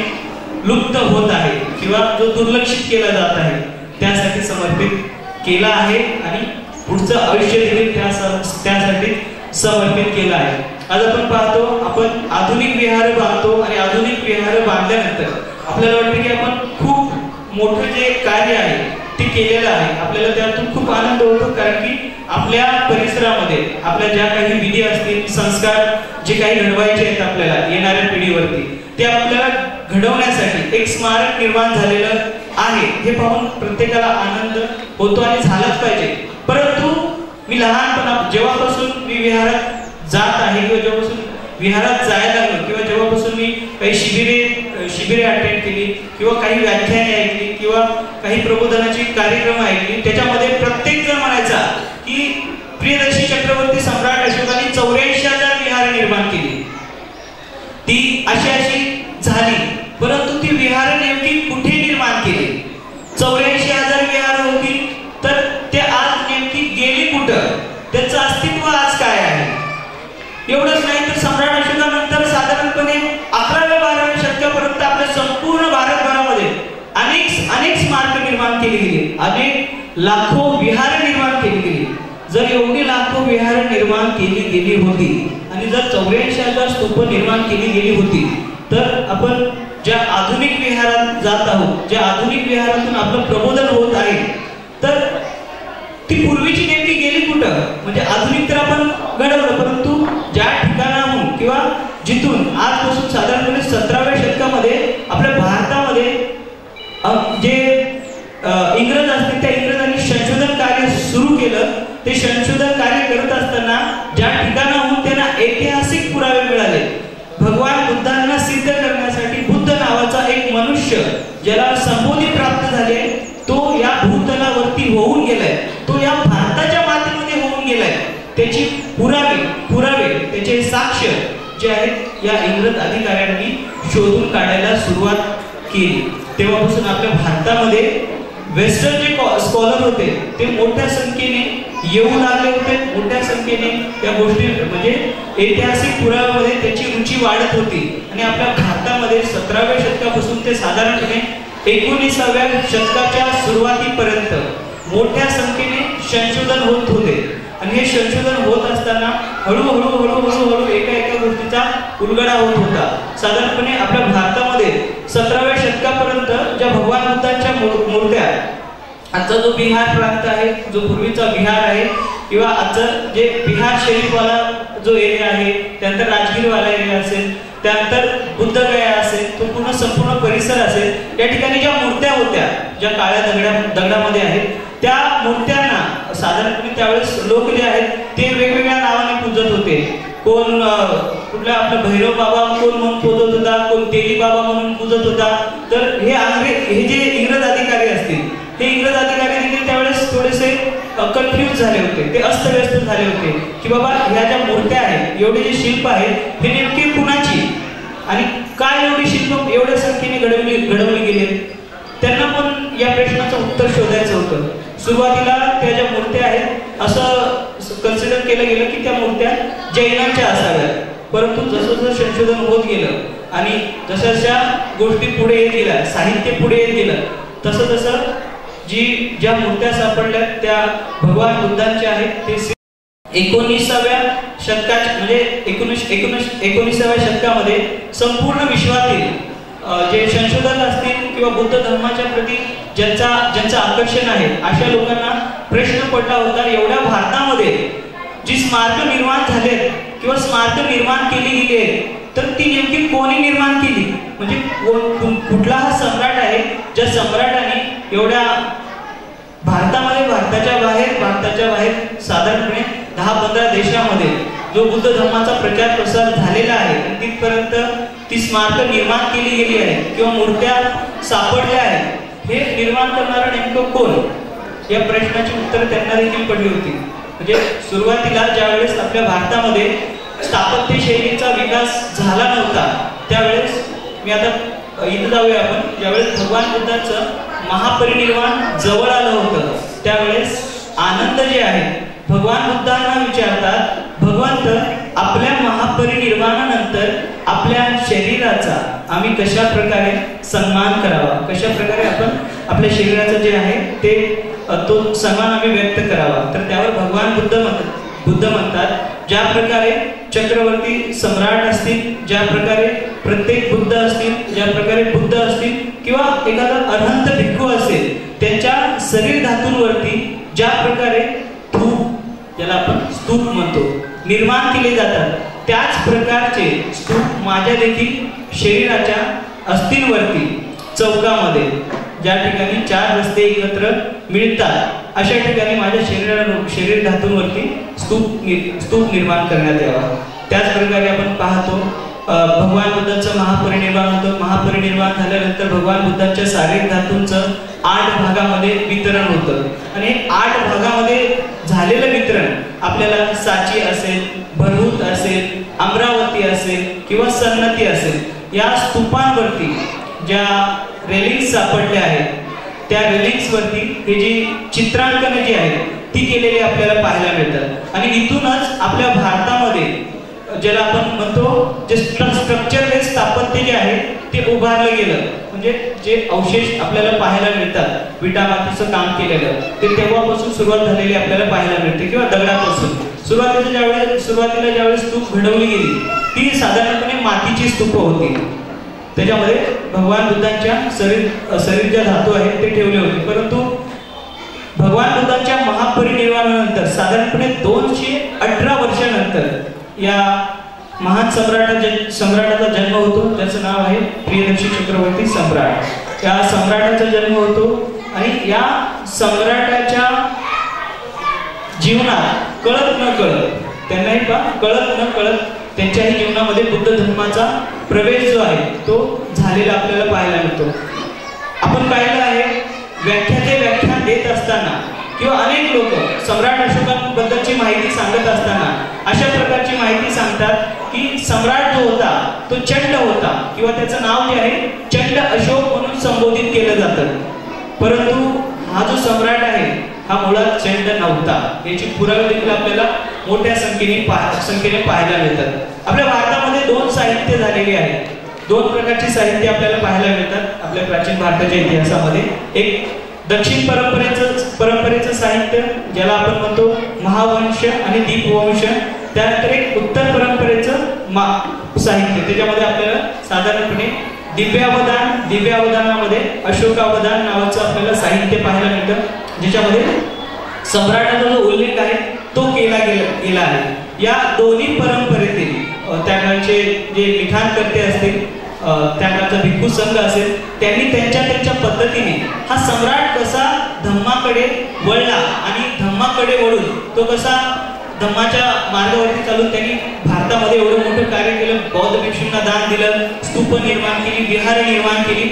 लुप्त होत आहे किंवा जो दुर्लक्षित केला जात आहे त्यासाठी समर्पित केला आहे आणि पुढचं आयुष्य देखील त्यासाठी समर्पित केलं आहे. आज आपण पाहतो आपण आधुनिक विहार बांधतो आणि आधुनिक विहार बांधल्यानंतर आपल्याला वाटतं की आपण खूप मोठं जे कार्य आहे ते केलेलं आहे. आपल्याला त्यातून खूप आनंद होतो कारण की आपल्या परिसरामध्ये आपल्या ज्या काही विधी असतील, संस्कार जे काही घडवायचे आहेत आपल्याला येणाऱ्या पिढीवरती ते आपल्याला घडवण्यासाठी एक स्मारक निर्माण झालेलं आहे हे पाहून प्रत्येकाला आनंद होतो आणि झालाच पाहिजे. परंतु मी लहानपणा जेव्हापासून मी विहारात जात आहे किंवा जेव्हापासून विहारात जायला लागलो किंवा जेव्हापासून मी काही शिबिरे अटेंड केली किंवा काही व्याख्याने ऐकली किंवा काही प्रबोधनाची कार्यक्रम ऐकली, त्याच्यामध्ये प्रत्येक जण म्हणायचा की प्रियदर्शी चक्रवर्ती सम्राट अशोकाने 84,000 विहारे निर्माण केली. ती अशी झाली, परंतु ती विहार नेमकी कुठे निर्माण केली? 84,000 विहार होती, तर ते आज नेमकी गेली कुठं? त्याचं अस्तित्व आज काय आहे? एवढंच नाही तर सम्राट अशोकानंतर साधारणपणे 11व्या-12व्या शतकापर्यंत आपल्या संपूर्ण भारतभरामध्ये अनेक स्मारक निर्माण केली गेली, अनेक लाखो विहार निर्माण केली गेली. जर एवढी लाखो विहार निर्माण केली गेली होती आणि जर 84,000 स्तूप निर्माण केली गेली होती, तर आपण ज्या आधुनिक विहारात जात आहोत, ज्या आधुनिक विहारातून आपलं प्रबोधन होत आहे, तर ती पूर्वीची नेमकी गेली कुठं? म्हणजे आधुनिक तर आपण घडवलं, परंतु ज्या ठिकाणाहून किंवा जिथून आजपासून साधारणपणे 17व्या शतकामध्ये आपल्या भारतामध्ये जे इंग्रज असतील त्या इंग्रजांनी संशोधन कार्य सुरू केलं. ते संशोधन कार्य करत असताना ज्या ठिकाणाहून त्यांना ऐतिहासिक पुरावे मिळाले, भगवान बुद्धांना सिद्ध करण्यासाठी बुद्ध नावाचा एक मनुष्य ज्याला संबोधी प्राप्त झाले, तो या भूतलावरती होऊन गेलाय, तो या भारताच्या मातीमध्ये होऊन गेलाय. त्याची पुरावे त्याचे साक्ष जे आहेत या इंग्रज अधिकाऱ्यांनी शोधून काढायला सुरुवात केली. तेव्हापासून आपल्या भारतामध्ये वेस्टर्न जे स्कॉलर होते ते मोठ्या संख्येने येऊ लागले होते. मोठ्या संख्येने त्या गोष्टी म्हणजे ऐतिहासिक पुराव्यामध्ये त्याची रुची वाढत होती आणि आपल्या भारतामध्ये 17व्या शतकापासून ते साधारणपणे 19व्या शतकाच्या सुरुवातीपर्यंत मोठ्या संख्येने संशोधन होत होते. आणि हे संशोधन होत असताना हळूहळू एका गोष्टीचा उलगडा होत होता. साधारणपणे आपल्या भारतामध्ये 17व्या शतकापर्यंत ज्या भगवान बुद्धांच्या मूर्त्या, आजचा जो बिहार प्रांत आहे, जो पूर्वीचा बिहार आहे किंवा आजचा जे बिहार शरीफवाला जो एरिया आहे, त्यानंतर राजगीरवाला एरिया असेल, त्यानंतर बुद्धगया असेल, तो संपूर्ण परिसर असेल, या ठिकाणी ज्या मूर्त्या होत्या, ज्या काळ्या दगडामध्ये आहेत, त्या मूर्त्यांना साधारणपणे त्यावेळेस लोक जे आहेत ते वेगवेगळ्या नावाने पूजत होते. कोण कुठला आपला भैरव बाबा कोण म्हणून पूजत होता, कोण तेली बाबा म्हणून पूजत होता. तर हे जे इंग्रज अधिकारी असतील, हे इंग्रज अधिकारी देखील त्यावेळेस थोडेसे कन्फ्यूज झाले होते, ते अस्तव्यस्त झाले होते की बाबा ह्या ज्या मूर्त्या आहेत, एवढे जे शिल्प आहेत, हे नेमके कुणाची आणि काय एवढी शिल्प एवढ्या संख्येने घडवली गेली. त्यांना पण या प्रश्नाचं उत्तर शोधायचं होतं. सुरुवातीला त्या ज्या मूर्त्या आहेत असं कन्सिडर केलं गेलं की त्या मूर्त्या जैनांच्या असाव्यात, परंतु जसं संशोधन होत गेलं आणि जशा गोष्टी पुढे येत गेल्या, साहित्य पुढे येत गेलं, तसं ज्या मूर्त्या सापडल्या त्या भगवान बुद्धांच्या आहेत. ते 19व्या शतकात म्हणजे 19व्या शतकामध्ये संपूर्ण विश्वातील जे संशोधक असतील किंवा बुद्ध धर्माच्या प्रती ज्यांचं आकर्षण आहे, अशा लोकांना प्रश्न पडला होता, एवढ्या भारतामध्ये जी स्मारक निर्माण झालेत किंवा स्मारक निर्माण केली गेली आहेत, तर ती नेमकी कोणी निर्माण केली? म्हणजे कुठला हा सम्राट आहे ज्या सम्राटाने एवढ्या भारताच्या बाहेर साधारणपणे 10-15 देशामध्ये जो बुद्ध धर्माचा प्रचार प्रसार झालेला आहे, तिथपर्यंत ती स्मारक निर्माण केली गेली आहे किंवा मूर्त्या सापडल्या आहेत, हे निर्माण करणारं नेमकं कोण? या प्रश्नाची उत्तर त्यांना देखील पडली होती. म्हणजे सुरुवातीला ज्यावेळेस आपल्या भारतामध्ये स्थापत्य शैलीचा विकास झाला नव्हता, त्यावेळेस मी आता इथं जाऊया आपण, ज्यावेळेस भगवान बुद्धांचं महापरिनिर्वाण जवळ आलं होतं, त्यावेळेस आनंद जे आहे भगवान बुद्धांना विचारतात, भगवंत आपल्या महापरिनिर्वाणानंतर आपल्या शरीराचा आम्ही कशा प्रकारे सन्मान करावा, कशा प्रकारे आपण आपल्या शरीराचं जे आहे ते तो सन्मान आम्ही व्यक्त करावा. तर त्यावर भगवान बुद्ध म्हणतात, ज्या प्रकारे चक्रवर्ती सम्राट असतील, ज्या प्रकारे प्रत्येक बुद्ध असतील, ज्या प्रकारे बुद्ध असतील किंवा एखादा अनंत भिक्खू असेल, त्यांच्या शरीर धातूंवरती ज्या प्रकारे धूप, ज्याला आपण स्तूप म्हणतो, निर्माण केले जातात, त्याच प्रकारचे स्तूप माझ्या देखील शरीराच्या अस्थींवरती चौकामध्ये ज्या ठिकाणी 4 रस्ते एकत्र मिळतात अशा ठिकाणी माझ्या शरीर धातूंवरती स्तूप निर्माण करण्यात यावा. त्याच प्रकारे आपण पाहतो भगवान बुद्धांचं महापरिनिर्वाण होतं. महापरिनिर्वाण झाल्यानंतर भगवान बुद्धांच्या शारीरिक धातूंचं 8 भागामध्ये वितरण होतं आणि 8 भागामध्ये झालेलं वितरण आपल्याला साची असेल, भरहूत असेल, अमरावती असेल किंवा सन्नती असेल या स्तूपांवरती ज्या रेलिंग्स सापडल्या आहेत त्या रेलिंग्सवरती हे जी चित्रांकन जी आहेत ती केलेली आपल्याला पाहायला मिळतात. आणि इथूनच आपल्या भारतामध्ये ज्याला आपण म्हणतो जे स्ट्रक्चरल स्थापत्य जे आहे ते उभारलं गेलं. म्हणजे जे अवशेष आपल्याला पाहायला मिळतात विटामातीचं काम केलेलं ते तेव्हापासून सुरुवात झालेली आपल्याला पाहायला मिळते किंवा दगडापासून. सुरुवातीला ज्यावेळेस स्तूप घडवली गेली ती साधारणपणे मातीची स्तूप होती. त्याच्यामध्ये भगवान बुद्धांच्या शरीर ज्या धातू आहेत ते ठेवले होते. परंतु भगवान बुद्धांच्या महापरिनिर्वाणानंतर साधारणपणे 218 वर्षानंतर या महान सम्राटाचा जन्म होतो ज्याचं नाव आहे प्रियदर्शी चक्रवर्ती सम्राट. या सम्राटाचा जन्म होतो आणि या सम्राटाच्या जीवनात कळत न कळत त्यांच्याही जीवनामध्ये बुद्ध धर्माचा प्रवेश जो आहे तो झालेला आपल्याला पाहायला मिळतो. आपण पाहिलं आहे व्याख्यान देत असताना किंवा अनेक लोक सम्राट अशोकांबद्दलची माहिती सांगत असताना अशा प्रकारची माहिती सांगतात की सम्राट जो होता तो चंड होता किंवा त्याचं नाव जे आहे चंड अशोक म्हणून संबोधित केलं जातं. परंतु हा जो सम्राट आहे हा मुळात चंड नव्हता. याची पुरावे देखील आपल्याला मोठ्या संख्येने पाहायला मिळतात. आपल्या भारतामध्ये 2 साहित्य झालेली आहेत. 2 प्रकारची साहित्य आपल्याला पाहायला मिळतात आपल्या प्राचीन भारताच्या इतिहासामध्ये. एक दक्षिण परंपरेचं साहित्य ज्याला आपण म्हणतो महावंश आणि दीपवंश. त्यानंतर एक उत्तर परंपरेचं साहित्य त्याच्यामध्ये आपल्याला साधारणपणे दिव्यावधानामध्ये अशोकावधान नावाचं आपल्याला साहित्य पाहायला मिळतं ज्याच्यामध्ये सम्राटाचा जो उल्लेख आहे तो केला गेला आहे. या दोन्ही परंपरेतील त्या काळचे जे लिखाणकर्ते असतील त्या काळचा भिक्खू संघ असेल त्यांनी त्यांच्या पद्धतीने हा सम्राट कसा धम्माकडे वळला आणि धम्माकडे वळून तो कसा धम्माच्या मार्गावरती चालून त्यांनी भारतामध्ये एवढं मोठं कार्य केलं. बौद्ध भिक्षूंना दान दिलं, स्तूप निर्माण केली, विहार निर्माण केली.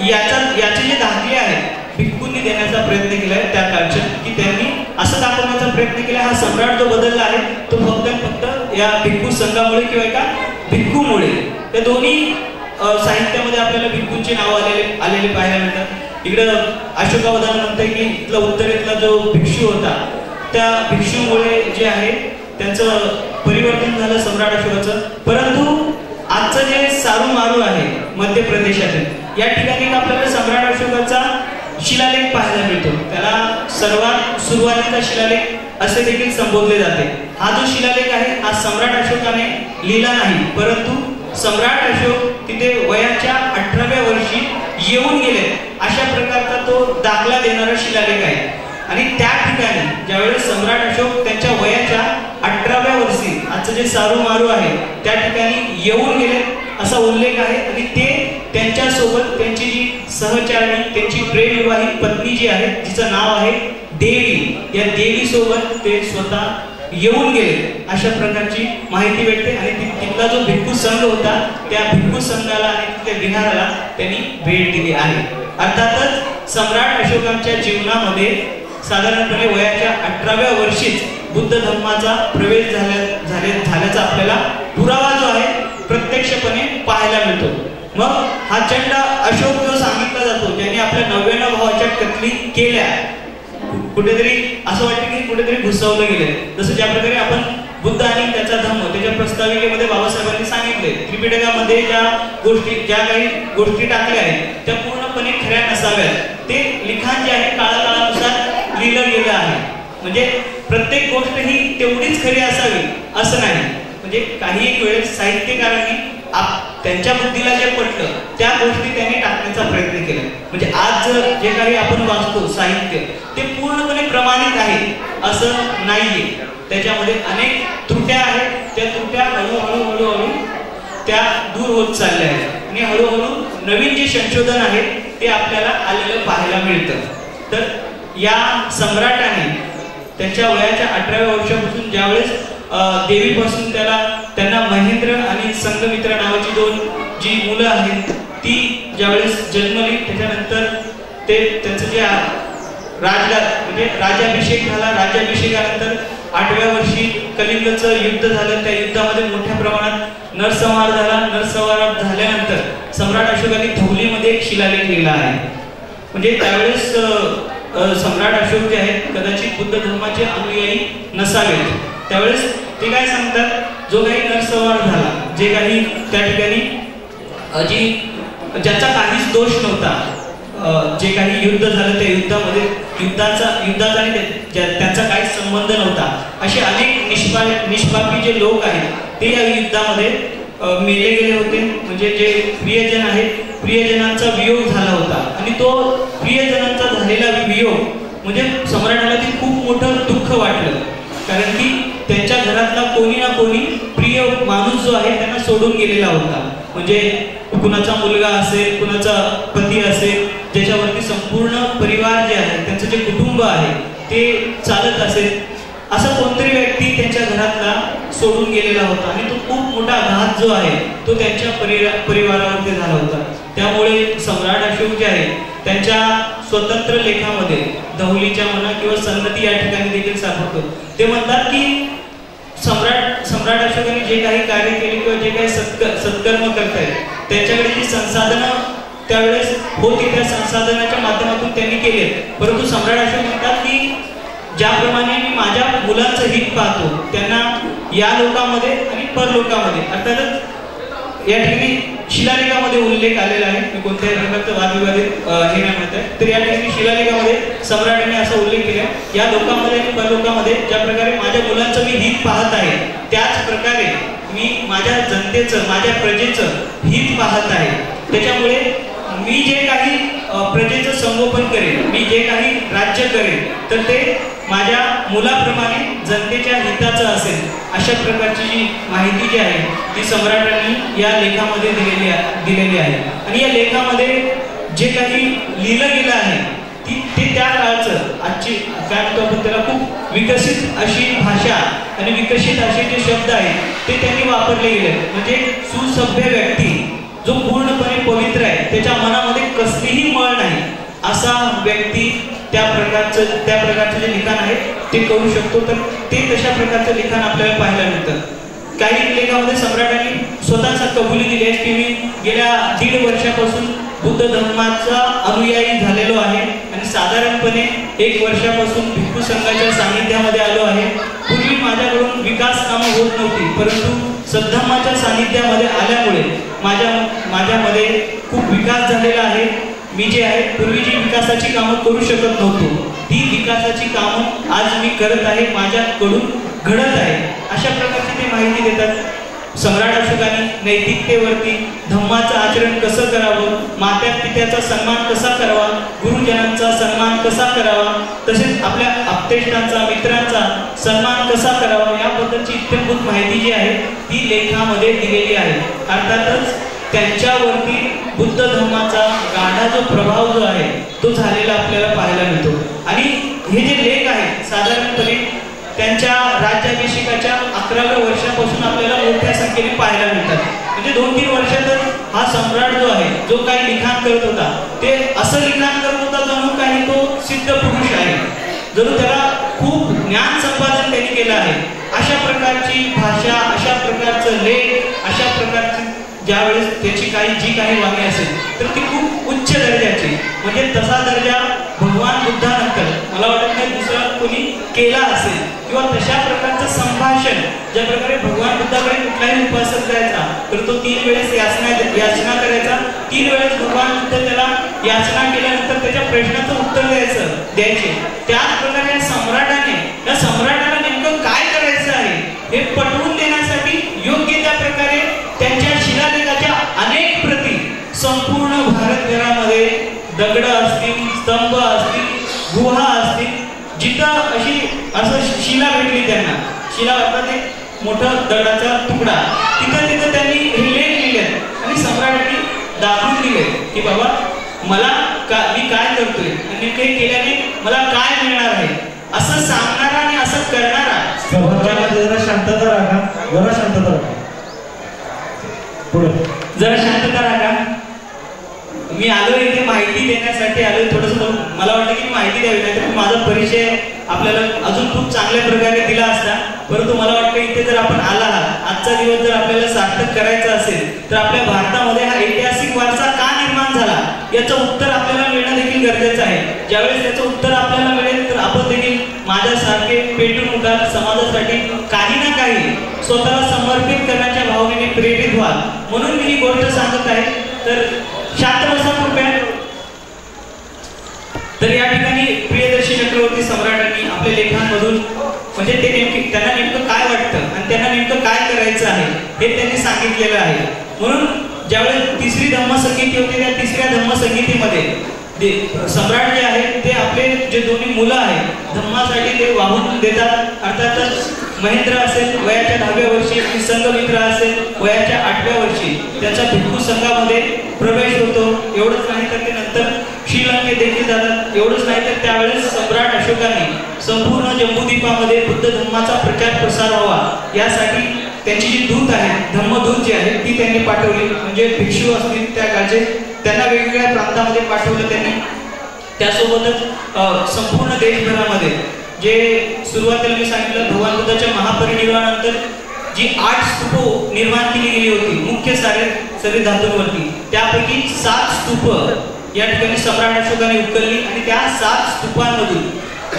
याचे जे दाखले आहेत भिक्खूंनी देण्याचा प्रयत्न केलाय त्या काळच्या की त्यांनी असं दाखवण्याचा प्रयत्न केला हा सम्राट जो बदलला आहे तो फक्त या भिक्खू संघामुळे किंवा एका भिक्खूमुळे. त्या दोन्ही साहित्यामध्ये आपल्याला भिक्खूंची नावं आलेले पाहायला मिळतात. इकडं अशोकावधान म्हणतंय की इथला उत्तरेतला जो भिक्षू होता त्या भिक्षूमुळे जे आहे त्यांचं परिवर्तन झालं सम्राट अशोकाचं. परंतु आजचं जे सारू आहे मध्य प्रदेशातील या ठिकाणी आपल्याला सम्राट अशोकाचा शिलालेख पाहायला मिळतो. त्याला सर्वात सुरुवातीचा शिलालेख असे देखील संबोधले जाते. हा जो शिलालेख आहे हा सम्राट अशोकाने लिहिला नाही परंतु सम्राट अशोक तिथे वयाच्या 18व्या वर्षी येऊन गेले अशा प्रकारचा तो दाखला देणारा शिलालेख आहे. आणि त्या ठिकाणी ज्यावेळेस सम्राट अशोक त्यांच्या वयाच्या 18व्या वर्षी आजचं जे सारू आहे त्या ठिकाणी येऊन गेले असा उल्लेख आहे. आणि ते त्यांच्यासोबत त्यांची जी सहचारणी त्यांची प्रेमविवाहित पत्नी जी आहे जिचं नाव आहे देवी, या देवी सोबत ते स्वतः येऊन गेले अशा प्रकारची माहिती भेटते. आणि तिथला जो भिक्खू संघ होता त्या भिक्खू संघाला आणि तिथल्या विहाराला त्यांनी भेट दिली आहे. अर्थातच सम्राट अशोकांच्या जीवनामध्ये साधारणपणे वयाच्या 18व्या वर्षीच बुद्ध धर्माचा प्रवेश झाल्याचा आपल्याला पुरावा जो आहे प्रत्यक्षपणे पाहायला मिळतो. मग हा चंड अशोक जो सांगितला जातो ज्यांनी आपल्या 99 भावाच्या कत्तली केल्या कुठेतरी असं वाटतं की कुठेतरी घुसवलं गेले. जसं ज्या प्रकारे आपण बुद्ध आणि त्याचा धम्म त्याच्या प्रस्ताविकेमध्ये बाबासाहेबांनी सांगितले त्रिपिटकामध्ये ज्या काही गोष्टी टाकल्या आहेत त्या पूर्णपणे खऱ्या नसाव्यात. ते लिखाण जे आहे काळानुसार लिहिलं गेलं आहे. म्हणजे प्रत्येक गोष्ट ही तेवढीच खरी असावी असं नाही. म्हणजे काही एक वेळेस साहित्यकारांनी त्यांच्या बुद्धीला जे पटलं त्या गोष्टी त्यांनी टाकण्याचा प्रयत्न केला. म्हणजे आज जे काही आपण वाचतो साहित्य ते पूर्णपणे प्रमाणित आहे असं नाहीये. त्याच्यामध्ये अनेक त्रुट्या आहेत. त्या त्रुट्या हळूहळू त्या दूर होत चालल्या आहेत आणि हळूहळू नवीन जे संशोधन आहे ते ते आपल्याला आलेलं पाहायला मिळतं. तर या सम्राटाने त्यांच्या वयाच्या 18व्या वर्षापासून ज्यावेळेस देवीपासून त्यांना महेंद्र आणि संघमित्रा नावाची 2 जी मुलं आहेत ती ज्यावेळेस जन्मली, त्याच्यानंतर त्यांचं जे राजगाद म्हणजे राज्याभिषेक झाला. राज्याभिषेकानंतर 8व्या वर्षी कलिंगचं युद्ध झालं. त्या युद्धामध्ये मोठ्या प्रमाणात नरसंहार झाला. नरसंहार झाल्यानंतर सम्राट अशोकाने धौलीमध्ये एक शिलालेख लिहिला आहे. म्हणजे त्यावेळेस सम्राट अशोक जे आहेत कदाचित बुद्ध धर्माचे अनुयायी नसावेत. त्यावेळेस ते काय सांगतात, जो काही नरसंहार झाला, जे काही त्या ठिकाणी ज्याचा काहीच दोष नव्हता, जे काही युद्ध झालं त्या युद्धामध्ये युद्धाचा आणि त्यांचा काही संबंध नव्हता, असे अनेक निष्पापी जे लोक आहेत ते या युद्धामध्ये मेले गेले होते. म्हणजे जे प्रियजन आहेत, प्रियजनांचा वियोग झाला होता आणि तो प्रियजनांचा झालेला वियोग म्हणजे सम्राटाला ते खूप मोठं दुःख वाटलं. कारण की त्यांच्या घरातला कोणी ना कोणी प्रिय माणूस जो आहे त्यांना सोडून गेलेला होता. म्हणजे कुणाचा मुलगा असेल, कुणाचा पती असेल, ज्याच्यावरती संपूर्ण परिवार जे आहे, त्यांचं जे कुटुंब आहे ते चालत असेल, असा कोणतरी व्यक्ती त्यांच्या घरातला सोडून गेलेला होता आणि तो खूप मोठा घात जो आहे तो त्यांच्या परिवारावरती झाला होता. त्यामुळे सम्राट अशोक जे आहे त्यांच्या स्वतंत्र लेखामध्ये धौलीच्या म्हणा किंवा सन्नती या ठिकाणी देखील सापडतो. ते म्हणतात की सम्राट अशोकाने जे काही कार्य केले किंवा जे काही सत्कर्म करतायत त्याच्याकडे जी संसाधनं त्यावेळेस होती, त्या संसाधनाच्या माध्यमातून त्यांनी केले. परंतु सम्राट अशोक म्हणतात की ज्याप्रमाणे मी माझ्या मुलांचं हित पाहतो, त्यांना या लोकामध्ये आणि परलोकामध्ये, अर्थातच या ठिकाणी शिलालेखामध्ये उल्लेख आलेला आहे, मी कोणत्याही प्रकारचं वादविवादित हे नाही म्हणत आहे, तर या ठिकाणी शिलालेखामध्ये सम्राटाने असा उल्लेख केला, या लोकांमध्ये आणि परलोकामध्ये ज्या प्रकारे माझ्या मुलांचं मी हित पाहत आहे त्याच प्रकारे मी माझ्या जनतेचं, माझ्या प्रजेचं हित पाहत आहे. त्याच्यामुळे मी जे काही प्रजेचं संगोपन करेन, मी जे काही राज्य करेन, तर ते माझ्या मुलाप्रमाणे जनतेच्या हिताचं असेल. अशा प्रकारची जी माहिती जी आहे ती सम्राटांनी या लेखामध्ये दिलेली आहे. आणि या लेखामध्ये जे काही लिहिलं गेलं आहे ते त्या काळचं आजची काय म्हणतो आपण त्याला खूप विकसित अशी भाषा आणि विकसित असे जे शब्द आहेत ते त्यांनी वापरले गेले. म्हणजे सुसभ्य व्यक्ती जो पूर्णपणे पवित्र आहे, त्याच्या मनामध्ये कसलीही मळ नाही, असा व्यक्ती त्या प्रकारचं जे लिखाण आहे ते करू शकतो. तर ते तशा प्रकारचं लिखाण आपल्याला पाहायला मिळतं. काही लेखामध्ये सम्राटांनी स्वतःचा कबुली दिली आहे की मी गेल्या 1.5 वर्षापासून बुद्ध धर्माचा अनुयायी झालेलो आहे आणि साधारणपणे 1 वर्षापासून भिक्खू संघाच्या सानिध्यामध्ये आलो आहे. पूर्वी माझ्याकडून विकास कामं होत नव्हती, परंतु सद्धम्माच्या सानिध्यामध्ये आल्यामुळे माझ्यामध्ये खूप विकास झालेला आहे. मी जे आहे पूर्वी जी विकासाची कामं करू शकत नव्हतो ती विकासाची कामं आज मी करत आहे, माझ्याकडून घडत आहे. अशा प्रकारची ते माहिती देतात. सम्राट अशोकाने नैतिकतेवरती धम्माचं आचरण कसं करावं, मात्या पित्याचा सन्मान कसा करावा, गुरुजनांचा सन्मान कसा करावा, तसेच आपल्या आप्तेष्टांचा, मित्रांचा सन्मान कसा करावा, याबद्दलची इत्थंभूत माहिती जी आहे ती लेखामध्ये दिलेली आहे. अर्थातच त्यांच्यावरती बुद्ध धर्माचा गाढा जो प्रभाव जो आहे तो झालेला आपल्याला पाहायला मिळतो. आणि हे जे लेख आहेत साधारणपणे त्यांच्या राज्याभिषेकाच्या 11व्या वर्षापासून आपल्याला मोठ्या संख्येने पाहायला मिळतात. म्हणजे 2-3 वर्षातच हा सम्राट जो आहे, जो काही लिखाण करत होता ते असं लिखाण करत होता जणू काही तो सिद्ध पुरुष आहे, जणू त्याला खूप ज्ञान संपादन त्यांनी केलं आहे. अशा प्रकारची भाषा, अशा प्रकारचं लेख, अशा प्रकारची ज्यावेळेस त्याची जी काही वाणी असेल तर ती खूप उच्च दर्जाची, म्हणजे तसा दर्जा भगवान बुद्धानंतर मला वाटत नाही दुसरा कोणी केला असेल. किंवा तशा प्रकारचं संभाषण ज्या प्रकारे भगवान बुद्धाकडे कुठलाही उपासक जायचा तर तो 3 वेळेस याचना करायचा, 3 वेळेस भगवान बुद्ध त्याला याचना केल्यानंतर त्याच्या प्रश्नाचं उत्तर द्यायचे. त्याच प्रकारे या सम्राटाला नेमकं काय करायचं आहे हे पटवून देण्यासाठी योग्य त्या प्रकारे त्यांच्या शिलालेखाच्या अनेक प्रती संपूर्ण भारतभरामध्ये दगड असतील, स्तंभ असतील, गुहा असतील, जिथं असं शिला भेटली त्यांना, शिला अर्थात एक मोठं दगडाचा तुकडा, तिथं त्यांनी हे लेख लिहिले आणि सम्राटांनी दाखवून दिले की बाबा मला मी काय करतोय आणि ते केल्याने मला काय मिळणार आहे असं सांगणारा आणि असं करणारा. जरा शांतता राखा, जरा शांतता राखा, पुढे जरा शांतता राखा. मी आलो इथे माहिती देण्यासाठी आलो. थोडंसं मला वाटतं की माहिती द्यावी, नाही माझा परिचय आपल्याला अजून खूप चांगल्या प्रकारे दिला असता. परंतु मला वाटतं इथे जर आपण आला आहात, आजचा दिवस जर आपल्याला सार्थक करायचा असेल तर आपल्या भारतामध्ये हा ऐतिहासिक वारसा का निर्माण झाला याचं उत्तर आपल्याला मिळणं देखील गरजेचं आहे. ज्यावेळेस त्याचं उत्तर आपल्याला मिळेल तर आपण देखील माझ्यासारखे पेटून उठाल, समाजासाठी काही ना काही स्वतःला समर्पित करण्याच्या भावनेने प्रेरित व्हाल. म्हणून मी ही गोष्ट सांगत आहे. तर शांत बसा कृपया. तर या ठिकाणी प्रियदर्शी चक्रवर्ती सम्राटांनी आपल्या लेखांमधून म्हणजे ते त्यांना नेमकं काय वाटतं आणि त्यांना नेमकं काय करायचं आहे हे त्यांनी सांगितलेलं आहे. म्हणून ज्यावेळेस तिसरी धम्मसंगीती होती त्या तिसऱ्या धम्मसंगीतीमध्ये सम्राट जे आहेत ते आपले जे दोन्ही मुलं आहेत धम्मासाठी ते वाहून देतात. अर्थातच महेंद्र असेल वयाच्या 10व्या वर्षी आणि संघमित्र असेल वयाच्या 8व्या वर्षी त्याचा भिक्खू संघामध्ये प्रवेश होतो. एवढंच नाही तर ते नंतर श्रीलंकेत देखील जातात. एवढंच नाही तर त्यावेळेस सम्राट अशोकाने संपूर्ण जम्बूद्वीपामध्ये बुद्ध धर्माचा प्रचार प्रसार व्हावा यासाठी त्यांची जी दूत आहे धम्मदूत जी आहे ती त्यांनी पाठवली. म्हणजे भिक्षू असतील त्या काळचे त्यांना वेगवेगळ्या प्रांतामध्ये पाठवलं त्यांनी. त्यासोबतच संपूर्ण देशभरामध्ये जे सुरुवातीला मी सांगितलं भगवान बुद्धाच्या महापरिनिर्वाणानंतर जी 8 स्तूप निर्माण केली गेली होती मुख्य सारे धातूंवरती, त्यापैकी 7 स्तूप या ठिकाणी सम्राट अशोकाने उचलली आणि त्या 7 स्तूपांमधून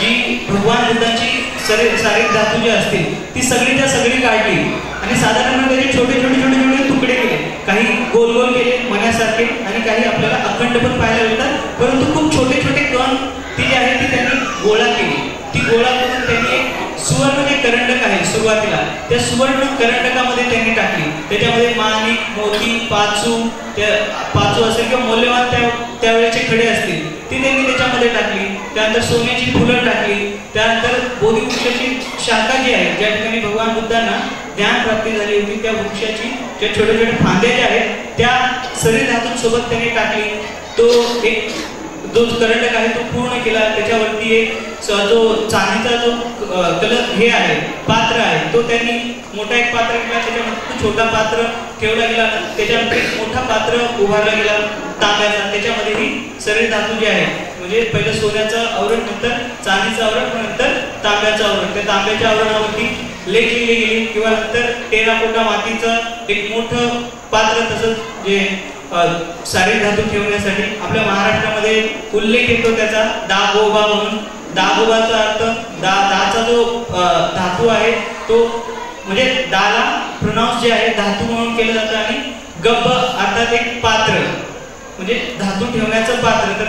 जी भगवान बुद्धांची सारे धातू जे असतील ती सगळी काढली आणि साधारणपणे त्याचे छोटे छोटे तुकडे केले. काही गोल गोल केले मण्यासारखे आणि काही आपल्याला अखंड पण पाहायला मिळतात. परंतु खूप छोटे छोटे कण ती जी आहे ती त्यांनी गोळा केली. ती गोळा करून त्यांनी एक सुवर्ण जे करंडक आहे सुरुवातीला त्या सुवर्ण करंडकामध्ये त्यांनी टाकली. त्याच्यामध्ये माणिक मोती पाचू असेल किंवा मौल्यवान त्यावेळेचे खडे असतील ती त्यांनी त्याच्यामध्ये टाकली. त्यानंतर सोन्याची फुलं टाकली. त्यानंतर बोधिवृक्षाची शाखा जी आहे ज्या ठिकाणी भगवान बुद्धांना ज्ञान प्राप्ती झाली होती त्या वृक्षाची ज्या छोटे छोटे फांदे ज्या आहेत त्या सरी धातूंसोबत त्यांनी टाकली. तो एक जो करंडक आहे तो पूर्ण केला. त्याच्यावरती एक जो चांदीचा जो कलर हे आहे पात्र आहे तो त्यांनी मोठा एक पात्र केला. त्याच्यामध्ये छोटा पात्र ठेवला गेला. त्याच्यानंतर एक मोठा पात्र उभारला गेला तांब्याचा. त्याच्यामध्ये ही सरी धातू जी आहे म्हणजे पहिलं सोन्याचं आवरण नंतर चांदीचं आवरण नंतर तांब्याचं आवरण. त्या तांब्याच्या आवरणावरती लेख लिहिली गेली किंवा नंतर टेराकोटा मातीचं एक मोठं पात्र तसंच जे सारी धातू ठेवण्यासाठी आपल्या महाराष्ट्रामध्ये उल्लेख येतो त्याचा दागोबा म्हणून. दागोबाचा अर्थ दाचा जो धातू आहे तो म्हणजे दाला प्रोनाउन्स जे आहे धातू म्हणून केलं जातं आणि गब्ब अर्थात एक पात्र म्हणजे धातू ठेवण्याचं पात्र. तर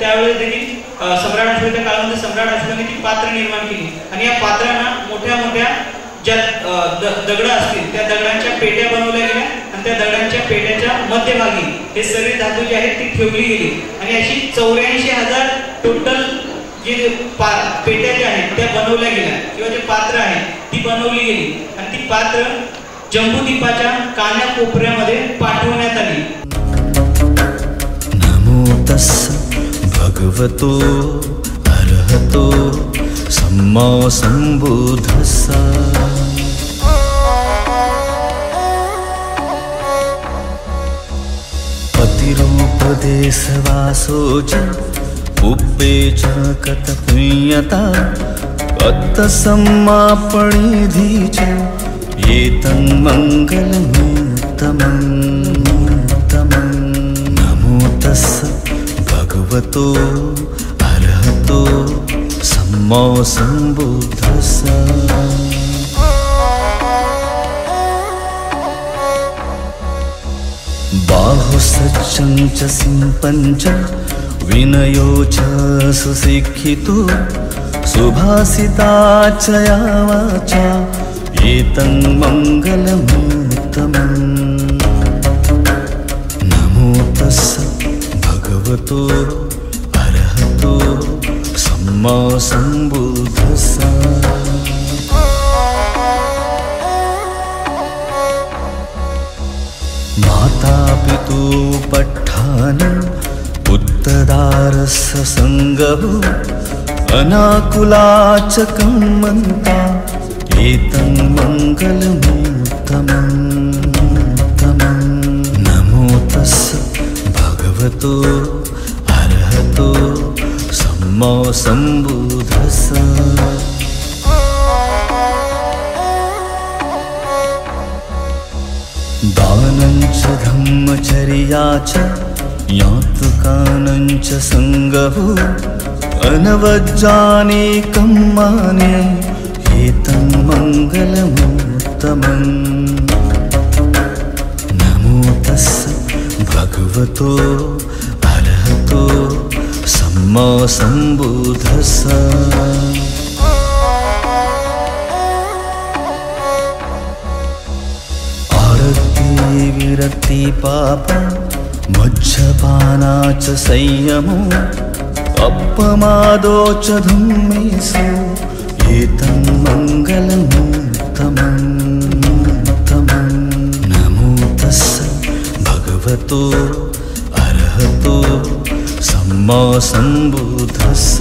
त्यावेळेस देखील सम्राट अशोकाच्या काळामध्ये सम्राट अशोकाने ती पात्र निर्माण केली आणि या पात्रांना मोठ्या मोठ्या ज्या दगड असतील त्या दगडांच्या पेट्या बनवल्या गेल्या आणि त्या दगडांच्या पेट्याच्या मध्यभागी हे सगळे धातू जे आहेत ती ठेवली गेली आणि अशी 84,000 टोटल जे पेट्या ज्या आहेत त्या बनवल्या गेल्या किंवा जे पात्र आहे ती बनवली गेली आणि ती पात्र जम्बूद्वीपाच्या कानाकोपऱ्यामध्ये पाठवण्यात आली. नमो तस्स भगवतो अरहतो सम्मा संबुद्धस्सा. पतिरूपदेशवासो च उप्पे च कतपुण्यता पत्तसम्मापणिधि च एतं मङ्गलमुत्तमं. नमो तस्स भगवतो अरहतो सम्मा संबुद्धस्सा. बाहुसज्जं च सिंपं च विनयो च सुशिक्षितो सुभाषिता च या वाचा एतं मङ्गलमुत्तमं. नमो तस्स भगवतो अरहतो सम्मा संबुद्धस्सा. माता पितु पट्ठानं पुत्र अनाकुलारस संगहु अनाकुलाच कम्मन्ता एतं मङ्गलमुत्तमम् नमो तस्स भगवतो अरहतो सम्मा सम्बुद्धस्स दानं च धम्मचर्या च यातकानं च सङ्गहु अनवज्जानेकं माने एतं मङ्गलमुत्तमम् नमो तस्स भगवतो अरहतो सम्मा सम्बुद्धस्स विरक्ति पाप मज्जपाना च संयमो अपमादो च धम्मेषु एतं मङ्गलमुत्तमम् नमो तस्स भगवतो अरहतो सम्मा सम्बुद्धस्स